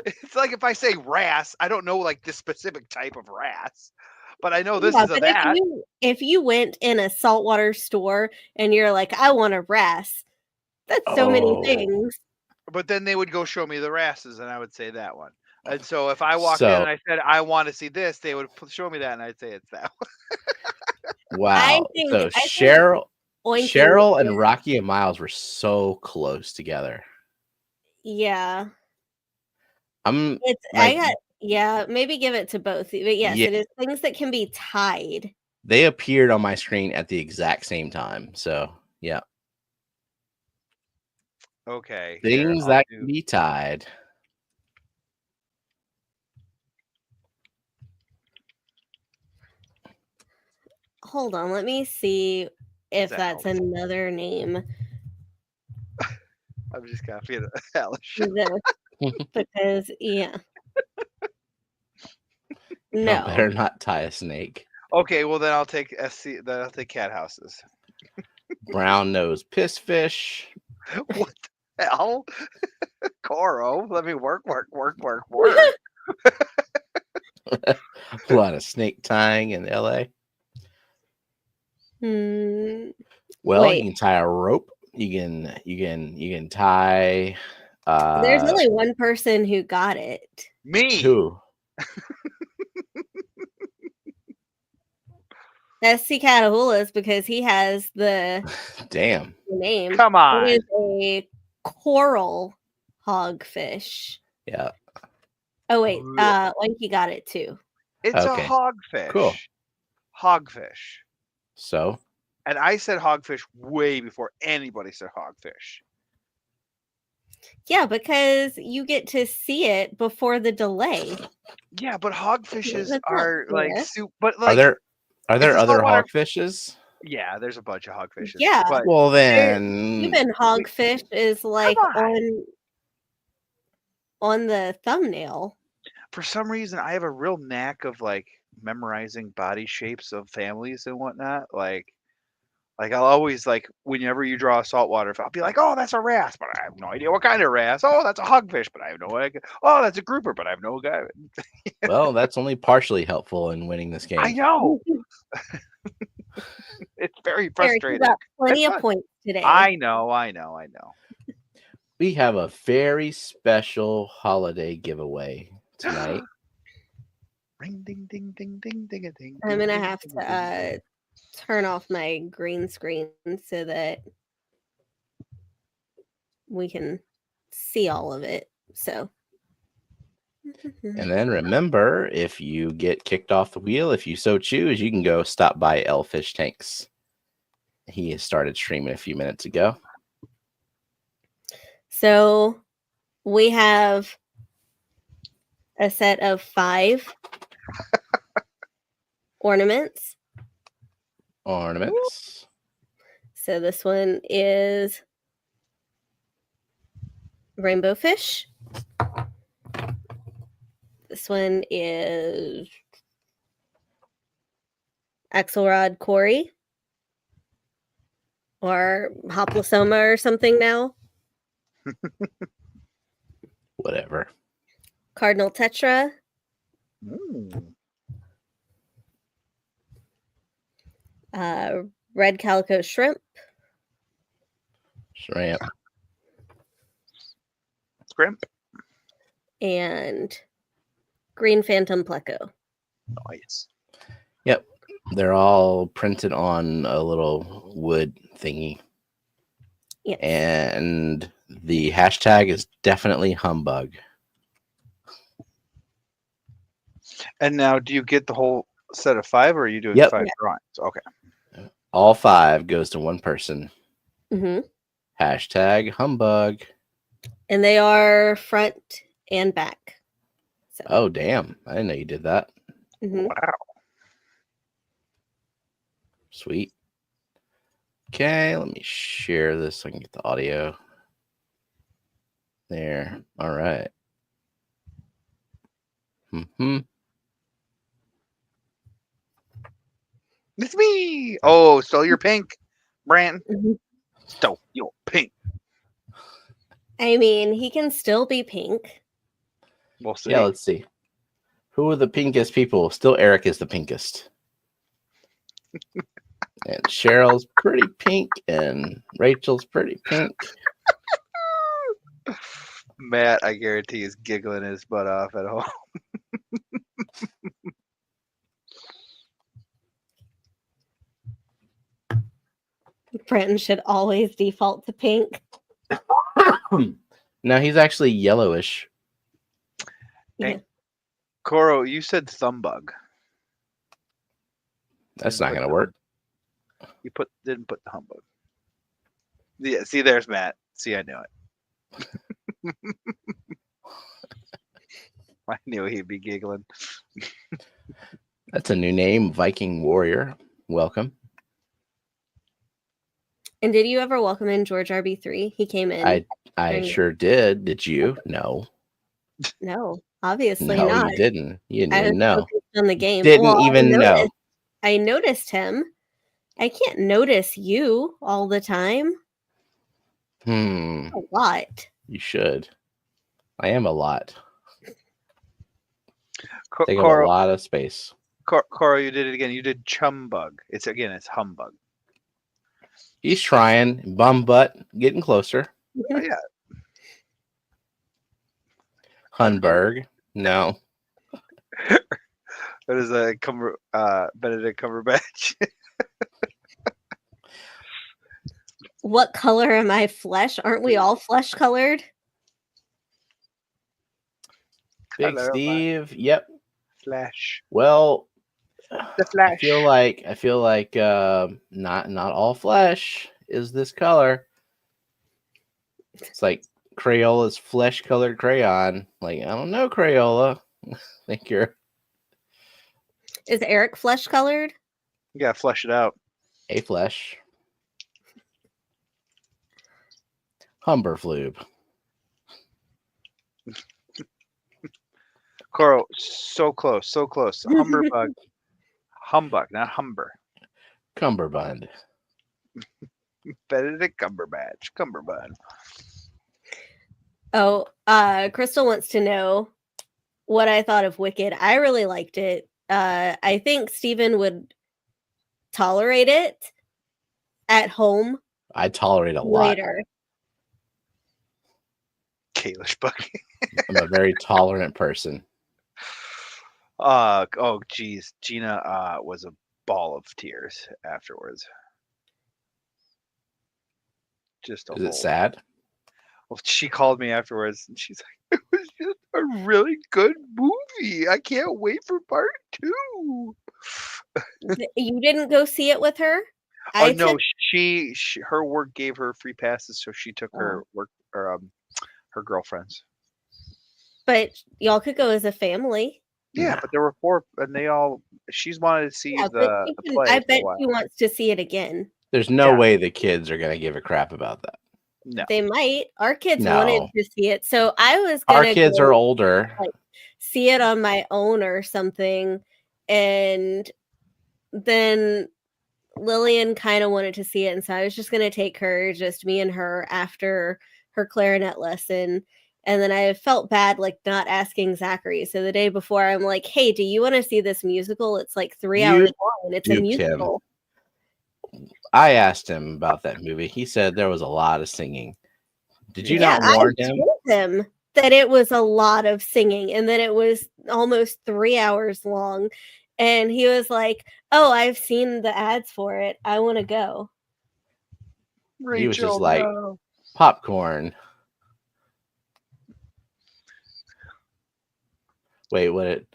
Speaker 3: It's like if I say wrasse, I don't know like this specific type of wrasse, but I know this is a that.
Speaker 2: If you went in a saltwater store and you're like, I want a wrasse, that's so many things.
Speaker 3: But then they would go show me the wrasses, and I would say that one. And so if I walked in and I said, I want to see this, they would show me that, and I'd say it's that one.
Speaker 1: Wow. So Cheryl and Rocky and Miles were so close together.
Speaker 2: Yeah. Maybe give it to both. But yes, it is things that can be tied.
Speaker 1: They appeared on my screen at the exact same time. So yeah.
Speaker 3: Okay.
Speaker 1: Things that can be tied.
Speaker 2: Hold on, let me see if that's another name.
Speaker 3: I'm just copying Alice.
Speaker 2: Because
Speaker 1: no, better not tie a snake.
Speaker 3: Okay, well then I'll take SC. Then I'll take cat houses.
Speaker 1: Brown nose piss fish.
Speaker 3: What the hell? Coro, let me work.
Speaker 1: A lot of snake tying in LA. Well, you can tie a rope. You can tie.
Speaker 2: There's only one person who got it.
Speaker 3: Me.
Speaker 1: Who?
Speaker 2: SC Catahoula's, because he has the name.
Speaker 3: Come on.
Speaker 2: It is a coral hogfish.
Speaker 1: Yeah.
Speaker 2: Oh wait, Wenky got it too.
Speaker 3: It's a hogfish.
Speaker 1: Cool.
Speaker 3: Hogfish.
Speaker 1: So?
Speaker 3: And I said hogfish way before anybody said hogfish.
Speaker 2: Yeah, because you get to see it before the delay.
Speaker 3: Yeah, but hogfishes are like soup. But like,
Speaker 1: are there other hogfishes?
Speaker 3: Yeah, there's a bunch of hogfishes.
Speaker 2: Yeah.
Speaker 3: But
Speaker 1: well then,
Speaker 2: even hogfish is like on the thumbnail.
Speaker 3: For some reason, I have a real knack of like memorizing body shapes of families and whatnot. Like I'll always like whenever you draw a saltwater, I'll be like, oh, that's a wrasse, but I have no idea what kind of wrasse. Oh, that's a hogfish, but I have no idea. Oh, that's a grouper, but I have no idea.
Speaker 1: Well, that's only partially helpful in winning this game.
Speaker 3: I know. It's very frustrating.
Speaker 2: You got plenty of points today.
Speaker 3: I know.
Speaker 1: We have a very special holiday giveaway tonight.
Speaker 3: Ring ding ding ding ding ding ding.
Speaker 2: I'm gonna have to turn off my green screen so that we can see all of it. So,
Speaker 1: and then remember, if you get kicked off the wheel, if you so choose, you can go stop by Elfish Tanks. He has started streaming a few minutes ago.
Speaker 2: So we have a set of 5 ornaments.
Speaker 1: Ornaments.
Speaker 2: So this one is rainbow fish. This one is Axelrod Cory or Hoplosoma or something now.
Speaker 1: Whatever.
Speaker 2: Cardinal Tetra. Red Calico Shrimp.
Speaker 1: Shrimp.
Speaker 2: And Green Phantom Pleco.
Speaker 3: Nice.
Speaker 1: Yep. They're all printed on a little wood thingy.
Speaker 2: Yes.
Speaker 1: And the hashtag is definitely humbug.
Speaker 3: And now, do you get the whole set of 5, or are you doing 5 drawings? Okay.
Speaker 1: All 5 goes to one person.
Speaker 2: Mm-hmm.
Speaker 1: Hashtag humbug.
Speaker 2: And they are front and back. So.
Speaker 1: Oh, damn. I didn't know you did that.
Speaker 2: Mm-hmm.
Speaker 3: Wow.
Speaker 1: Sweet. Okay, let me share this so I can get the audio. There. All right.
Speaker 3: It's me. Oh, stole your pink, Brant. Stole your pink.
Speaker 2: I mean, he can still be pink.
Speaker 3: We'll see.
Speaker 1: Yeah, let's see. Who are the pinkest people? Still Eric is the pinkest. And Cheryl's pretty pink, and Rachel's pretty pink.
Speaker 3: Matt, I guarantee, is giggling his butt off at home.
Speaker 2: Brenton should always default to pink.
Speaker 1: No, he's actually yellowish.
Speaker 2: Yeah.
Speaker 3: Coro, you said thumbug.
Speaker 1: That's not going to work.
Speaker 3: You didn't put the humbug. Yeah, see, there's Matt. See, I knew it. I knew he'd be giggling.
Speaker 1: That's a new name, Viking Warrior. Welcome.
Speaker 2: And did you ever welcome in George RB3? He came in.
Speaker 1: I sure did. Did you? No.
Speaker 2: No, obviously
Speaker 1: no,
Speaker 2: not.
Speaker 1: You didn't. You didn't even know.
Speaker 2: On the game.
Speaker 1: Didn't even know.
Speaker 2: I noticed him. I can't notice you all the time. A lot.
Speaker 1: You should. I am a lot. Take up a
Speaker 3: Coro,
Speaker 1: lot of space.
Speaker 3: Coro, you did it again. You did chumbug. It's humbug.
Speaker 1: He's trying. Bum butt. Getting closer.
Speaker 3: Oh, yeah.
Speaker 1: Hunberg. No.
Speaker 3: What is a Benedict Cumberbatch?
Speaker 2: What color am I? Flesh? Aren't we all flesh colored?
Speaker 1: Big Steve. Yep.
Speaker 3: Flash.
Speaker 1: Well,
Speaker 3: the Flash.
Speaker 1: I feel like not all flesh is this color. It's like Crayola's flesh colored crayon. Like, I don't know, Crayola. I think you're.
Speaker 2: Is Eric flesh colored?
Speaker 3: You gotta flesh it out.
Speaker 1: A flesh. Humberflube.
Speaker 3: Coral, so close. Humberbug. Humbug, not Humber.
Speaker 1: Cumberbund.
Speaker 3: Benedict Cumberbatch. Cumberbund.
Speaker 2: Oh, Crystal wants to know what I thought of Wicked. I really liked it. I think Steven would tolerate it at home.
Speaker 1: I tolerate a lot.
Speaker 3: Kalish Buggy.
Speaker 1: I'm a very tolerant person.
Speaker 3: Oh geez, Gina was a ball of tears afterwards. Just
Speaker 1: is it sad?
Speaker 3: Well, she called me afterwards and she's like, "It was just a really good movie. I can't wait for part 2."
Speaker 2: You didn't go see it with her?
Speaker 3: Oh no, she her work gave her free passes, so she took her work or her girlfriends.
Speaker 2: But y'all could go as a family.
Speaker 3: Yeah, but there were 4, and she's wanted to see the play.
Speaker 2: I bet she wants to see it again.
Speaker 1: There's no way the kids are gonna give a crap about that.
Speaker 3: No.
Speaker 2: They might. Our kids wanted to see it, so I was gonna.
Speaker 1: Our kids are older.
Speaker 2: Like, see it on my own or something, and then Lillian kind of wanted to see it, and so I was just gonna take her, just me and her, after her clarinet lesson. And then I felt bad, like, not asking Zachary. So the day before, I'm like, hey, do you want to see this musical? It's like 3 hours long, and it's a musical.
Speaker 1: I asked him about that movie. He said there was a lot of singing. Did you not warn him?
Speaker 2: I told him that it was a lot of singing and that it was almost 3 hours long. And he was like, oh, I've seen the ads for it. I want to go.
Speaker 3: Rachel,
Speaker 1: he was just like, popcorn. Wait,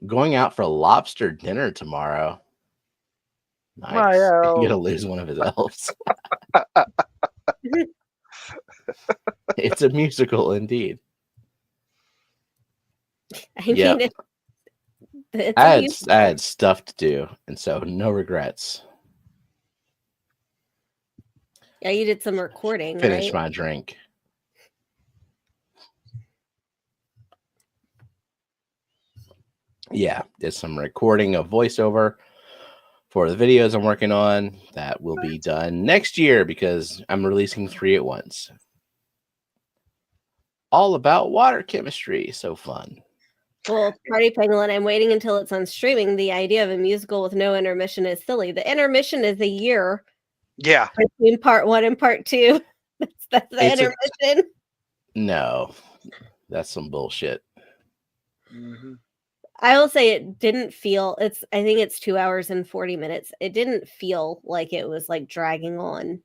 Speaker 1: going out for lobster dinner tomorrow? Nice. He's gonna lose one of his elves. It's a musical indeed.
Speaker 2: I mean,
Speaker 1: I had stuff to do, and so no regrets.
Speaker 2: Yeah, you did some recording.
Speaker 1: Finish my drink. Yeah, did some recording of voiceover for the videos I'm working on. That will be done next year because I'm releasing 3 at once. All about water chemistry. So fun.
Speaker 2: Well, Party Penguin, I'm waiting until it's on streaming. The idea of a musical with no intermission is silly. The intermission is a year.
Speaker 3: Yeah.
Speaker 2: Between part 1 and part 2. That's the intermission.
Speaker 1: No, that's some bullshit.
Speaker 3: Mm-hmm.
Speaker 2: I will say it didn't feel, I think it's 2 hours and 40 minutes. It didn't feel like it was like dragging on.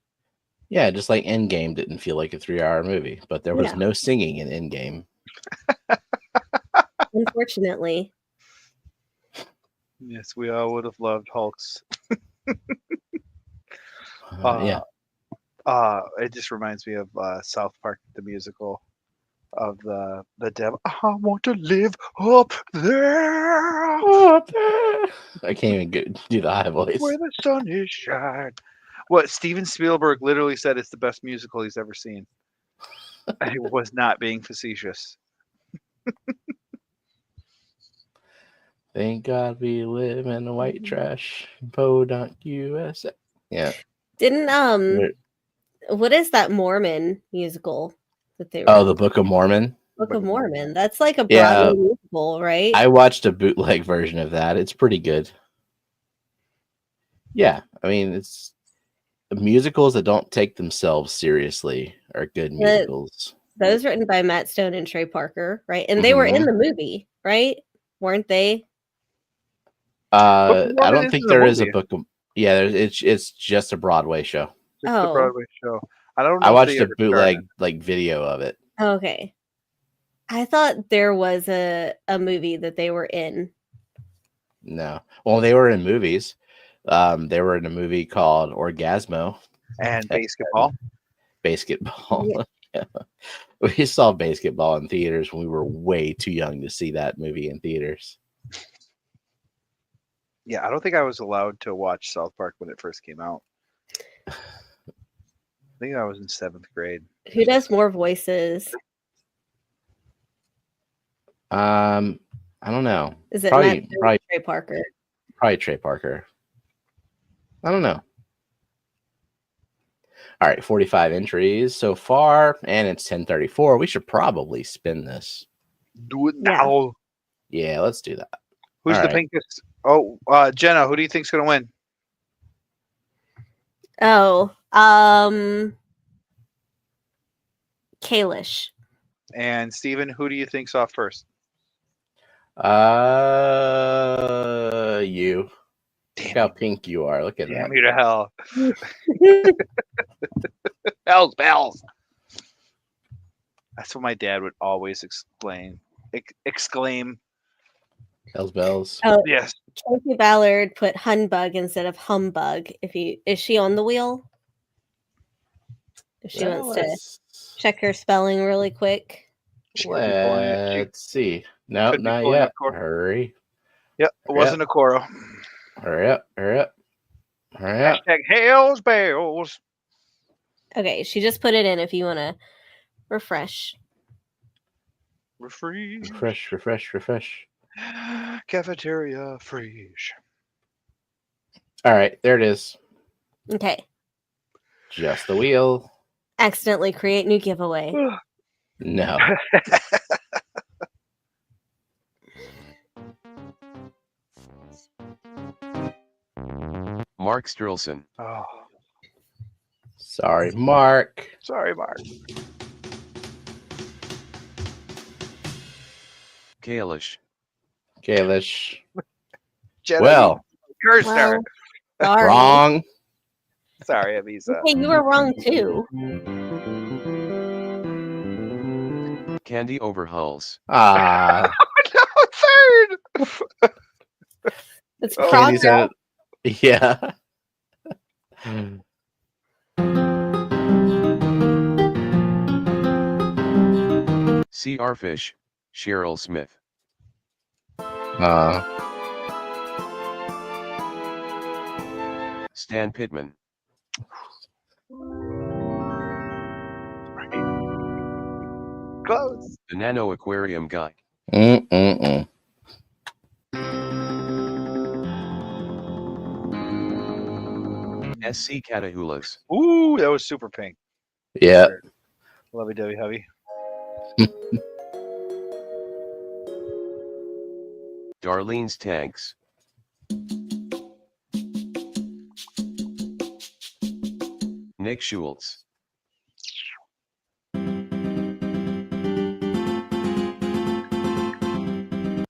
Speaker 1: Yeah, just like Endgame didn't feel like a 3-hour movie, but there was no singing in Endgame.
Speaker 2: Unfortunately.
Speaker 3: Yes, we all would have loved Hulk's. It just reminds me of South Park, the musical, of the devil. I want to live up there.
Speaker 1: I can't even do the high voice.
Speaker 3: Where the sun is shining. What Steven Spielberg literally said it's the best musical he's ever seen. He was not being facetious.
Speaker 1: Thank God we live in the white trash. Podunk USA. Yeah.
Speaker 2: Didn't what is that Mormon musical that they were?
Speaker 1: Oh, the Book of Mormon.
Speaker 2: Book of Mormon. That's like a Broadway musical, right?
Speaker 1: I watched a bootleg version of that. It's pretty good. Yeah, I mean, it's musicals that don't take themselves seriously are good musicals.
Speaker 2: Those written by Matt Stone and Trey Parker, right? And they were in the movie, right? Weren't they?
Speaker 1: I don't think there is a book of. Yeah, it's just a Broadway show.
Speaker 3: Just a Broadway show. I don't know.
Speaker 1: I watched a bootleg video of it.
Speaker 2: Okay. I thought there was a movie that they were in.
Speaker 1: No. Well, they were in movies. They were in a movie called Orgasmo.
Speaker 3: And Basketball.
Speaker 1: Basketball. Yeah. We saw Basketball in theaters when we were way too young to see that movie in theaters.
Speaker 3: Yeah, I don't think I was allowed to watch South Park when it first came out. I think I was in 7th grade.
Speaker 2: Who does more voices?
Speaker 1: I don't know.
Speaker 2: Is it probably Trey Parker?
Speaker 1: Probably Trey Parker. I don't know. All right, 45 entries so far, and it's 10:34. We should probably spin this.
Speaker 3: Do it now.
Speaker 1: Yeah, let's do that.
Speaker 3: Who's the pinkest? Oh, Jenna, who do you think's gonna win?
Speaker 2: Oh, Kalish.
Speaker 3: And Steven, who do you think's off first?
Speaker 1: You. Look how pink you are. Look at that.
Speaker 3: Damn you to hell. Bells. That's what my dad would always exclaim.
Speaker 1: Bells.
Speaker 2: Oh,
Speaker 3: yes.
Speaker 2: Tracy Ballard put humbug instead of humbug. Is she on the wheel? If she wants to check her spelling really quick.
Speaker 1: Let's see. No, not yet. Hurry.
Speaker 3: Yep, it wasn't a Coro.
Speaker 1: Hurry up. Hurry up. Hurry up.
Speaker 3: Hashtag Hell's Bells.
Speaker 2: Okay, she just put it in if you want to refresh.
Speaker 3: Refresh. Cafeteria freeze.
Speaker 1: All right, there it is.
Speaker 2: Okay.
Speaker 1: Just the wheel.
Speaker 2: Accidentally create new giveaway.
Speaker 1: No.
Speaker 5: Mark Strelson.
Speaker 3: Oh.
Speaker 1: Sorry, Mark.
Speaker 3: Sorry, Mark.
Speaker 5: Kalish.
Speaker 1: Well,
Speaker 3: cursed her.
Speaker 2: Sorry.
Speaker 1: Wrong.
Speaker 3: Sorry, Avisa.
Speaker 2: Okay, you were wrong too.
Speaker 5: Candy Overhauls.
Speaker 1: Ah.
Speaker 3: No, third.
Speaker 2: It's progress.
Speaker 1: Yeah.
Speaker 5: CR Fish. Cheryl Smith. Stan Pittman.
Speaker 3: Close.
Speaker 5: The Nano Aquarium Guy. SC Catahulas.
Speaker 3: Ooh, that was super pink.
Speaker 1: Yeah.
Speaker 3: Lovey dovey heavy.
Speaker 5: Darlene's Tanks. Nick Schultz.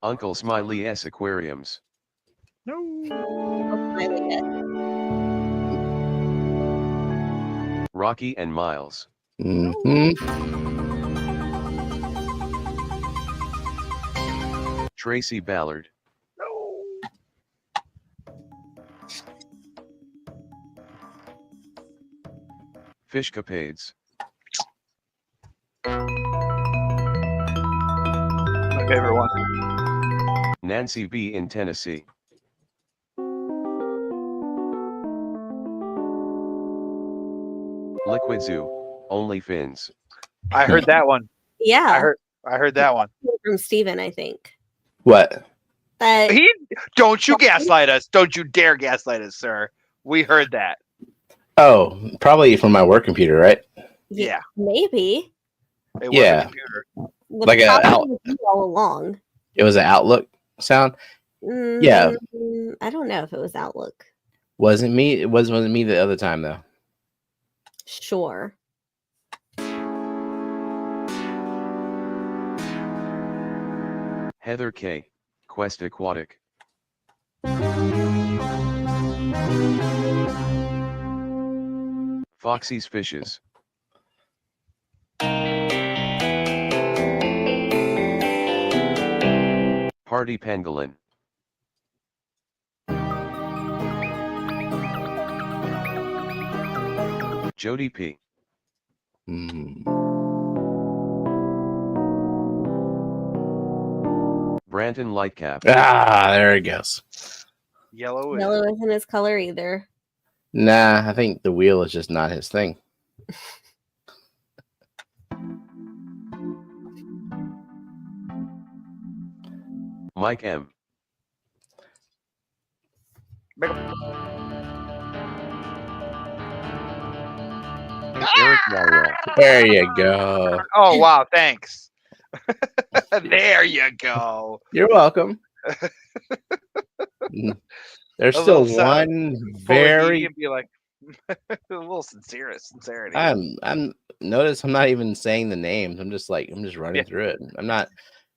Speaker 5: Uncle Smiley S. Aquariums.
Speaker 3: No.
Speaker 5: Rocky and Miles. Tracy Ballard.
Speaker 3: No.
Speaker 5: Fishcapades.
Speaker 3: My favorite one.
Speaker 5: Nancy B. in Tennessee. Liquid Zoo. Only Fins.
Speaker 3: I heard that one.
Speaker 2: Yeah.
Speaker 3: I heard that one.
Speaker 2: From Steven, I think.
Speaker 1: What?
Speaker 3: Don't you gaslight us. Don't you dare gaslight us, sir. We heard that.
Speaker 1: Oh, probably from my work computer, right?
Speaker 3: Yeah.
Speaker 2: Maybe.
Speaker 3: It was a computer.
Speaker 1: Like
Speaker 2: all along.
Speaker 1: It was an Outlook sound? Yeah.
Speaker 2: I don't know if it was Outlook.
Speaker 1: Wasn't me. It wasn't me the other time though.
Speaker 2: Sure.
Speaker 5: Heather K. Quest Aquatic. Foxy's Fishes. Party Pangolin. Jody P. Branton Lightcap.
Speaker 1: Ah, there it goes.
Speaker 3: Yellow
Speaker 2: isn't his color either.
Speaker 1: Nah, I think the wheel is just not his thing.
Speaker 5: Mike M. Eric Walwall.
Speaker 1: There you go.
Speaker 3: Oh, wow. Thanks. There you go.
Speaker 1: You're welcome. There's still one very
Speaker 3: be like a little sincerity.
Speaker 1: I'm notice I'm not even saying the names. I'm just running through it. I'm not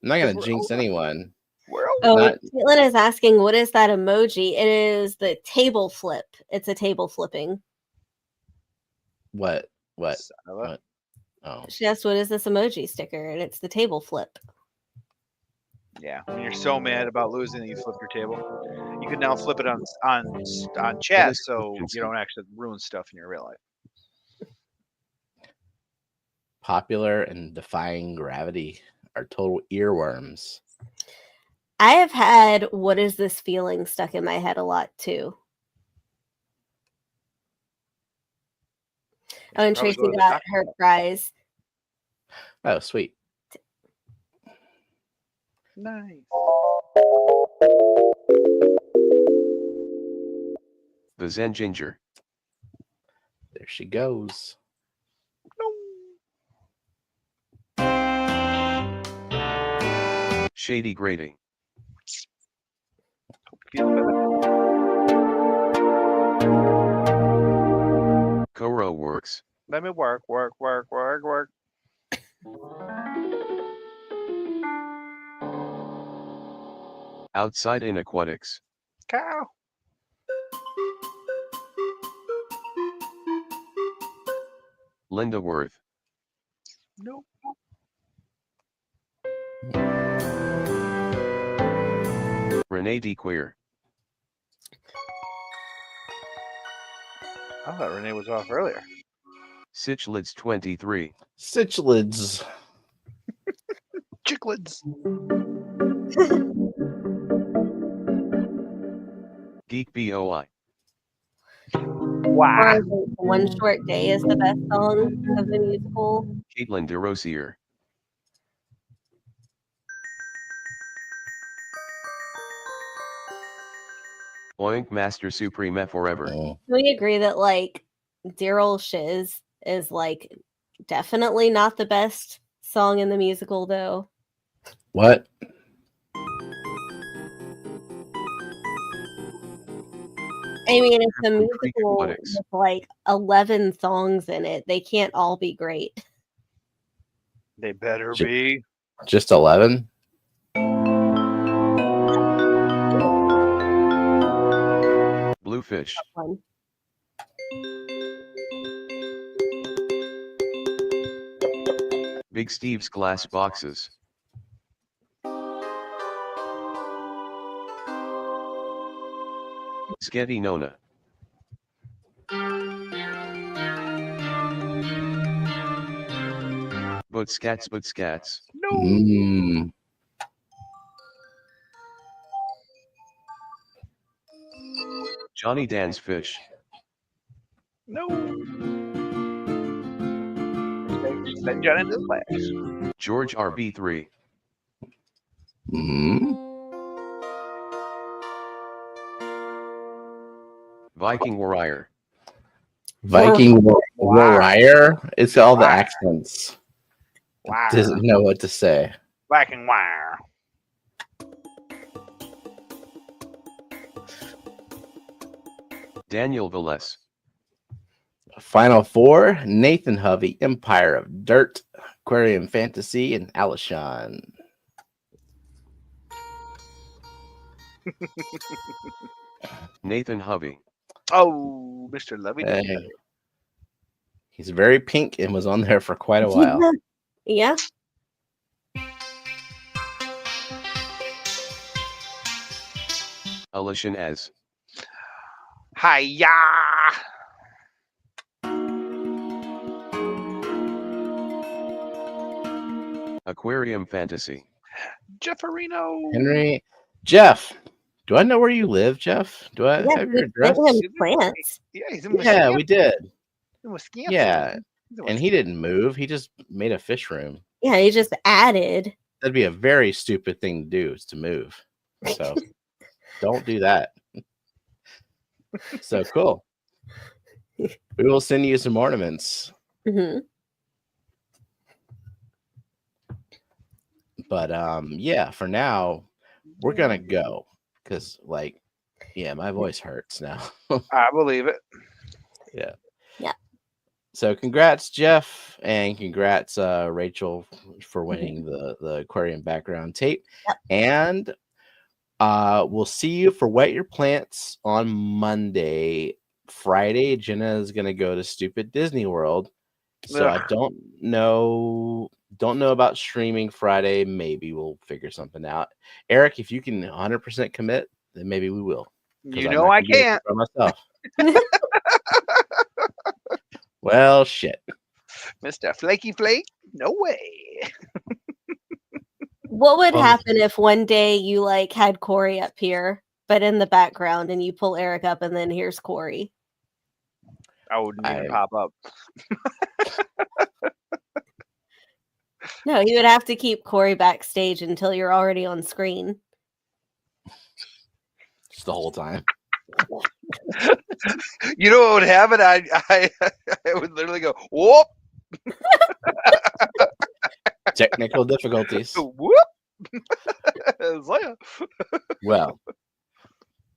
Speaker 1: gonna jinx anyone.
Speaker 2: Caitlin is asking, what is that emoji? It is the table flip. It's a table flipping.
Speaker 1: What?
Speaker 2: Oh. She asked, what is this emoji sticker? And it's the table flip.
Speaker 3: Yeah, when you're so mad about losing that you flip your table, you can now flip it on chat, so you don't actually ruin stuff in your real life.
Speaker 1: popular and defying gravity are total earworms.
Speaker 2: I have had "What Is This Feeling" stuck in my head a lot too. Oh, and Tracy got her prize.
Speaker 1: Oh, sweet.
Speaker 3: Nice.
Speaker 5: The Zen Ginger.
Speaker 1: There she goes.
Speaker 5: Shady Grating. Koro Works.
Speaker 3: Let me work.
Speaker 5: Outside in Aquatics.
Speaker 3: Cow.
Speaker 5: Linda Worth.
Speaker 3: Nope.
Speaker 5: Renee D. Queer.
Speaker 3: I thought Renee was off earlier.
Speaker 5: Sitchlids 23.
Speaker 1: Sitchlids.
Speaker 3: Chicklids.
Speaker 5: Geek BOI.
Speaker 3: Wow.
Speaker 2: One Short Day is the best song of the musical.
Speaker 5: Caitlin DeRosier. Oink Master Supreme Forever.
Speaker 1: Oh.
Speaker 2: We agree that like Dear Ol' Shiz is like definitely not the best song in the musical though.
Speaker 1: What?
Speaker 2: I mean, it's a musical with like 11 songs in it. They can't all be great.
Speaker 3: They better be.
Speaker 1: Just 11?
Speaker 5: Bluefish. Big Steve's Glass Boxes. Sketty Nona. Butskats.
Speaker 3: No.
Speaker 5: Johnny Dan's Fish.
Speaker 3: No. Send Johnny to the Flash.
Speaker 5: George RB3.
Speaker 1: Viking
Speaker 5: Warrior.
Speaker 1: It's all the accents.
Speaker 3: Wow.
Speaker 1: Doesn't know what to say.
Speaker 3: Viking Wire.
Speaker 5: Daniel Velez.
Speaker 1: Final four: Nathan Hovey, Empire of Dirt, Aquarium Fantasy, and Alishon.
Speaker 5: Nathan Hovey.
Speaker 3: Oh, Mr. Lovey.
Speaker 1: He's very pink and was on there for quite a while.
Speaker 2: Yeah.
Speaker 5: Alishan as.
Speaker 3: Hiya.
Speaker 5: Aquarium Fantasy.
Speaker 3: Jefferino.
Speaker 1: Henry. Jeff. Do I know where you live, Jeff? Do I have your address?
Speaker 2: Plants.
Speaker 3: Yeah, he's in
Speaker 1: yeah, we did.
Speaker 3: Wisconsin.
Speaker 1: Yeah. And he didn't move. He just made a fish room.
Speaker 2: Yeah, he just added.
Speaker 1: That'd be a very stupid thing to do, is to move. So don't do that. So cool. We will send you some ornaments. But yeah, for now, we're gonna go because, like, yeah, my voice hurts now.
Speaker 3: I believe it.
Speaker 1: Yeah.
Speaker 2: Yeah.
Speaker 1: So congrats, Jeff, and congrats, Rachel, for winning the aquarium background tape.
Speaker 2: Yep.
Speaker 1: And we'll see you for Wet Your Plants on Monday. Friday, Jenna is gonna go to Stupid Disney World. So I don't know about streaming Friday. Maybe we'll figure something out. Eric, if you can 100% commit, then maybe we will.
Speaker 3: You know I can't.
Speaker 1: For myself. Well, shit.
Speaker 3: Mr. Flaky Flake? No way.
Speaker 2: What would happen if one day you like had Corey up here, but in the background, and you pull Eric up, and then here's Corey?
Speaker 3: I wouldn't even pop up.
Speaker 2: No, you would have to keep Corey backstage until you're already on screen.
Speaker 1: Just the whole time.
Speaker 3: You know what would happen? I would literally go, whoop.
Speaker 1: Technical difficulties.
Speaker 3: Whoop.
Speaker 1: Well,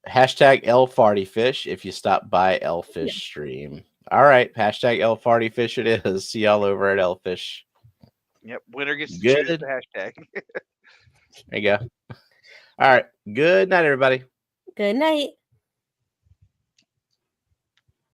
Speaker 1: hashtag #LFartyFish if you stop by Lfish stream. All right, hashtag #LFartyFish it is. See y'all over at Lfish.
Speaker 3: Yep, winner gets to choose the hashtag.
Speaker 1: There you go. All right, good night, everybody.
Speaker 2: Good night.